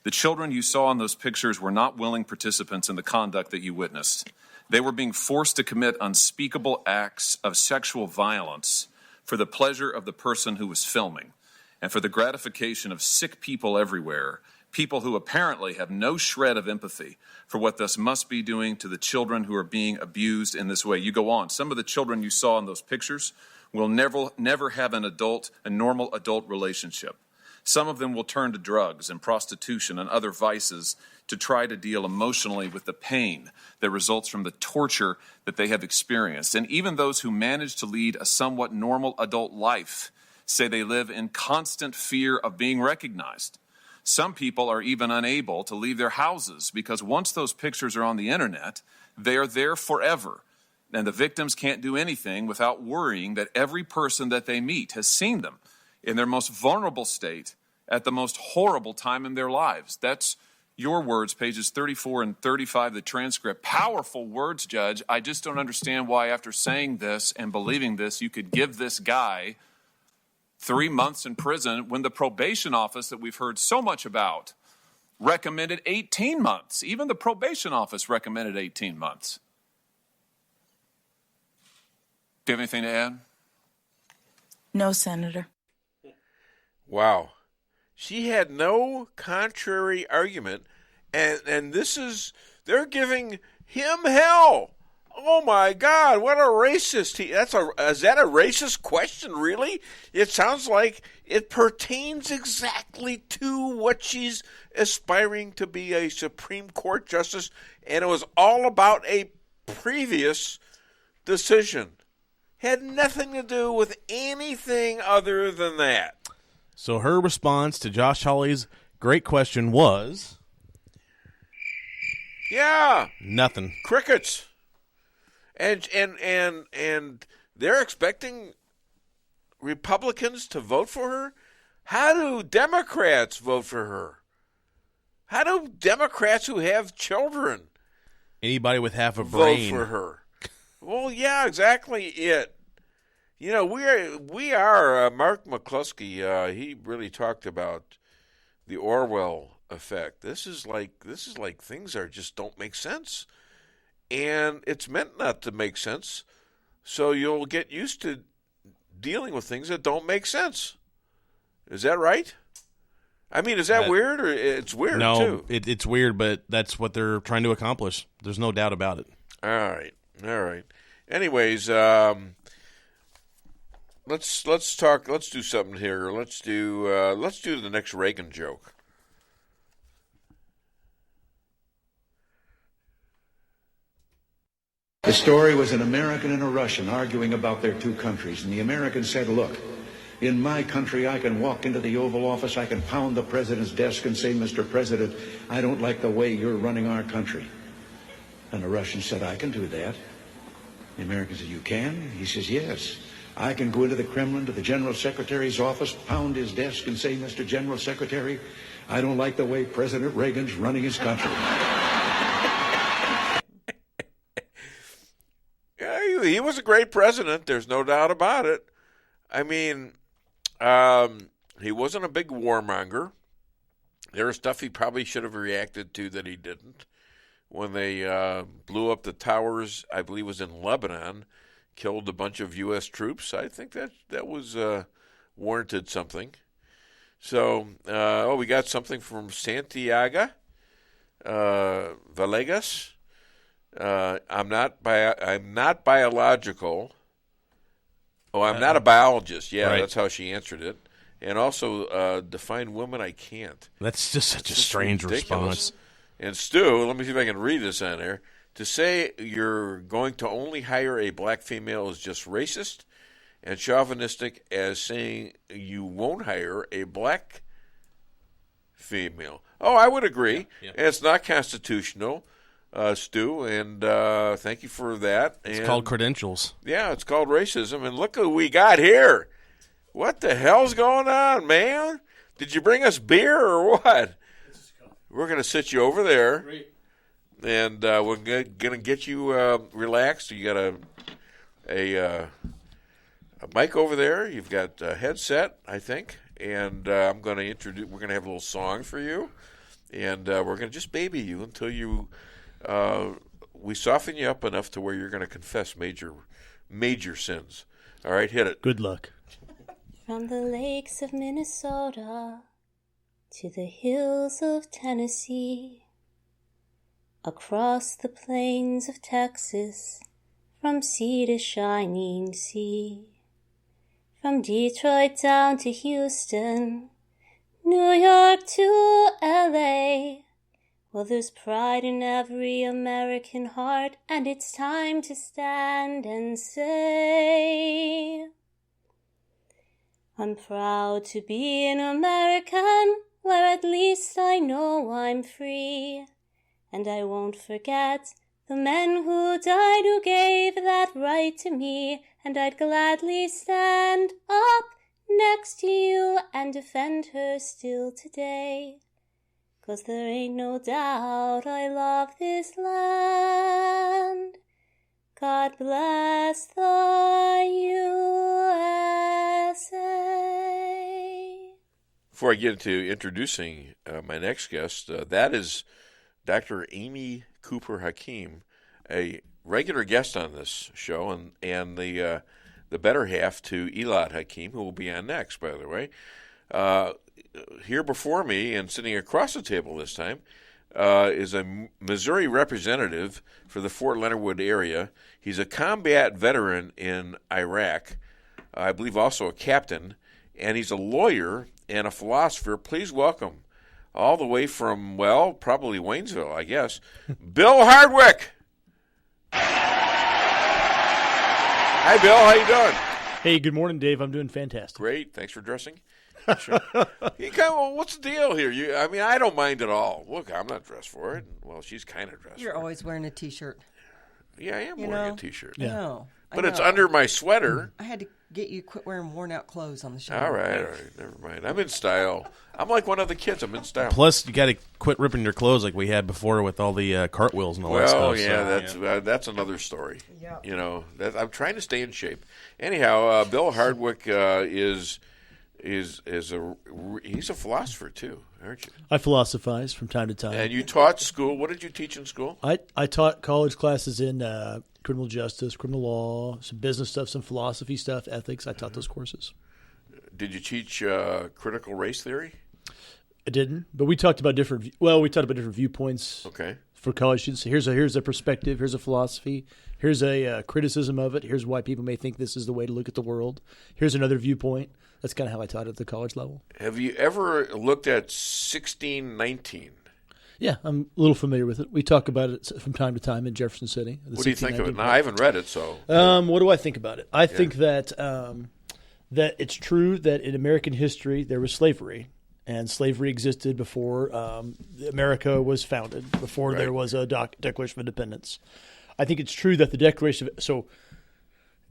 the children you saw in those pictures were not willing participants in the conduct that you witnessed. They were being forced to commit unspeakable acts of sexual violence for the pleasure of the person who was filming and for the gratification of sick people everywhere, People who apparently have no shred of empathy for what this must be doing to the children who are being abused in this way. You go on. Some of the children you saw in those pictures will never have a normal adult relationship. Some of them will turn to drugs and prostitution and other vices to try to deal emotionally with the pain that results from the torture that they have experienced. And even those who manage to lead a somewhat normal adult life say they live in constant fear of being recognized. Some people are even unable to leave their houses because once those pictures are on the internet, they are there forever. And the victims can't do anything without worrying that every person that they meet has seen them in their most vulnerable state at the most horrible time in their lives. That's your words, pages 34 and 35 of the transcript. Powerful words, Judge. I just don't understand why after saying this and believing this, you could give this guy 3 months in prison when the probation office that we've heard so much about recommended 18 months. Even the probation office recommended 18 months. Do you have anything to add? No, Senator. Wow. She had no contrary argument, and this is, they're giving him hell. Oh my God, what a racist is that a racist question, really? It sounds like it pertains exactly to what she's aspiring to be, a Supreme Court justice, and it was all about a previous decision. Had nothing to do with anything other than that. So her response to Josh Hawley's great question was? Yeah. Nothing. Crickets. And they're expecting Republicans to vote for her? How do Democrats vote for her? How do Democrats who have children Anybody with half a brain vote for her? Well, yeah, exactly it. You know, we are Mark McCloskey, he really talked about the Orwell effect. This is like things just don't make sense. And it's meant not to make sense. So you'll get used to dealing with things that don't make sense. Is that right? I mean, is that weird, or it's weird no, too? It's weird, but that's what they're trying to accomplish. There's no doubt about it. All right. Anyways, let's talk. Let's do something here. Let's do the next Reagan joke. The story was an American and a Russian arguing about their two countries, and the American said, "Look, in my country, I can walk into the Oval Office, I can pound the president's desk and say, 'Mr. President, I don't like the way you're running our country.' And the Russian said, 'I can do that.' The American said, 'You can?' He says, 'Yes. I can go into the Kremlin to the General Secretary's office, pound his desk and say, 'Mr. General Secretary, I don't like the way President Reagan's running his country.'" Yeah, he was a great president. There's no doubt about it. I mean, he wasn't a big warmonger. There was stuff he probably should have reacted to that he didn't. When they blew up the towers, I believe it was in Lebanon, killed a bunch of U.S. troops, I think that was warranted something. So, we got something from Santiago Villegas. I'm not biological. Oh, I'm not a biologist. Yeah, right. That's how she answered it. And also, define women I can't. That's just such a strange response. And Stu, let me see if I can read this on there. To say you're going to only hire a black female is just racist and chauvinistic as saying you won't hire a black female. Oh, I would agree. Yeah. And it's not constitutional, Stu, and thank you for that. It's called credentials. Yeah, it's called racism. And look who we got here. What the hell's going on, man? Did you bring us beer or what? We're going to sit you over there. Great. And we're going to get you relaxed. You got a mic over there. You've got a headset, I think. And I'm going to introduce. We're going to have a little song for you, and we're going to just baby you until you. We soften you up enough to where you're going to confess major sins. All right, hit it. Good luck. From the lakes of Minnesota to the hills of Tennessee, across the plains of Texas, from sea to shining sea, from Detroit down to Houston, New York to LA. Well, there's pride in every American heart, and it's time to stand and say, I'm proud to be an American, where at least I know I'm free. And I won't forget the men who died who gave that right to me, and I'd gladly stand up next to you and defend her still today. 'Cause there ain't no doubt I love this land. God bless the USA. Before I get into introducing my next guest, that is Dr. Amy Cooper Hakim, a regular guest on this show, and the better half to Elad Hakim, who will be on next, by the way. Here before me and sitting across the table this time is a Missouri representative for the Fort Leonard Wood area. He's a combat veteran in Iraq, I believe also a captain, and he's a lawyer and a philosopher. Please welcome, all the way from, well, probably Waynesville, I guess, Bill Hardwick. Hi, Bill. How you doing? Hey, good morning, Dave. I'm doing fantastic. Great. Thanks for dressing. Sure. What's the deal here? I don't mind at all. Look, I'm not dressed for it. Well, she's kind of dressed. You're always wearing a T-shirt. Yeah, I am wearing a T-shirt. Yeah. I know. But it's under my sweater. I had to get you quit wearing worn-out clothes on the show. All right. Never mind. I'm in style. I'm like one of the kids. I'm in style. Plus, you got to quit ripping your clothes like we had before with all the cartwheels and all that stuff. Well, that's another story. Yeah. I'm trying to stay in shape. Anyhow, Bill Hardwick he's a philosopher too, aren't you? I philosophize from time to time. And you taught school. What did you teach in school? I taught college classes in criminal justice, criminal law, some business stuff, some philosophy stuff, ethics. I taught those courses. Did you teach critical race theory? I didn't, but we talked about different viewpoints. Okay. For college students, here's a perspective, here's a philosophy, here's a criticism of it, here's why people may think this is the way to look at the world. Here's another viewpoint. That's kind of how I taught at the college level. Have you ever looked at 1619? Yeah, I'm a little familiar with it. We talk about it from time to time in Jefferson City. What do you think of it? Now, I haven't read it, so. What do I think about it? I think that that it's true that in American history there was slavery, and slavery existed before America was founded, before there was a Declaration of Independence. I think it's true that the Declaration of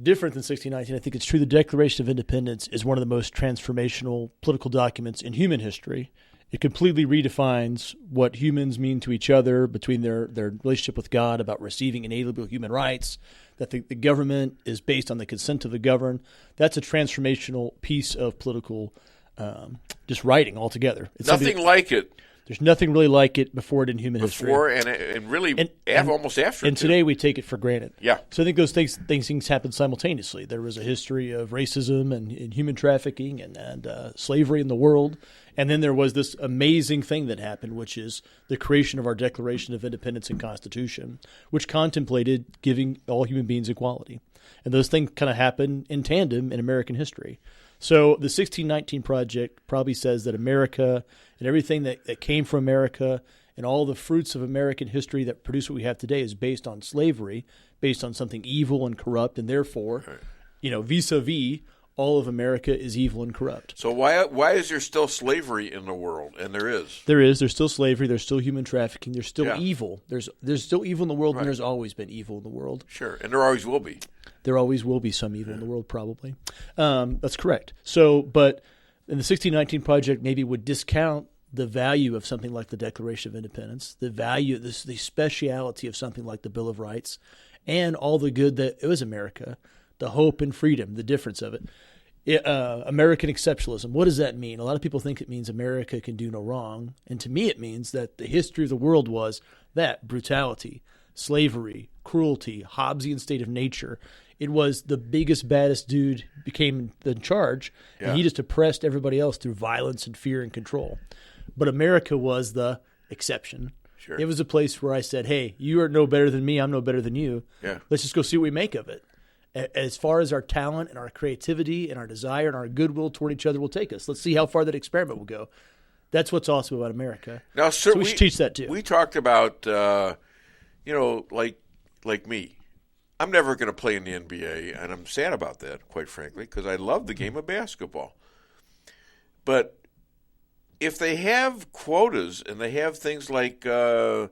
different than 1619. I think it's true the Declaration of Independence is one of the most transformational political documents in human history. It completely redefines what humans mean to each other, between their relationship with God, about receiving inalienable human rights, that the government is based on the consent of the governed. That's a transformational piece of political just writing altogether. It's nothing like it. There's nothing really like it before it in human history. Before and really almost after. And today we take it for granted. Yeah. So I think those things happen simultaneously. There was a history of racism and human trafficking and slavery in the world. And then there was this amazing thing that happened, which is the creation of our Declaration of Independence and Constitution, which contemplated giving all human beings equality. And those things kind of happen in tandem in American history. So the 1619 Project probably says that America and everything that came from America and all the fruits of American history that produce what we have today is based on slavery, based on something evil and corrupt, and therefore, vis-a-vis, all of America is evil and corrupt. So why is there still slavery in the world? And there is. There's still slavery. There's still human trafficking. There's still evil. There's still evil in the world, and there's always been evil in the world. Sure, and there always will be. There always will be some evil in the world, probably. That's correct. So, but in the 1619 Project maybe would discount the value of something like the Declaration of Independence, the value, the speciality of something like the Bill of Rights, and all the good that it was America, the hope and freedom, the difference of it. American exceptionalism, what does that mean? A lot of people think it means America can do no wrong. And to me, it means that the history of the world was that brutality, slavery, cruelty, Hobbesian state of nature. It was the biggest, baddest dude became in charge, and he just oppressed everybody else through violence and fear and control. but America was the exception. Sure. It was a place where I said, hey, you are no better than me, I'm no better than you. Yeah. Let's just go see what we make of it. As far as our talent and our creativity and our desire and our goodwill toward each other will take us. Let's see how far that experiment will go. That's what's awesome about America. Now, sir, so we should teach that too. We talked about, like me. I'm never going to play in the NBA, and I'm sad about that, quite frankly, because I love the game of basketball. But if they have quotas and they have things like, you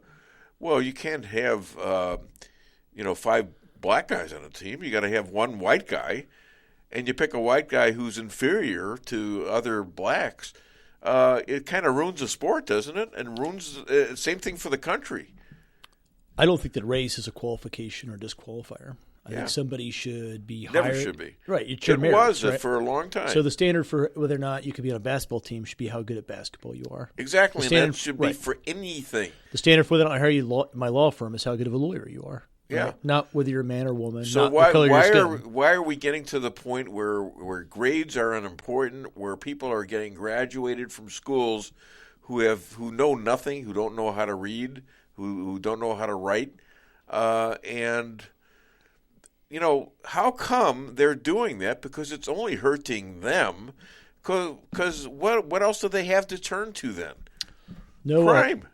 can't have, 5 black guys on a team. You got to have 1 white guy, and you pick a white guy who's inferior to other blacks. It kind of ruins the sport, doesn't it? And ruins same thing for the country. I don't think that race is a qualification or disqualifier. I think somebody should be hired. Never should be. Right. It was for a long time. So the standard for whether or not you can be on a basketball team should be how good at basketball you are. Exactly. And that should be for anything. The standard for whether or not I hire you my law firm is how good of a lawyer you are. Yeah. Right? Not whether you're a man or woman. So not the color of your skin. why are we getting to the point where grades are unimportant, where people are getting graduated from schools who know nothing, who don't know how to read, who don't know how to write, and how come they're doing that? Because it's only hurting them. Because what else do they have to turn to then? Crime.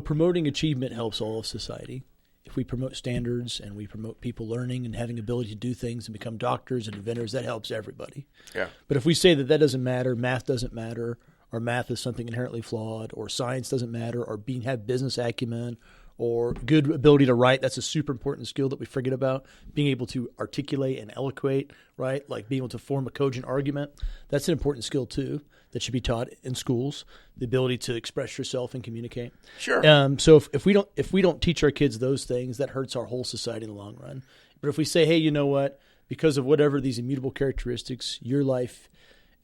Promoting achievement helps all of society. If we promote standards and we promote people learning and having ability to do things and become doctors and inventors, that helps everybody. Yeah. But if we say that doesn't matter, math doesn't matter, or math is something inherently flawed, or science doesn't matter, or have business acumen, or good ability to write, that's a super important skill that we forget about. Being able to articulate and eloquate, right? Like being able to form a cogent argument, that's an important skill too that should be taught in schools. The ability to express yourself and communicate. Sure. So if we don't teach our kids those things, that hurts our whole society in the long run. But if we say, hey, you know what? Because of whatever these immutable characteristics, your life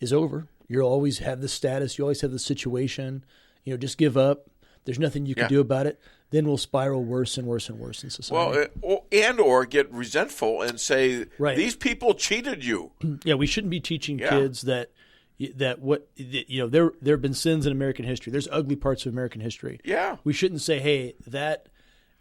is over. You'll always have the status. You always have the situation. Just give up. There's nothing you can do about it. Then we'll spiral worse and worse and worse in society. Or get resentful and say, these people cheated you. Yeah, we shouldn't be teaching kids that there have been sins in American history. There's ugly parts of American history. Yeah. We shouldn't say, hey, that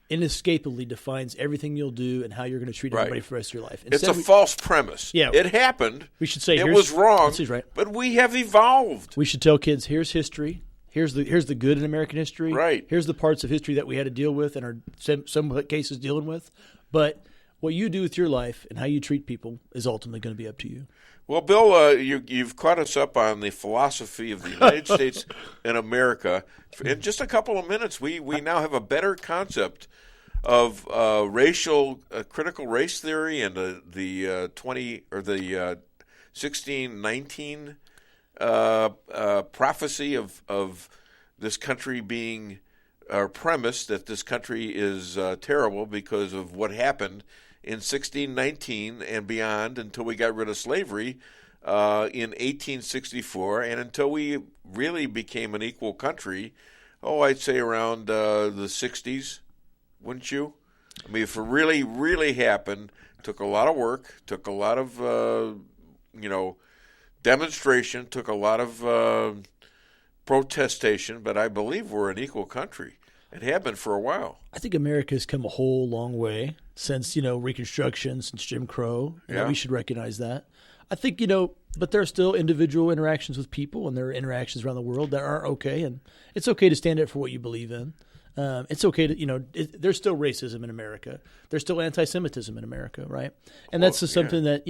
inescapably defines everything you'll do and how you're going to treat everybody for the rest of your life. Instead, it's a false premise. Yeah. It happened. We should say it was wrong, right. but we have evolved. We should tell kids, here's history. Here's the good in American history. Right. Here's the parts of history that we had to deal with and are some cases dealing with. But what you do with your life and how you treat people is ultimately going to be up to you. Well, Bill, you've caught us up on the philosophy of the United States and America. In just a couple of minutes, we now have a better concept of critical race theory and the 1619 prophecy of this country being premise that this country is terrible because of what happened in 1619 and beyond until we got rid of slavery in 1864 and until we really became an equal country, I'd say around the 60s, wouldn't you? I mean, if it really, really happened, took a lot of work, took a lot of, demonstration, took a lot of protestation, but I believe we're an equal country and have been for a while. I think America has come a whole long way since, Reconstruction, since Jim Crow. We should recognize that. I think, but there are still individual interactions with people and there are interactions around the world that aren't okay. And it's okay to stand up for what you believe in. It's okay to, there's still racism in America. There's still anti-Semitism in America, right? And that's just something that,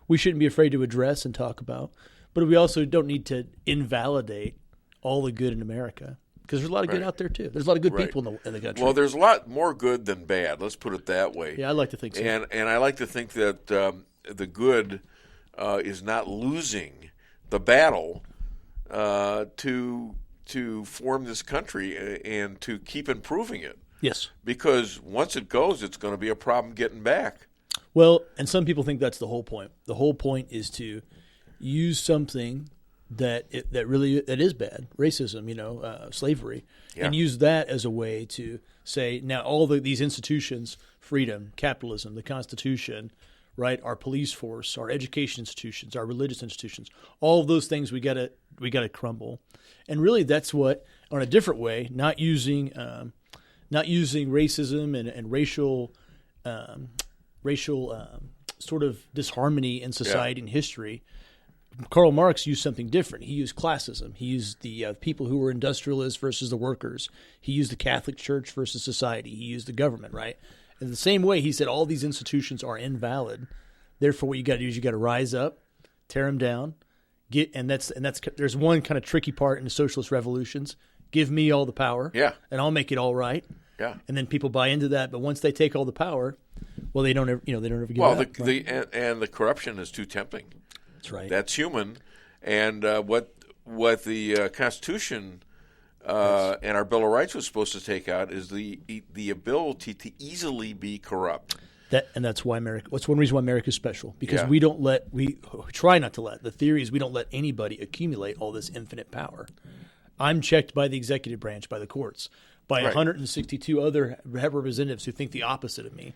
we shouldn't be afraid to address and talk about. But we also don't need to invalidate all the good in America because there's a lot of good out there, too. There's a lot of good people in the country. Well, there's a lot more good than bad. Let's put it that way. Yeah, I like to think so. And I like to think that the good is not losing the battle to form this country and to keep improving it. Yes. Because once it goes, it's going to be a problem getting back. Well, and some people think that's the whole point. The whole point is to use something that is bad, racism, slavery, and use that as a way to say, now all these institutions, freedom, capitalism, the Constitution, right, our police force, our education institutions, our religious institutions, all of those things we gotta crumble. And really that's what on a different way, not using racism and racial sort of disharmony in society and history. Karl Marx used something different. He used classism. He used the people who were industrialists versus the workers. He used the Catholic Church versus society. He used the government, right? In the same way, he said all these institutions are invalid. Therefore, what you got to do is you got to rise up, tear them down, and that's there's one kind of tricky part in the socialist revolutions. Give me all the power, and I'll make it all right. Yeah, and then people buy into that. But once they take all the power, well, they don't ever give it up. And the corruption is too tempting. That's right. That's human, and what the Constitution and our Bill of Rights was supposed to take out is the ability to easily be corrupt. That's why America. What's one reason why America is special? Because we try not to let. The theory is we don't let anybody accumulate all this infinite power. I'm checked by the executive branch, by the courts, by 162 other representatives who think the opposite of me.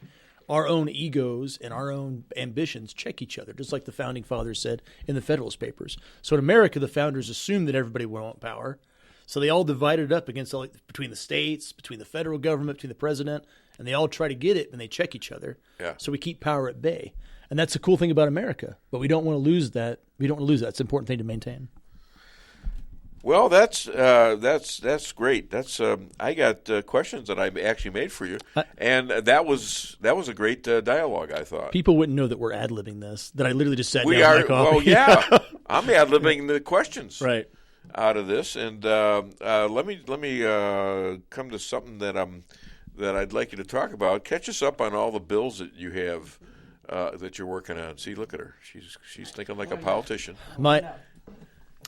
Our own egos and our own ambitions check each other, just like the Founding Fathers said in the Federalist Papers. So in America, the founders assumed that everybody would want power. So they all divided up between the states, between the federal government, between the president, and they all try to get it, and they check each other. Yeah. So we keep power at bay. And that's the cool thing about America. But we don't want to lose that. We don't want to lose that. It's an important thing to maintain. Well, that's great. That's I got questions that I actually made for you, and that was a great dialogue. I thought people wouldn't know that we're ad-libbing this. That I literally just sat down. Well, yeah, I'm ad-libbing the questions out of this, and let me come to something that I'd like you to talk about. Catch us up on all the bills that you have that you're working on. See, look at her. She's thinking like a politician.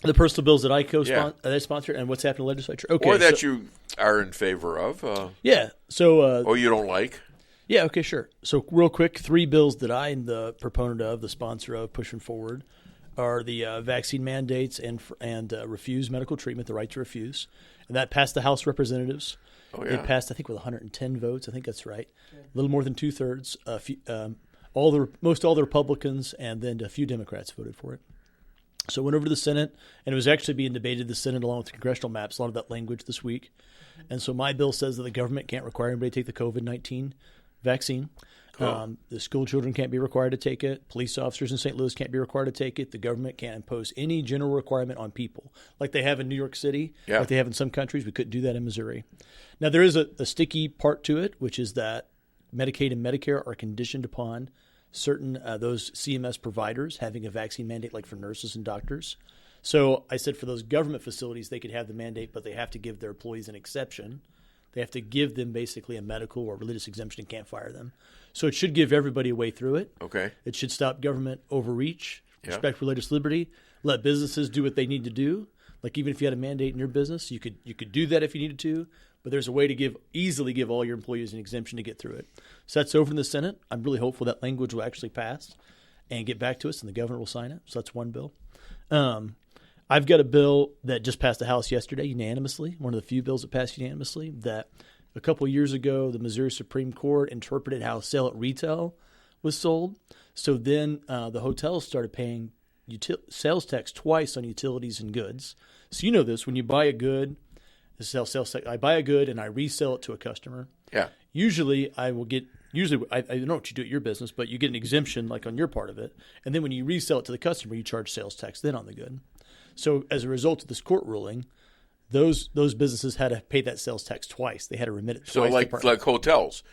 The personal bills that I sponsor and what's happened in the legislature. Okay, or that you are in favor of. So you don't like? Yeah. Okay. Sure. So real quick, 3 bills that I am the proponent of, the sponsor of, pushing forward, are the vaccine mandates and refuse medical treatment, the right to refuse, and that passed the House of Representatives. Oh yeah. It passed, I think, with 110 votes. I think that's right. A little more than 2/3. Most all the Republicans and then a few Democrats voted for it. So it went over to the Senate, and it was actually being debated in the Senate along with the congressional maps, a lot of that language this week. And so my bill says that the government can't require anybody to take the COVID-19 vaccine. Cool. The school children can't be required to take it. Police officers in St. Louis can't be required to take it. The government can't impose any general requirement on people like they have in New York City, like they have in some countries. We couldn't do that in Missouri. Now, there is a sticky part to it, which is that Medicaid and Medicare are conditioned upon certain those CMS providers having a vaccine mandate, like for nurses and doctors. So I said for those government facilities, they could have the mandate, but they have to give their employees an exception. They have to give them basically a medical or religious exemption and can't fire them. So it should give everybody a way through it. Okay. It should stop government overreach, respect religious liberty, let businesses do what they need to do. Like even if you had a mandate in your business, you could do that if you needed to. But there's a way to easily give all your employees an exemption to get through it. So that's over in the Senate. I'm really hopeful that language will actually pass and get back to us, and the governor will sign it. So that's one bill. I've got a bill that just passed the House yesterday unanimously, one of the few bills that passed unanimously, that a couple of years ago the Missouri Supreme Court interpreted how sale at retail was sold. So then the hotels started paying sales tax twice on utilities and goods. So you know this, when you buy a good – I buy a good and I resell it to a customer. Yeah. Usually I don't know what you do at your business, but you get an exemption like on your part of it. And then when you resell it to the customer, you charge sales tax then on the good. So as a result of this court ruling, those businesses had to pay that sales tax twice. They had to remit it twice. So like hotels.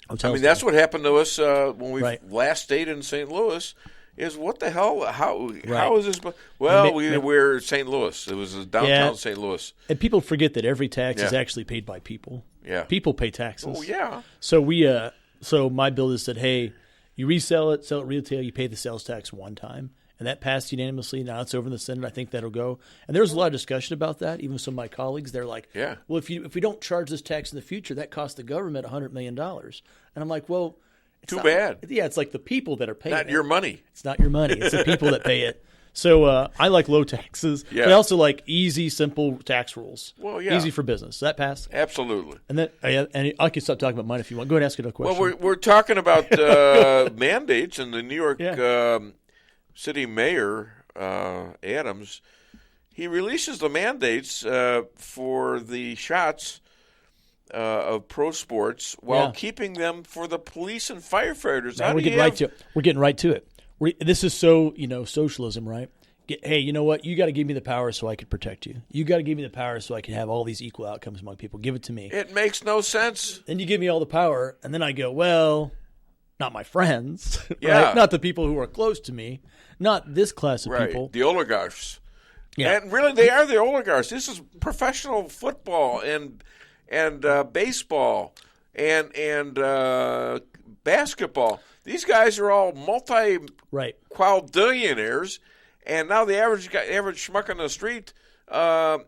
I mean, that's what happened to us when we last stayed in St. Louis. Is what the hell? How is this? Well, we're St. Louis. It was downtown St. Louis. And people forget that every tax is actually paid by people. Yeah. People pay taxes. Oh, yeah. So so my bill is said, hey, you resell it, sell it retail, you pay the sales tax one time. And that passed unanimously. Now it's over in the Senate. I think that'll go. And there was a lot of discussion about that. Even some of my colleagues, they're like, well, if we don't charge this tax in the future, that costs the government $100 million. And I'm like, well, Too bad. Yeah, it's like the people that are paying it. Not your money. It's not your money. It's the people that pay it. So I like low taxes. Yeah. But I also like easy, simple tax rules. Well, yeah. Easy for business. Does that pass? Absolutely. And then and I can stop talking about mine if you want. Go ahead and ask another question. Well, we're talking about mandates, and the New York City Mayor, Adams, he releases the mandates for the shots of pro sports while keeping them for the police and firefighters. Man, we're getting right to it. This is so, socialism, right? Hey, you know what? You got to give me the power so I can protect you. You got to give me the power so I can have all these equal outcomes among people. Give it to me. It makes no sense. Then you give me all the power, and then I go, well, not my friends, Yeah. right? Not the people who are close to me, not this class of people. The oligarchs. Yeah. And really, they are the oligarchs. This is professional football and baseball and basketball. These guys are all quadillionaires, and now the average schmuck on the street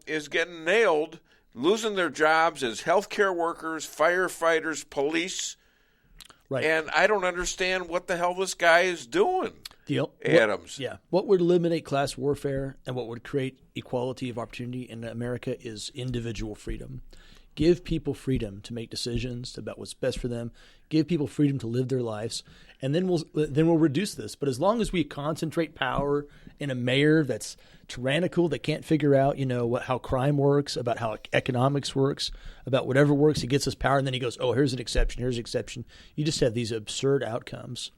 is getting nailed, losing their jobs as healthcare workers, firefighters, police. Right. And I don't understand what the hell this guy is doing. Adams. What would eliminate class warfare and what would create equality of opportunity in America is individual freedom. Give people freedom to make decisions about what's best for them. Give people freedom to live their lives, and then we'll reduce this. But as long as we concentrate power in a mayor that's tyrannical, that can't figure out, how crime works, about how economics works, about whatever works, he gets us power, and then he goes, "Oh, here's an exception. Here's an exception." You just have these absurd outcomes,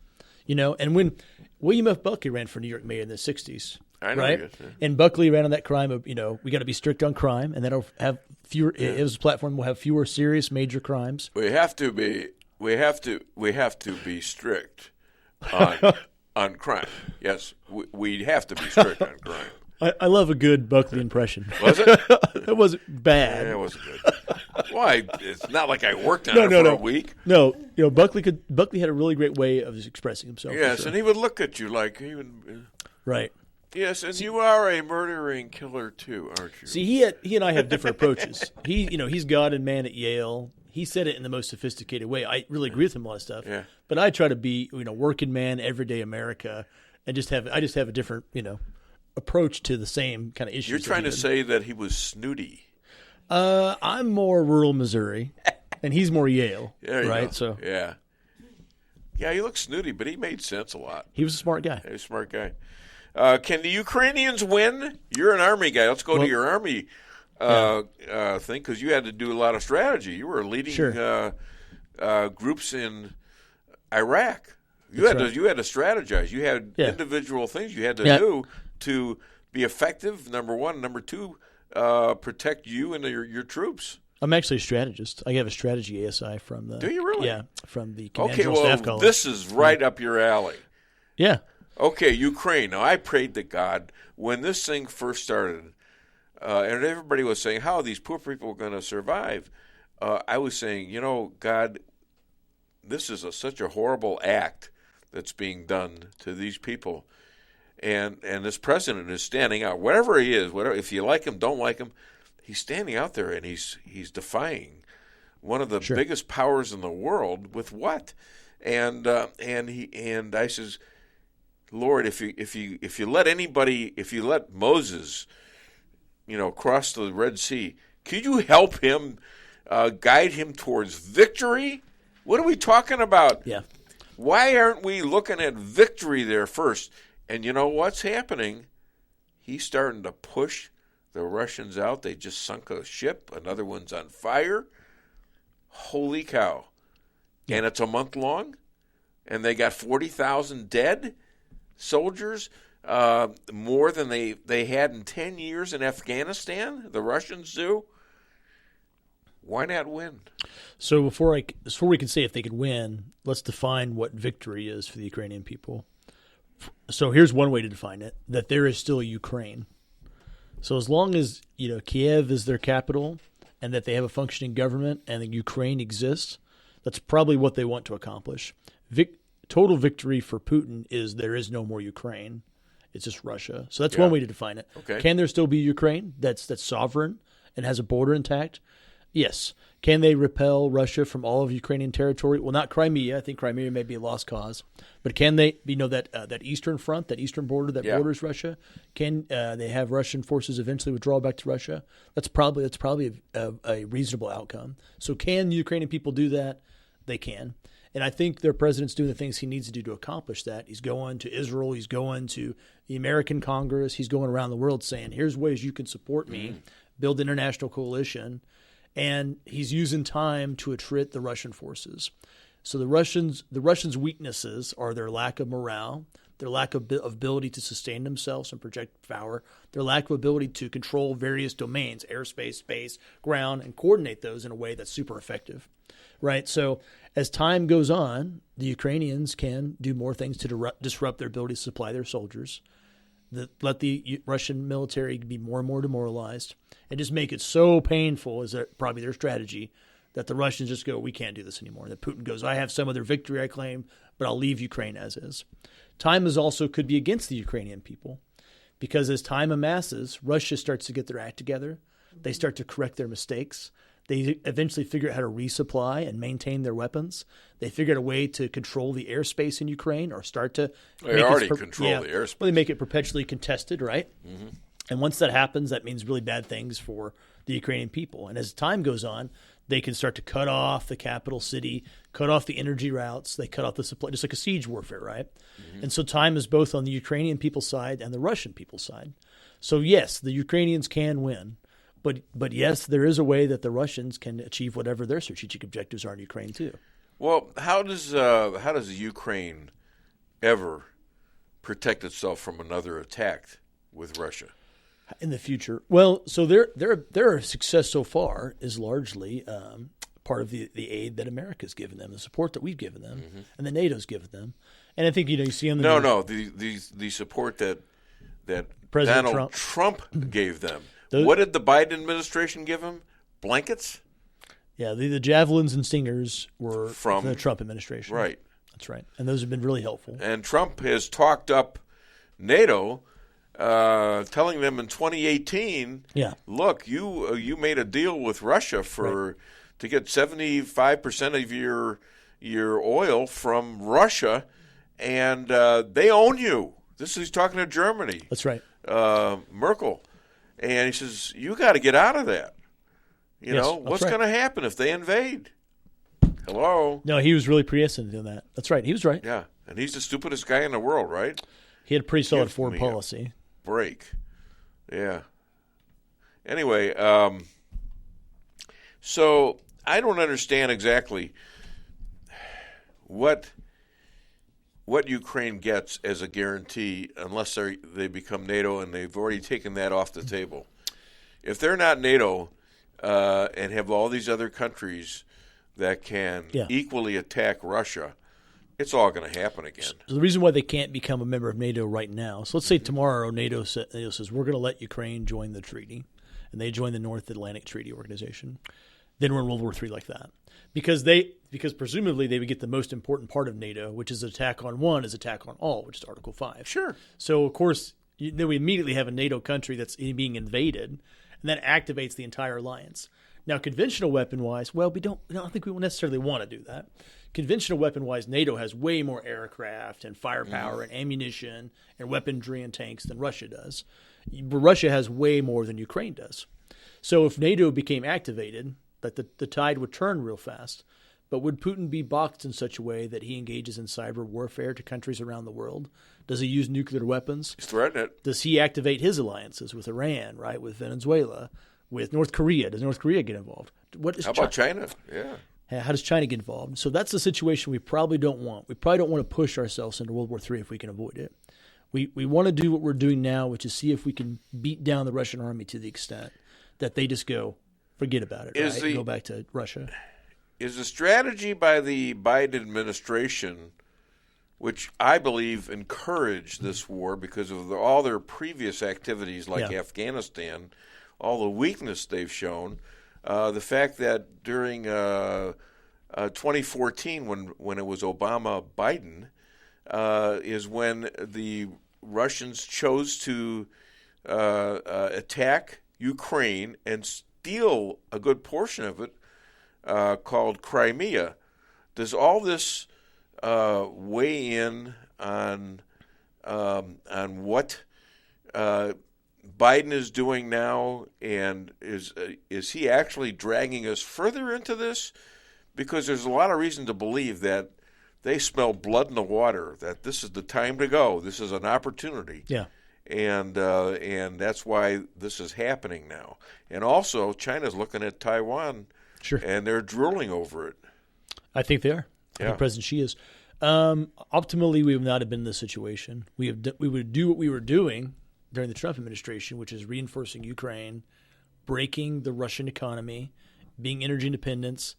And when William F. Buckley ran for New York mayor in the '60s. I know, right? yes, yeah. And Buckley ran on that crime of, we got to be strict on crime, and that'll have fewer. It was a platform will have fewer serious major crimes. We have to be strict on crime. Yes, we have to be strict on crime. I love a good Buckley impression. Was it? It wasn't bad. Yeah, it wasn't good. Why? It's not like I worked on it for a week. No, Buckley had a really great way of expressing himself. Yes, sure. and he would look at you like right. Yes, and you are a murdering killer too, aren't you? See, he and I have different approaches. He's God and man at Yale. He said it in the most sophisticated way. I really agree with him on a lot of stuff. Yeah. But I try to be, working man, everyday America, and I just have a different, approach to the same kind of issues. You're trying to say that he was snooty. I'm more rural Missouri, and he's more Yale, right? Go. So yeah, he looked snooty, but he made sense a lot. He was a smart guy. He was a smart guy. Can the Ukrainians win? You're an Army guy. Let's go to your Army thing, because you had to do a lot of strategy. You were leading groups in Iraq. You had to strategize. You had individual things you had to do to be effective, number one. Number two, protect you and your troops. I'm actually a strategist. I have a strategy ASI from the. Do you really? Yeah, from the Command General Staff College. This is right up your alley. Yeah. Okay, Ukraine. Now, I prayed to God when this thing first started, and everybody was saying, how are these poor people going to survive? I was saying, God, this is such a horrible act that's being done to these people. And this president is standing out, whatever he is, if you like him, don't like him, he's standing out there and he's defying one of the biggest powers in the world with what? And I says, Lord, if you let Moses, cross the Red Sea, could you help him, guide him towards victory? What are we talking about? Yeah. Why aren't we looking at victory there first? And you know what's happening? He's starting to push the Russians out. They just sunk a ship. Another one's on fire. Holy cow. Yeah. And it's a month long? And they got 40,000 dead soldiers, more than they had in 10 years in Afghanistan, the Russians do. Why not win? So before we can say if they could win, let's define what victory is for the Ukrainian people. So here's one way to define it, that there is still Ukraine. So as long as Kiev is their capital and that they have a functioning government and that Ukraine exists, that's probably what they want to accomplish. Total victory for Putin is there is no more Ukraine. It's just Russia. So that's one way to define it. Okay. Can there still be Ukraine that's sovereign and has a border intact? Yes. Can they repel Russia from all of Ukrainian territory? Well, not Crimea. I think Crimea may be a lost cause. But can they, that eastern front, that eastern border that borders Russia, can they have Russian forces eventually withdraw back to Russia? That's probably a reasonable outcome. So can the Ukrainian people do that? They can. And I think their president's doing the things he needs to do to accomplish that. He's going to Israel. He's going to the American Congress. He's going around the world saying, here's ways you can support me, build an international coalition. And he's using time to attrit the Russian forces. So the Russians' weaknesses are their lack of morale, their lack of ability to sustain themselves and project power, their lack of ability to control various domains, airspace, space, ground, and coordinate those in a way that's super effective, right? So as time goes on, the Ukrainians can do more things to disrupt their ability to supply their soldiers, let the Russian military be more and more demoralized, and just make it so painful, is probably their strategy, that the Russians just go, we can't do this anymore. That Putin goes, I have some other victory I claim, but I'll leave Ukraine as is. Time is also could be against the Ukrainian people, because as time amasses, Russia starts to get their act together. They start to correct their mistakes. They eventually figure out how to resupply and maintain their weapons. They figure out a way to control the airspace in Ukraine, or start to They already control the airspace. Well, they make it perpetually contested, right? Mm-hmm. And once that happens, that means really bad things for the Ukrainian people. And as time goes on, they can start to cut off the capital city, cut off the energy routes. They cut off the supply, just like a siege warfare, right? Mm-hmm. And so time is both on the Ukrainian people's side and the Russian people's side. So yes, the Ukrainians can win. But yes, there is a way that the Russians can achieve whatever their strategic objectives are in Ukraine too. Well, how does Ukraine ever protect itself from another attack with Russia in the future? Well, so their success so far is largely part of the aid that America's given them, the support that we've given them, and that NATO's given them. And I think you see on the the support that President Donald Trump gave them. What did the Biden administration give him? Blankets? Yeah, the javelins and stingers were from the Trump administration. Right. That's right. And those have been really helpful. And Trump has talked up NATO, telling them in 2018, look, you made a deal with Russia to get 75% of your oil from Russia, and they own you. He's talking to Germany. That's right. Merkel. And he says, you got to get out of that. What's going to happen if they invade? Hello? No, he was really prescient in that. That's right. He was right. Yeah, and he's the stupidest guy in the world, right? He had a pretty solid foreign policy. Break. Yeah. Anyway, so I don't understand exactly what Ukraine gets as a guarantee unless they become NATO, and they've already taken that off the table. If they're not NATO and have all these other countries that can equally attack Russia, it's all going to happen again. So the reason why they can't become a member of NATO right now, so let's say tomorrow NATO says we're going to let Ukraine join the treaty, and they join the North Atlantic Treaty Organization, then we're in World War III like that. Because presumably they would get the most important part of NATO, which is attack on one is attack on all, which is Article 5. Sure. So, of course, then we immediately have a NATO country that's being invaded, and that activates the entire alliance. Now, conventional weapon-wise, well, I don't think we necessarily want to do that. Conventional weapon-wise, NATO has way more aircraft and firepower and ammunition and weaponry and tanks than Russia does. But Russia has way more than Ukraine does. So if NATO became activated, that the tide would turn real fast. But would Putin be boxed in such a way that he engages in cyber warfare to countries around the world? Does he use nuclear weapons? He's threatening it. Does he activate his alliances with Iran, right, with Venezuela, with North Korea? Does North Korea get involved? How about China? Yeah. How does China get involved? So that's the situation we probably don't want. We probably don't want to push ourselves into World War III if we can avoid it. We want to do what we're doing now, which is see if we can beat down the Russian army to the extent that they just go, forget about it, right? Go back to Russia. Is the strategy by the Biden administration, which I believe encouraged this war because of all their previous activities like Afghanistan, all the weakness they've shown, the fact that during 2014 when it was Obama-Biden is when the Russians chose to attack Ukraine and steal a good portion of it, called Crimea. Does all this weigh in on what Biden is doing now, and is he actually dragging us further into this? Because there's a lot of reason to believe that they smell blood in the water, that this is the time to go. This is an opportunity. Yeah. And that's why this is happening now. And also, China's looking at Taiwan, sure, and they're drooling over it. I think they are. I think President Xi is. Optimally, we would not have been in this situation. We would do what we were doing during the Trump administration, which is reinforcing Ukraine, breaking the Russian economy, being energy independence,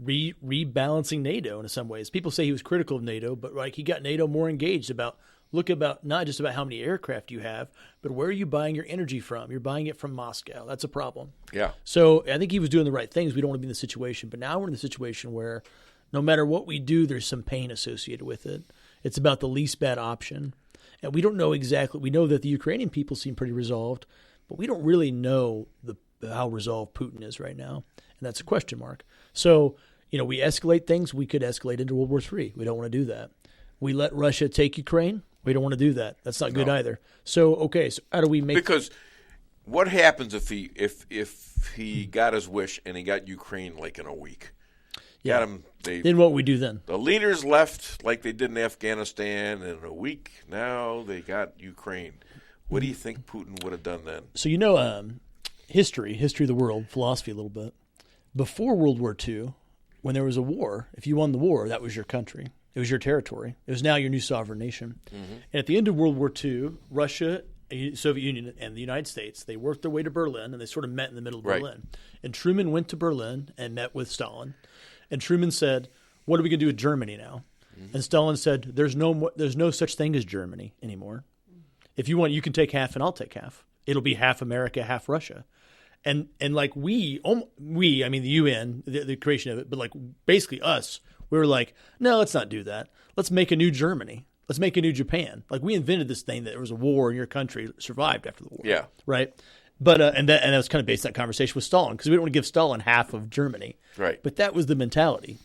rebalancing NATO in some ways. People say he was critical of NATO, but like he got NATO more engaged about not just about how many aircraft you have, but where are you buying your energy from? You're buying it from Moscow. That's a problem. Yeah. So I think he was doing the right things. We don't want to be in the situation, but now we're in the situation where no matter what we do, there's some pain associated with it. It's about the least bad option. And we don't know exactly. We know that the Ukrainian people seem pretty resolved, but we don't really know how resolved Putin is right now. And that's a question mark. So, we escalate things. We could escalate into World War III. We don't want to do that. We let Russia take Ukraine. We don't want to do that. That's not good either. So, so how do we make... Because what happens if he got his wish and he got Ukraine like in a week? Yeah. Got him, then what we do then? The leaders left like they did in Afghanistan, and in a week now they got Ukraine. What do you think Putin would have done then? So history of the world, philosophy a little bit. Before World War II, when there was a war, if you won the war, that was your country. It was your territory. It was now your new sovereign nation. Mm-hmm. And at the end of World War II, Russia, Soviet Union, and the United States, they worked their way to Berlin, and they sort of met in the middle of Berlin. And Truman went to Berlin and met with Stalin. And Truman said, "What are we going to do with Germany now?" Mm-hmm. And Stalin said, "There's no such thing as Germany anymore. If you want, you can take half, and I'll take half. It'll be half America, half Russia." And like I mean the UN, the creation of it, but like basically us, we were like, no, let's not do that. Let's make a new Germany. Let's make a new Japan. Like we invented this thing that there was a war in your country, survived after the war. Yeah. Right. But and that was kind of based on that conversation with Stalin because we don't want to give Stalin half of Germany. Right. But that was the mentality.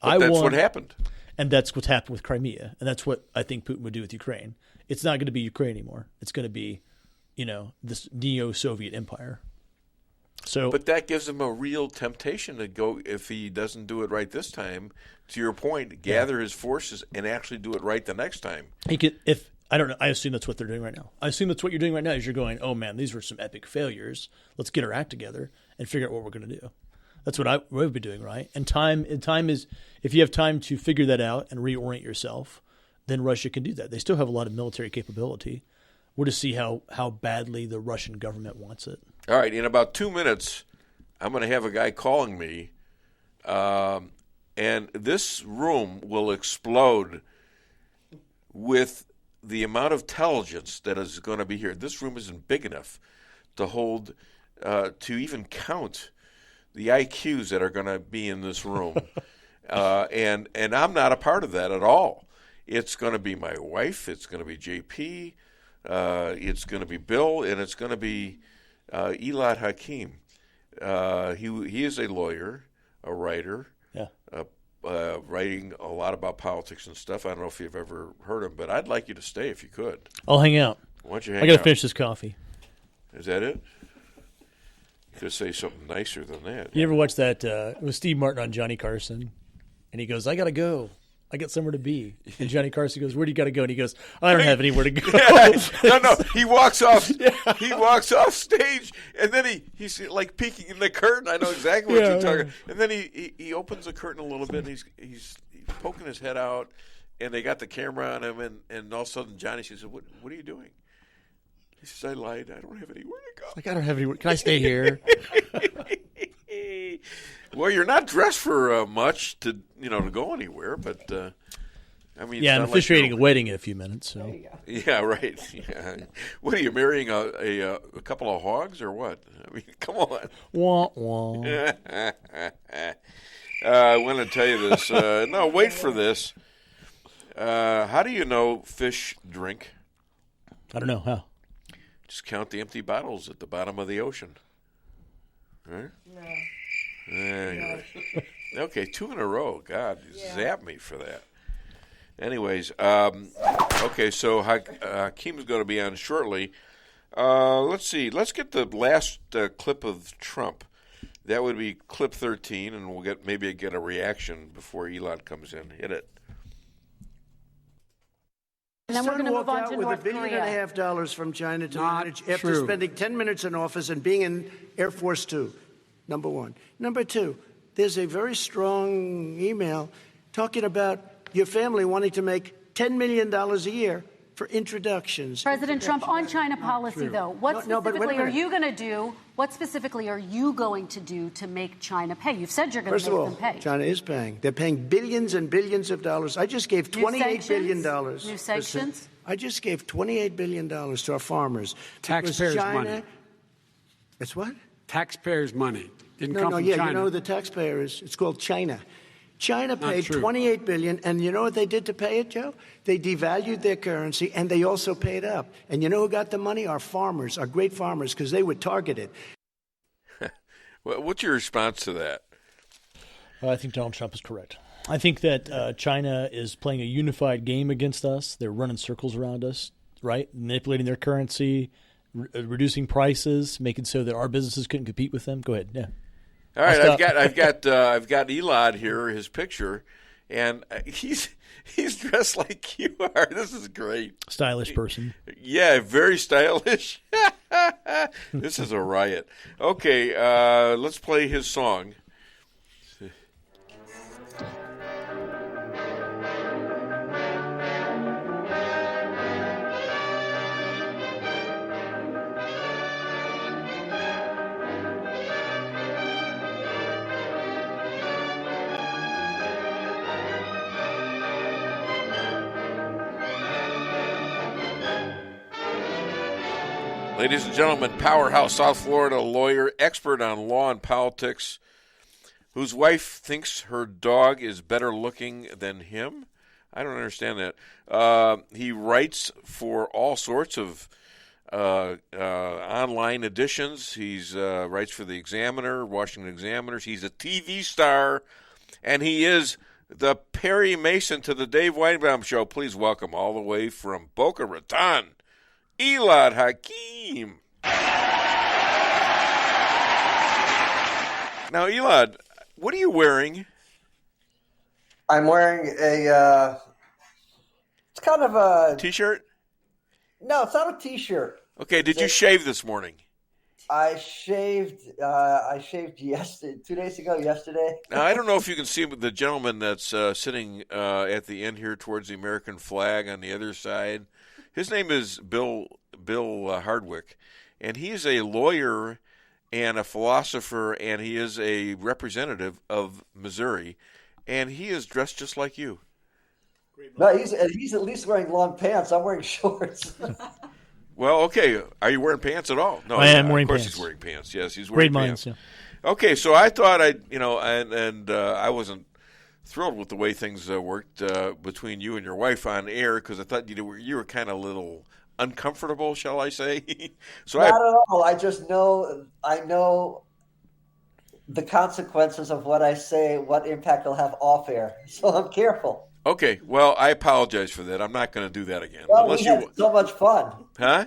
But that's what happened. And that's what's happened with Crimea. And that's what I think Putin would do with Ukraine. It's not going to be Ukraine anymore. It's going to be, this neo-Soviet empire. So, but that gives him a real temptation to go, if he doesn't do it right this time, to your point, gather his forces and actually do it right the next time. He could, I don't know, I assume that's what they're doing right now. I assume that's what you're doing right now is you're going, oh man, these were some epic failures. Let's get our act together and figure out what we're going to do. That's what I would be doing, right? And time is, if you have time to figure that out and reorient yourself, then Russia can do that. They still have a lot of military capability. We'll just see how badly the Russian government wants it. All right, in about 2 minutes, I'm going to have a guy calling me, and this room will explode with the amount of intelligence that is going to be here. This room isn't big enough to hold, to even count the IQs that are going to be in this room. And I'm not a part of that at all. It's going to be my wife. It's going to be JP. It's going to be Bill, and it's going to be Elad Hakim. He is a lawyer, a writer, writing a lot about politics and stuff. I don't know if you've ever heard him, but I'd like you to stay if you could. I'll hang out. Why don't you hang out? I got to finish this coffee. Is that it? You could say something nicer than that. You ever watch that with Steve Martin on Johnny Carson? And he goes, I got to go. I got somewhere to be. And Johnny Carson goes, where do you got to go? And he goes, I don't have anywhere to go. No. He walks off. He walks off stage, and then he's like peeking in the curtain. I know exactly what you're talking. And then he opens the curtain a little bit, and he's poking his head out, and they got the camera on him, and all of a sudden Johnny says, "What are you doing?" He says, "I lied. I don't have anywhere to go." Like, I don't have anywhere. Can I stay here? Well, you're not dressed for much to go anywhere, but I mean, I'm officiating a wedding in a few minutes. So yeah, right. Yeah. What are you marrying a couple of hogs or what? I mean, come on. Wah wah. I want to tell you this. No, wait for this. How do you know fish drink? I don't know how. Just count the empty bottles at the bottom of the ocean. Right? No. Anyway. Okay, 2 in a row. God, you zapped me for that. Anyways, okay, so Hakim's going to be on shortly. Let's see. Let's get the last clip of Trump. That would be clip 13, and we'll get a reaction before Elad comes in. Hit it. And then we're going to move on to with North $1.5 Korea. billion from China to Not manage after true. spending 10 minutes in office and being in Air Force Two. Number one. Number two, there's a very strong email talking about your family wanting to make $10 million a year for introductions. President Trump, on China policy, though, what No, but wait a specifically are minute. you going to do? What specifically are you going to do to make China pay? You've said you're going First to of make all, them pay. China is paying. They're paying billions and billions of dollars. I just gave $28 billion. New sanctions? I just gave $28 billion to our farmers. Taxpayers' China, money. It's what? Taxpayers' money. Didn't come from yeah, China. you know who the taxpayer is. It's called China. China Not paid true. $28 billion, and you know what they did to pay it, Joe? They devalued their currency, and they also paid up. And you know who got the money? Our farmers, our great farmers, because they were targeted. What's your response to that? I think Donald Trump is correct. I think that China is playing a unified game against us. They're running circles around us, right? Manipulating their currency, reducing prices, making so that our businesses couldn't compete with them. Go ahead. Yeah. All right, I've got Elad here, his picture, and he's dressed like you are. This is great. Stylish person. Yeah, very stylish. This is a riot. Okay, let's play his song. Ladies and gentlemen, Powerhouse, South Florida lawyer, expert on law and politics, whose wife thinks her dog is better looking than him. I don't understand that. He writes for all sorts of online editions. He's writes for the Examiner, Washington Examiners. He's a TV star, and he is the Perry Mason to the Dave Weinbaum Show. Please welcome all the way from Boca Raton, Elad Hakim. Now, Elad, what are you wearing? I'm wearing a, it's kind of a... T-shirt? No, it's not a T-shirt. Okay, did you shave this morning? I shaved yesterday, 2 days ago, yesterday. Now, I don't know if you can see the gentleman that's sitting at the end here towards the American flag on the other side. His name is Bill Hardwick, and he is a lawyer and a philosopher, and he is a representative of Missouri, and he is dressed just like you. No, he's at least wearing long pants. I'm wearing shorts. Well, okay. Are you wearing pants at all? No, I am wearing Of course pants. he's wearing pants. Yes, he's wearing Great pants. minds, Okay, so I thought I wasn't thrilled with the way things worked between you and your wife on air because I thought you were kind of a little uncomfortable, shall I say? So Not at all. I just know the consequences of what I say, what impact it'll have off air. So I'm careful. Okay, well, I apologize for that. I'm not going to do that again. Well, we had so much fun. Huh?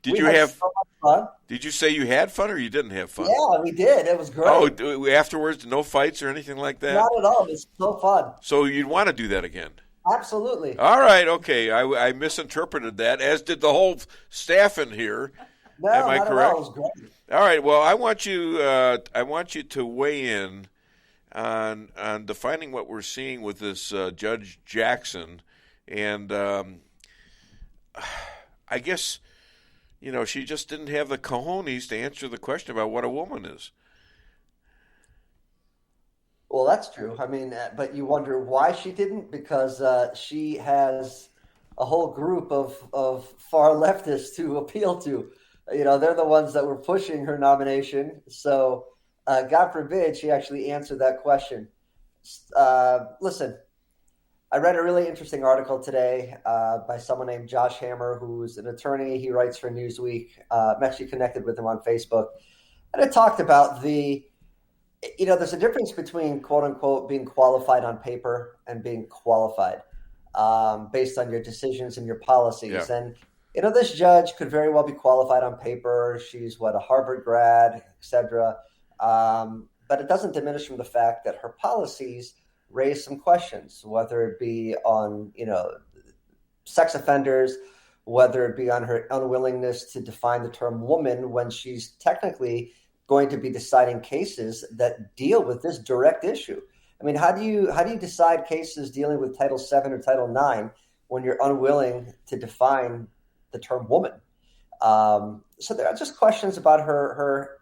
Did you had have so much fun? Did you say you had fun or you didn't have fun? Yeah, we did. It was great. Oh, afterwards, no fights or anything like that? Not at all. It was so fun. So you'd want to do that again? Absolutely. All right, okay. I misinterpreted that, as did the whole staff in here. No, Am I not correct? at all. It was great. All right. Well, I want you to weigh in on defining what we're seeing with this Judge Jackson, and I guess she just didn't have the cojones to answer the question about what a woman is. Well, that's true. I mean, but you wonder why she didn't, because she has a whole group of far leftists to appeal to. They're the ones that were pushing her nomination. So God forbid she actually answered that question. Listen, I read a really interesting article today by someone named Josh Hammer, who's an attorney. He writes for Newsweek. I'm actually connected with him on Facebook. And it talked about there's a difference between, quote unquote, being qualified on paper and being qualified based on your decisions and your policies. Yeah. And, this judge could very well be qualified on paper. She's a Harvard grad, et cetera. But it doesn't diminish from the fact that her policies raise some questions, whether it be on, sex offenders, whether it be on her unwillingness to define the term woman when she's technically going to be deciding cases that deal with this direct issue. I mean, how do you decide cases dealing with Title VII or Title IX when you're unwilling to define the term woman? So there are just questions about her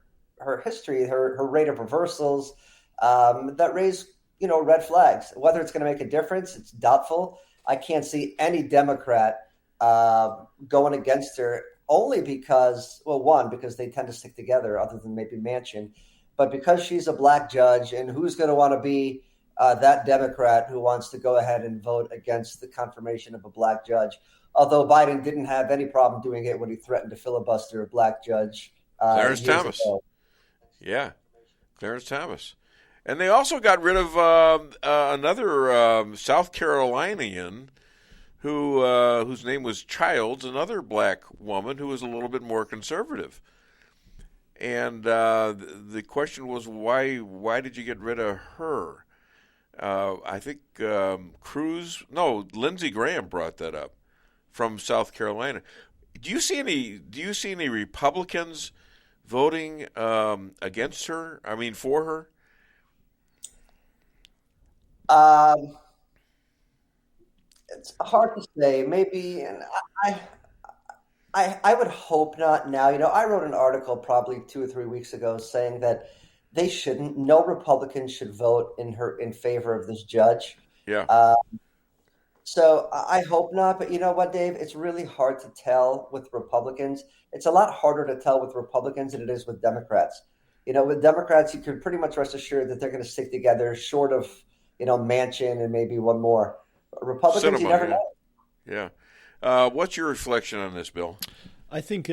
history, her rate of reversals that raise red flags. Whether it's going to make a difference, it's doubtful. I can't see any Democrat going against her, only because, well, one, because they tend to stick together, other than maybe Manchin, but because she's a black judge, and who's going to want to be that Democrat who wants to go ahead and vote against the confirmation of a black judge? Although Biden didn't have any problem doing it when he threatened to filibuster a black judge. Clarence Thomas. Ago. Yeah, Clarence Thomas. And they also got rid of another South Carolinian whose name was Childs, another black woman who was a little bit more conservative. And the question was, why did you get rid of her? I think Lindsey Graham brought that up from South Carolina. Do you see any Republicans voting against her? I mean, for her? It's hard to say. Maybe, and I would hope not now. I wrote an article probably 2 or 3 weeks ago saying that no Republican should vote in favor of this judge. Yeah. So I hope not. But you know what, Dave? It's really hard to tell with Republicans. It's a lot harder to tell with Republicans than it is with Democrats. With Democrats, you can pretty much rest assured that they're going to stick together, short of, Manchin and maybe one more. Republicans, you never know. Yeah. What's your reflection on this, Bill? I think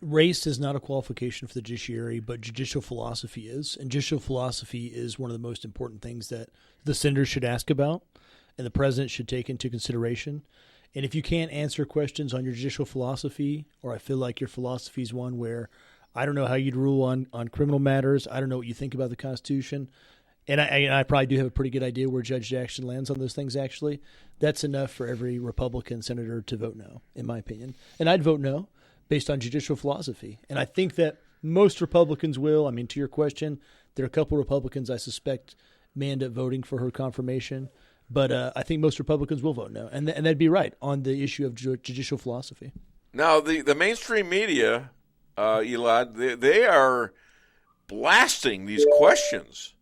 race is not a qualification for the judiciary, but judicial philosophy is. And judicial philosophy is one of the most important things that the senators should ask about and the president should take into consideration. And if you can't answer questions on your judicial philosophy, or I feel like your philosophy is one where I don't know how you'd rule on criminal matters, I don't know what you think about the Constitution, and I probably do have a pretty good idea where Judge Jackson lands on those things, actually, that's enough for every Republican senator to vote no, in my opinion. And I'd vote no based on judicial philosophy. And I think that most Republicans will. I mean, to your question, there are a couple Republicans I suspect may end up voting for her confirmation. But I think most Republicans will vote no. And that'd be right on the issue of judicial philosophy. Now, the mainstream media, Elad, they are blasting these questions.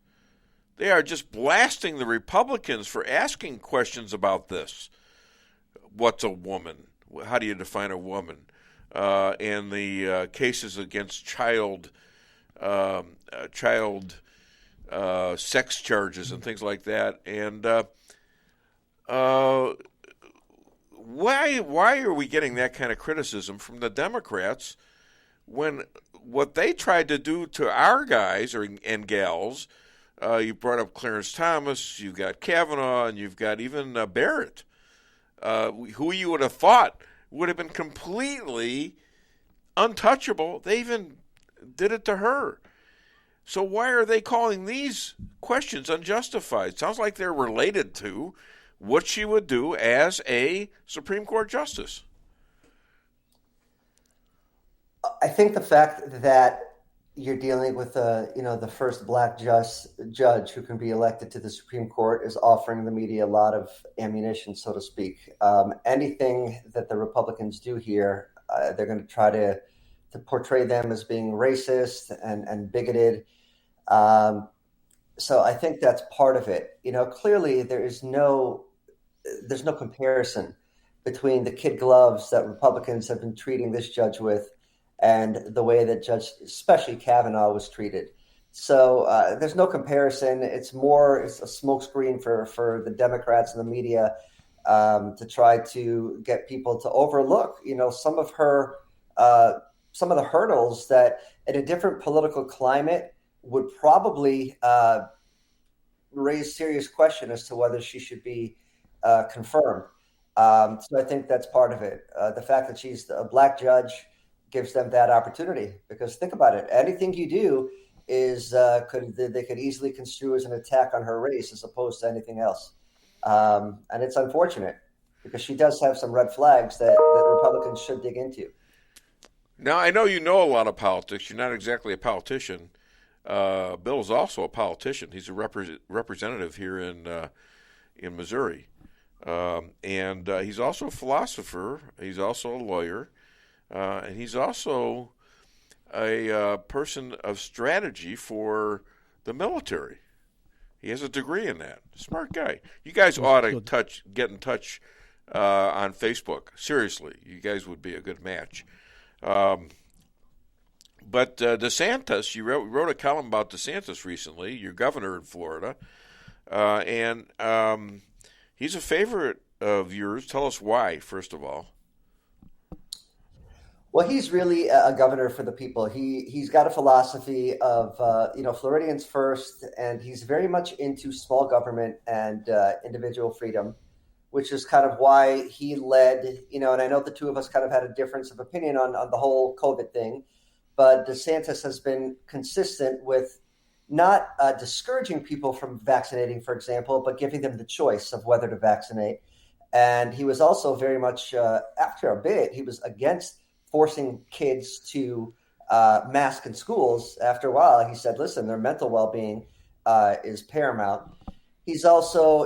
They are just blasting the Republicans for asking questions about this. What's a woman? How do you define a woman? And the cases against child sex charges and things like that. And why are we getting that kind of criticism from the Democrats when what they tried to do to our guys and gals? You brought up Clarence Thomas, you've got Kavanaugh, and you've got even Barrett, who you would have thought would have been completely untouchable. They even did it to her. So why are they calling these questions unjustified? Sounds like they're related to what she would do as a Supreme Court justice. I think the fact that you're dealing with the first black judge who can be elected to the Supreme Court is offering the media a lot of ammunition, so to speak. Anything that the Republicans do here, they're going to try to portray them as being racist and bigoted. So I think that's part of it. Clearly there's no comparison between the kid gloves that Republicans have been treating this judge with and the way that Judge, especially Kavanaugh, was treated. So there's no comparison. It's a smokescreen for the Democrats and the media to try to get people to overlook, some of the hurdles that in a different political climate would probably raise serious question as to whether she should be confirmed. So I think that's part of it. The fact that she's a black judge gives them that opportunity, because think about it. Anything you do is they could easily construe as an attack on her race as opposed to anything else. And it's unfortunate. because she does have some red flags that Republicans should dig into. Now, I know you know a lot of politics. You're not exactly a politician. Bill is also a politician. He's a representative here in Missouri. And he's also a philosopher. He's also a lawyer. And he's also a person of strategy for the military. He has a degree in that. Smart guy. You guys ought to get in touch on Facebook. Seriously, you guys would be a good match. But DeSantis, you wrote a column about DeSantis recently, your governor in Florida, and he's a favorite of yours. Tell us why, first of all. Well, he's really a governor for the people. He's got a philosophy of Floridians first, and he's very much into small government and individual freedom, which is kind of why he led. And I know the two of us kind of had a difference of opinion on the whole COVID thing, but DeSantis has been consistent with not discouraging people from vaccinating, for example, but giving them the choice of whether to vaccinate. And he was also very much, after a bit, he was against forcing kids to mask in schools. After a while, he said, listen, their mental well-being is paramount. He's also,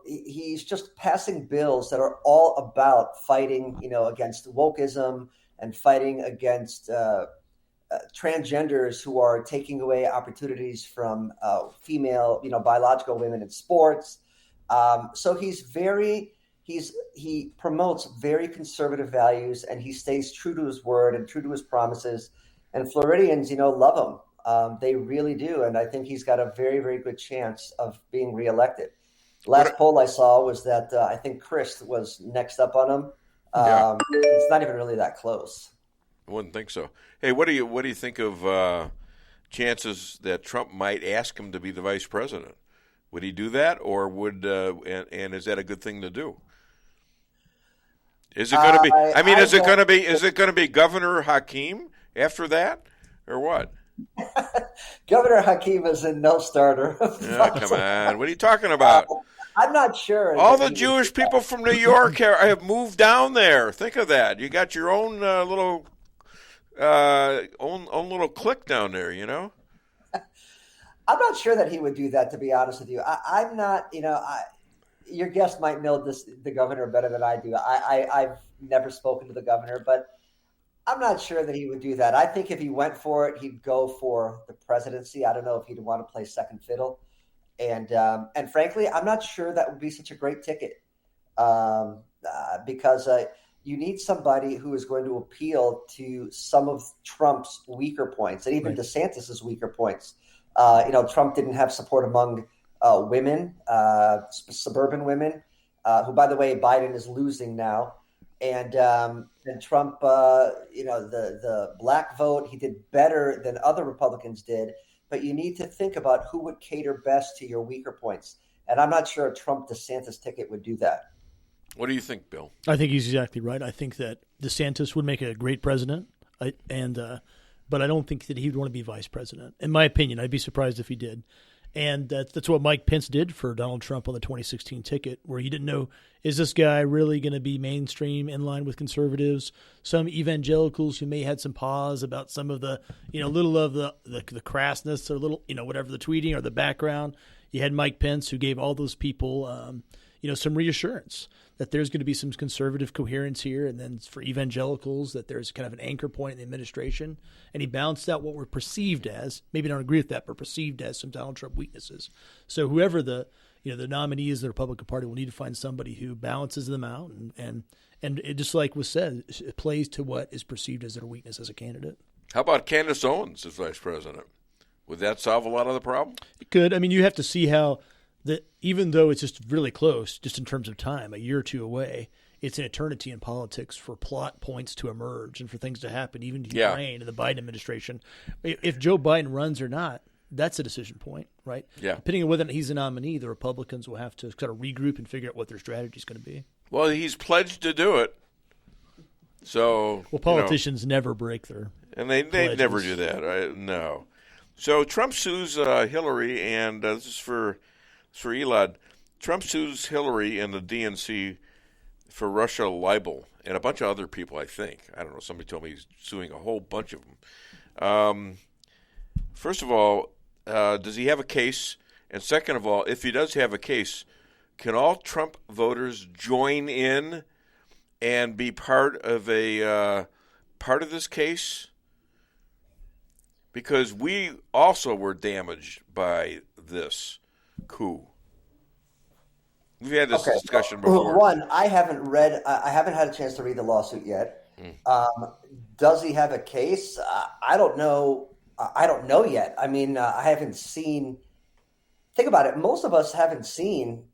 he's just passing bills that are all about fighting, against wokeism and fighting against transgenders who are taking away opportunities from female, biological women in sports. So he promotes very conservative values, and he stays true to his word and true to his promises. And Floridians, love him. They really do. And I think he's got a very, very good chance of being reelected. Last poll I saw was that I think Chris was next up on him. It's not even really that close. I wouldn't think so. Hey, what do you think of chances that Trump might ask him to be the vice president? Would he do that, or would and is that a good thing to do? Is it going to be? Is it going to be Governor Hakim after that, or what? Governor Hakim is a no starter. Oh, come on, what are you talking about? I'm not sure. All the Jewish people from New York have moved down there. Think of that. You got your own little little clique down there. I'm not sure that he would do that, to be honest with you. I'm not. Your guest might know the governor better than I do. I've never spoken to the governor, but I'm not sure that he would do that. I think if he went for it, he'd go for the presidency. I don't know if he'd want to play second fiddle. And frankly, I'm not sure that would be such a great ticket because you need somebody who is going to appeal to some of Trump's weaker points and even DeSantis's weaker points. Trump didn't have support among women, suburban women, who, by the way, Biden is losing now. And Trump, the black vote, he did better than other Republicans did. But you need to think about who would cater best to your weaker points. And I'm not sure a Trump-DeSantis ticket would do that. What do you think, Bill? I think he's exactly right. I think that DeSantis would make a great president, but I don't think that he would want to be vice president. In my opinion, I'd be surprised if he did. And that's what Mike Pence did for Donald Trump on the 2016 ticket, where he didn't know, is this guy really going to be mainstream in line with conservatives? Some evangelicals who may had some pause about some of the, little of the crassness or little, whatever the tweeting or the background. You had Mike Pence who gave all those people, some reassurance that there's going to be some conservative coherence here, and then for evangelicals that there's kind of an anchor point in the administration. And he balanced out what were perceived as, maybe don't agree with that, but perceived as some Donald Trump weaknesses. So whoever the nominee is, the Republican Party will need to find somebody who balances them out, and it, just like was said, it plays to what is perceived as their weakness as a candidate. How about Candace Owens as vice president? Would that solve a lot of the problem? It could. I mean, you have to see how even though it's just really close, just in terms of time, a year or two away, it's an eternity in politics for plot points to emerge and for things to happen, even to Ukraine and the Biden administration. If Joe Biden runs or not, that's a decision point, right? Yeah. Depending on whether he's a nominee, the Republicans will have to kind of regroup and figure out what their strategy is going to be. Well, he's pledged to do it. So, politicians never break their and they never do that, right? No. So Trump sues Hillary, and this is for Elad. Trump sues Hillary and the DNC for Russia libel and a bunch of other people, I think. I don't know. Somebody told me he's suing a whole bunch of them. First of all, does he have a case? And second of all, if he does have a case, can all Trump voters join in and be part of this case? Because we also were damaged by this coup. We've had this discussion before. One, I haven't had a chance to read the lawsuit yet. Does he have a case? I don't know. I don't know yet. I mean, I haven't seen. Think about it. Most of us haven't seen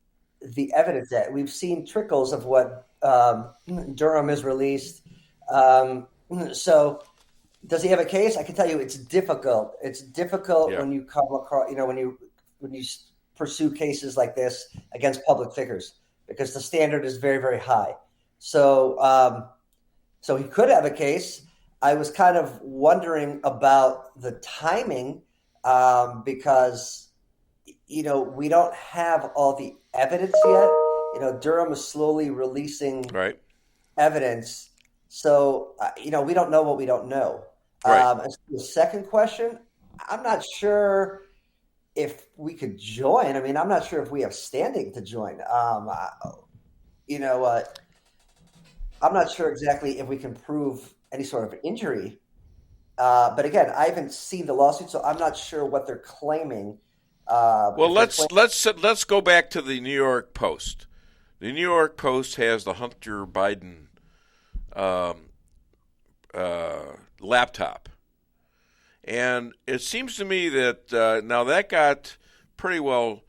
the evidence yet. We've seen trickles of what Durham has released. So, does he have a case? I can tell you, it's difficult. It's difficult when you come across, when you pursue cases like this against public figures, because the standard is very, very high. So, so he could have a case. I was kind of wondering about the timing, because, we don't have all the evidence yet. Durham is slowly releasing evidence. So, we don't know what we don't know. As the second question, I'm not sure if we could join. I mean, I'm not sure if we have standing to join. I'm not sure exactly if we can prove any sort of injury. But again, I haven't seen the lawsuit, so I'm not sure what they're claiming. Well, let's go back to the New York Post. The New York Post has the Hunter Biden laptop, and it seems to me that now that got pretty well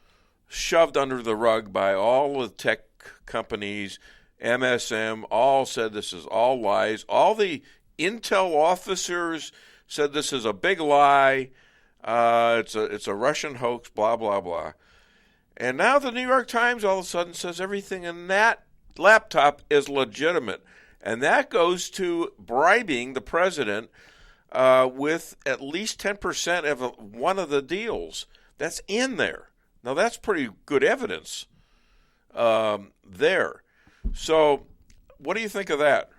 shoved under the rug by all the tech companies. MSM all said this is all lies. All the intel officers said this is a big lie. It's a Russian hoax, blah, blah, blah. And now the New York Times all of a sudden says everything in that laptop is legitimate. And that goes to bribing the president with at least 10% of one of the deals. That's in there. Now, that's pretty good evidence there. So what do you think of that?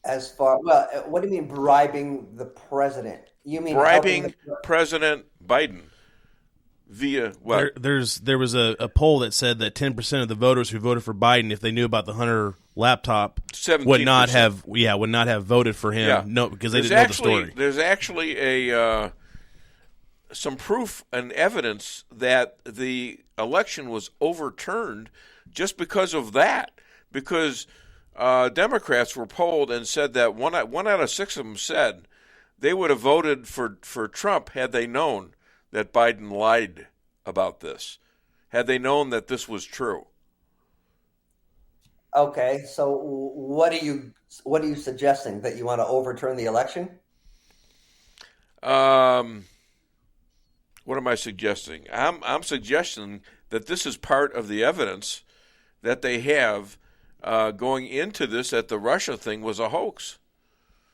What do you mean bribing the president? You mean bribing President Biden via what? There was a poll that said that 10% of the voters who voted for Biden, if they knew about the Hunter laptop, 17%. would not have voted for him. Yeah. No, because they didn't know the story. There's actually some proof and evidence that the election was overturned just because of that. Because Democrats were polled and said that one out of six of them said they would have voted for Trump had they known that Biden lied about this, had they known that this was true. Okay, so what are you suggesting, that you want to overturn the election? What am I suggesting? I'm suggesting that this is part of the evidence that they have going into this, that the Russia thing was a hoax.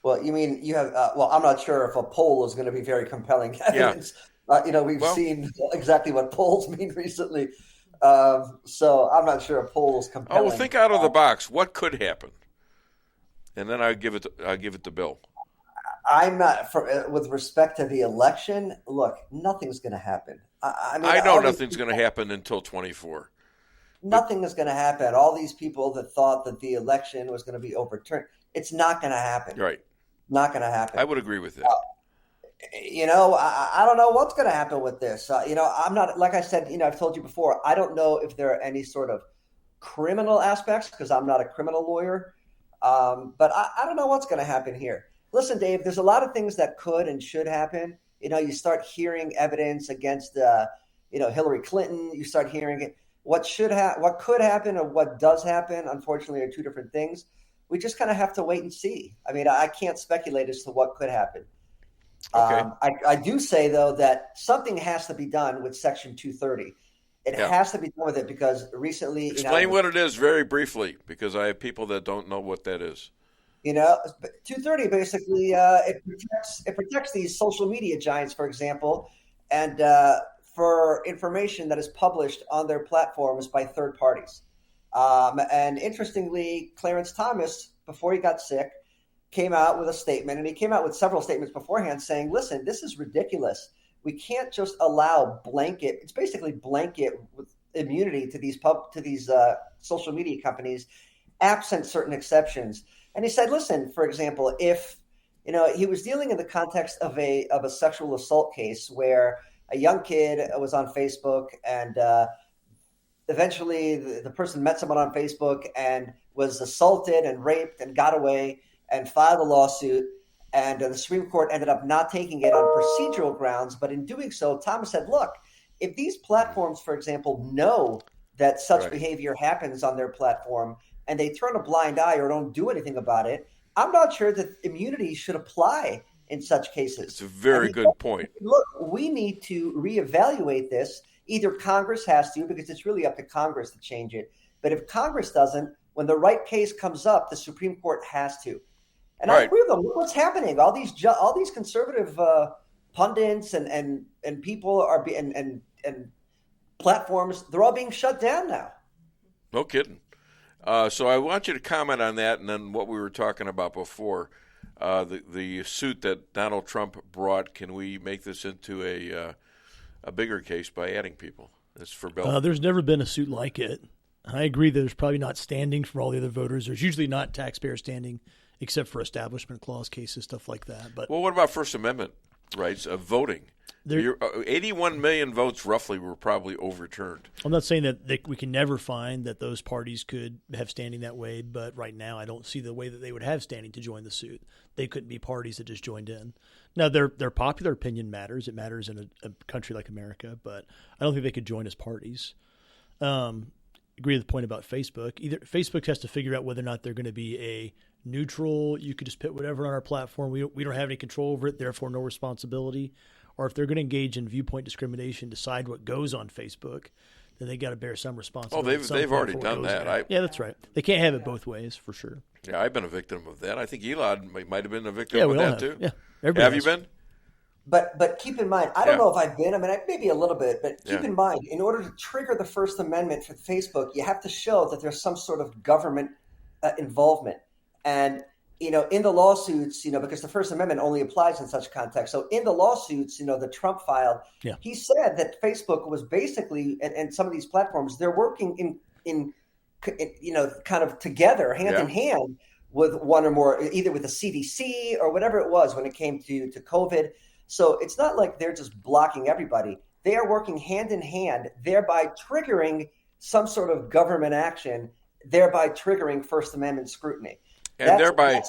Well, you mean you have? I'm not sure if a poll is going to be very compelling evidence. Yeah. We've seen exactly what polls mean recently, so I'm not sure a poll is compelling. Oh, well, think out of the box. What could happen? And then I give it to Bill. I'm not with respect to the election. Look, nothing's going to happen. I know nothing's going to happen until 24. Nothing is going to happen. All these people that thought that the election was going to be overturned, it's not going to happen. Right. Not going to happen. I would agree with that. I don't know what's going to happen with this. I'm not, like I said, I've told you before, I don't know if there are any sort of criminal aspects because I'm not a criminal lawyer. But I don't know what's going to happen here. Listen, Dave, there's a lot of things that could and should happen. You start hearing evidence against, Hillary Clinton. You start hearing it. What could happen or what does happen, unfortunately, are two different things. We just kind of have to wait and see. I mean, I can't speculate as to what could happen. Okay. I do say, though, that something has to be done with Section 230. It has to be done with it because recently... Explain what it is very briefly, because I have people that don't know what that is. 230 basically, it protects these social media giants, for example, and for information that is published on their platforms by third parties. And interestingly, Clarence Thomas, before he got sick, came out with a statement, and he came out with several statements beforehand saying, listen, this is ridiculous. We can't just allow blanket, it's basically blanket immunity to these social media companies, absent certain exceptions. And he said, listen, for example, if, he was dealing in the context of a sexual assault case where a young kid was on Facebook and eventually the person met someone on Facebook and was assaulted and raped and got away and filed a lawsuit. And the Supreme Court ended up not taking it on procedural grounds. But in doing so, Thomas said, look, if these platforms, for example, know that such behavior happens on their platform and they turn a blind eye or don't do anything about it, I'm not sure that immunity should apply in such cases. It's a very good point. Look, we need to reevaluate this. Either Congress has to, because it's really up to Congress to change it. But if Congress doesn't, when the right case comes up, the Supreme Court has to. And I agree with them. Look what's happening. All these conservative pundits and people are and platforms, they're all being shut down now. No kidding. So I want you to comment on that, and then what we were talking about before, the suit that Donald Trump brought. Can we make this into a bigger case by adding people? It's for Bill. There's never been a suit like it. I agree that there's probably not standing for all the other voters. There's usually not taxpayer standing, except for Establishment Clause cases, stuff like that. But well, what about First Amendment rights of voting? 81 million votes roughly were probably overturned. I'm not saying that we can never find that those parties could have standing that way, but right now I don't see the way that they would have standing to join the suit. They couldn't be parties that just joined in. Now, their popular opinion matters. It matters in a country like America, but I don't think they could join as parties. Agree with the point about Facebook. Either Facebook has to figure out whether or not they're going to be a neutral, you could just put whatever on our platform, we don't have any control over it, therefore no responsibility. Or if they're going to engage in viewpoint discrimination, decide what goes on Facebook, then they got to bear some responsibility. Oh, they've already done that. Yeah, that's right. They can't have it both ways, for sure. Yeah, I've been a victim of that. I think Elad might have been a victim of that, too. Yeah, have you been? But keep in mind, I don't know if I've been. I mean, maybe a little bit, but keep in mind, in order to trigger the First Amendment for Facebook, you have to show that there's some sort of government involvement. And, in the lawsuits, because the First Amendment only applies in such context. So in the lawsuits, that Trump filed, he said that Facebook was basically, and some of these platforms, they're working in kind of together, hand in hand with one or more, either with the CDC or whatever it was when it came to COVID. So it's not like they're just blocking everybody. They are working hand in hand, thereby triggering some sort of government action, thereby triggering First Amendment scrutiny. And thereby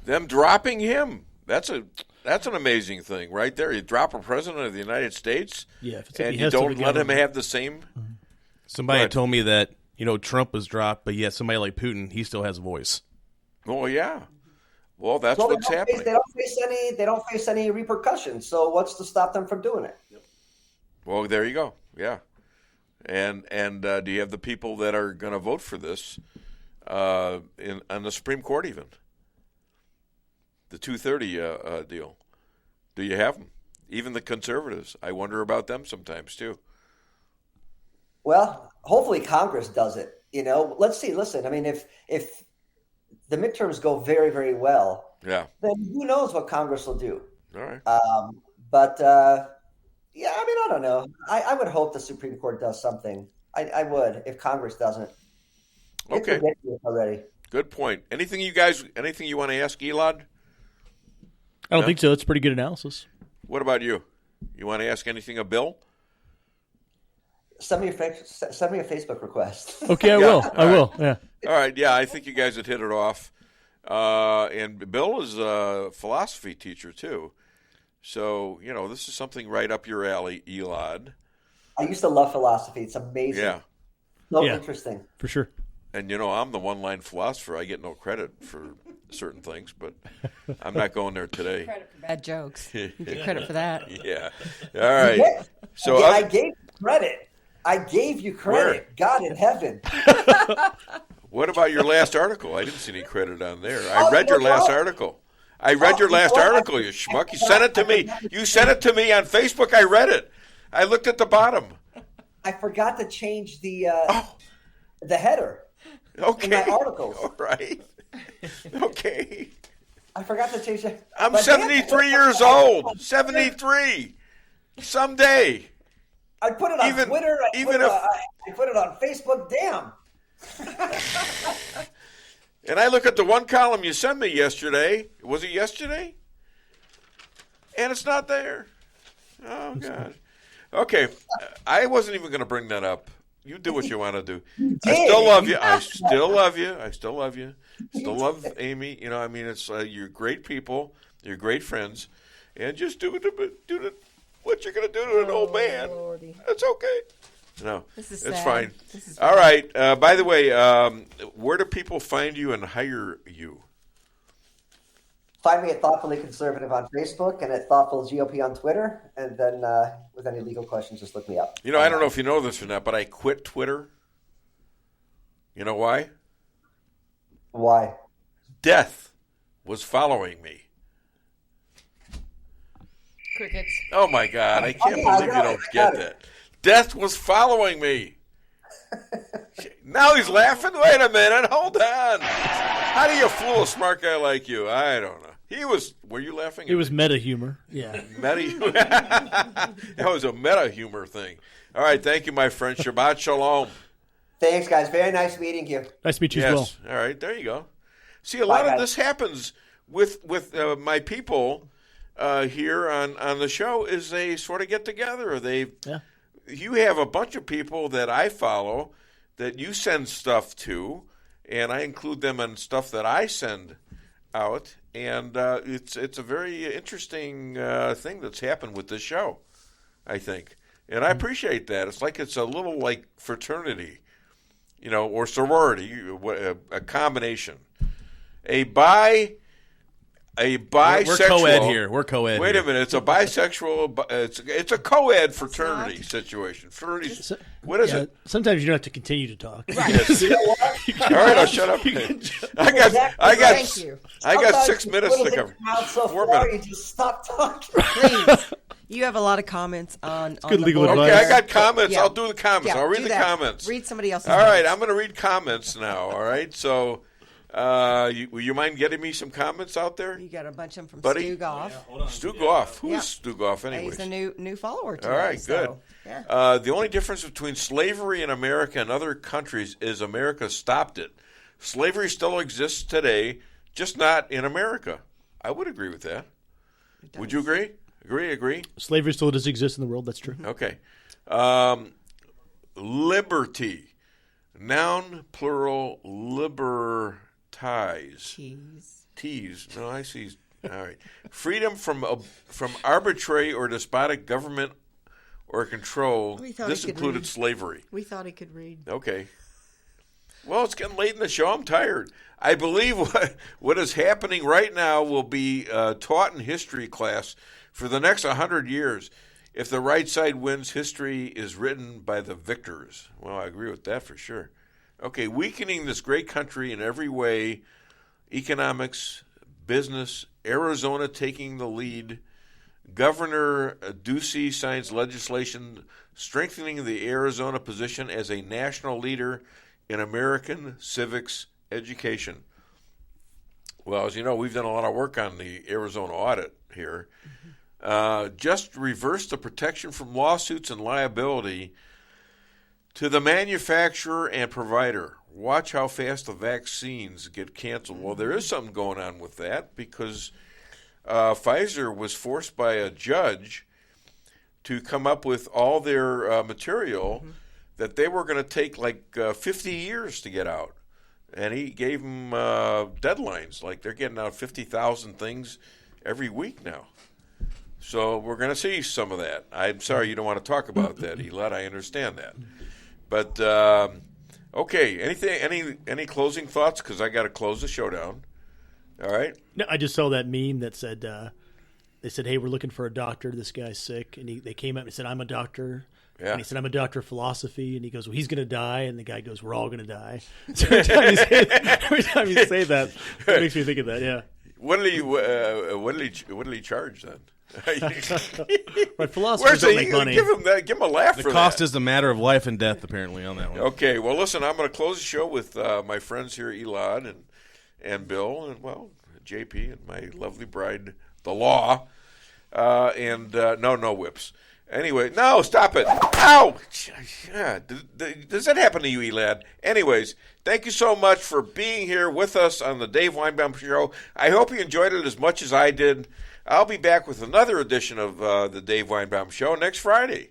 them dropping him. That's an amazing thing right there. You drop a president of the United States and you don't let him have the same. Somebody told me that, Trump was dropped, but yet somebody like Putin, he still has a voice. Oh, yeah. Well, that's what's happening. They don't face any repercussions. So what's to stop them from doing it? Well, there you go. Yeah. And do you have the people that are going to vote for this on the Supreme Court even? The 230 deal. Do you have them? Even the conservatives. I wonder about them sometimes too. Well, hopefully Congress does it. Let's see. Listen, I mean, if the midterms go very, very well, then who knows what Congress will do. All right. I don't know. I would hope the Supreme Court does something. I would if Congress doesn't. It's ridiculous already. Good point. Anything you want to ask Elad? I don't think so. It's pretty good analysis. What about you? You want to ask anything of Bill? Send me a Facebook request. Okay, I will. I will. Yeah. All right. Yeah, I think you guys would hit it off. And Bill is a philosophy teacher too, so this is something right up your alley, Elad. I used to love philosophy. It's amazing. Yeah. So interesting. For sure. And I'm the one-line philosopher. I get no credit for certain things, but I'm not going there today. Credit for bad jokes. You get credit for that. Yeah. All right. So I gave you credit. I gave you credit. Where? God in heaven. What about your last article? I didn't see any credit on there. I read your last article. You schmuck. You sent it to me. You sent it to me on Facebook. I read it. I looked at the bottom. I forgot to change the header. Okay. in my articles. All right. Okay. I forgot to change it. I'm But 73 years old. 73. Someday. I put it on Twitter. I put it on Facebook. Damn. And I look at the one column you sent me yesterday. Was it yesterday? And it's not there. Oh, God. Okay. I wasn't even going to bring that up. You do what you want to do. I still love you. I still love you. I still love you. Still love Amy. You know, I mean, it's you're great people. You're great friends. And just do what you're going to do to an old man. Lordy. That's okay. No, This is it's sad. fine. This is All right. By the way, where do people find you and hire you? Find me at Thoughtfully Conservative on Facebook and at Thoughtful GOP on Twitter. And then with any legal questions, just look me up. You know, I don't know if you know this or not, but I quit Twitter. You know why? Why? Death was following me. Crickets. Oh, my God. I can't believe you don't get that. Death was following me. Now he's laughing? Wait a minute. Hold on. How do you fool a smart guy like you? I don't know. He was. Were you laughing? It was meta humor. Yeah. Meta. That was a meta humor thing. All right. Thank you, my friend. Shabbat shalom. Thanks, guys. Very nice meeting you. Nice to meet you as well. All right. There you go. See, a lot of guys. this happens with my people here on the show is they sort of get together. You have a bunch of people that I follow that you send stuff to, and I include them in stuff that I send out, and it's a very interesting thing that's happened with this show, I think, and I appreciate that. It's like it's a little like fraternity, you know, or sorority, a combination, a bisexual. We're co-ed here. We're co-ed. Wait here. a minute. It's a bisexual. It's a co-ed fraternity situation. Fraternity. What is it? Sometimes you don't have to continue to talk. Yes. All right, I'll shut up. I got 6 minutes to cover. So 4 far, minutes. you just stop talking. Please. You have a lot of comments on good the legal board. advice. Okay, I got comments. Yeah. I'll do the comments. Yeah, I'll read do the that. comments. Read somebody else's All right, comments. I'm going to read comments now. All right, so will you mind getting me some comments out there? You got a bunch of them from Buddy? Stu Goff. Stu Goff. Who's Yeah. Stu Goff anyways? He's a new follower today. All right, so, good. Yeah. The only difference between slavery in America and other countries is America stopped it. Slavery still exists today, just not in America. I would agree with that. Would you agree? Agree? Slavery still does exist in the world. That's true. Okay. Liberty. Noun, plural, libertize. Tease. No, I see. All right. Freedom from arbitrary or despotic government or control. This included slavery. We thought he could read. Okay. Well, it's getting late in the show. I'm tired. I believe what is happening right now will be taught in history class for the next 100 years. If the right side wins, history is written by the victors. Well, I agree with that for sure. Okay, weakening this great country in every way, economics, business, Arizona taking the lead. Governor Ducey signs legislation strengthening the Arizona position as a national leader in American civics education. Well, as you know, we've done a lot of work on the Arizona audit here. Just reverse the protection from lawsuits and liability to the manufacturer and provider. Watch how fast the vaccines get canceled. Well, there is something going on with that because Pfizer was forced by a judge to come up with all their material that they were going to take like 50 years to get out. And he gave them deadlines, like they're getting out 50,000 things every week now. So we're going to see some of that. I'm sorry you don't want to talk about that, Elad. I understand that. But, okay, any closing thoughts? Because I got to close the show down. All right? No, I just saw that meme that said, they said, hey, we're looking for a doctor. This guy's sick. And they came up and said, I'm a doctor. Yeah. And he said, I'm a doctor of philosophy. And he goes, well, he's going to die. And the guy goes, we're all going to die. So every time you say that, it makes me think of that, yeah. What did he charge then? Right, philosophers don't make money. Give him a laugh The for cost that. is a matter of life and death, apparently, on that one. Okay, well, listen, I'm going to close the show with my friends here, Elad and Bill, and, well, JP and my lovely bride, the law, and no whips. Anyway, no, stop it. Ow! Does that happen to you, Elad? Anyways, thank you so much for being here with us on the Dave Weinbaum Show. I hope you enjoyed it as much as I did. I'll be back with another edition of the Dave Weinbaum Show next Friday.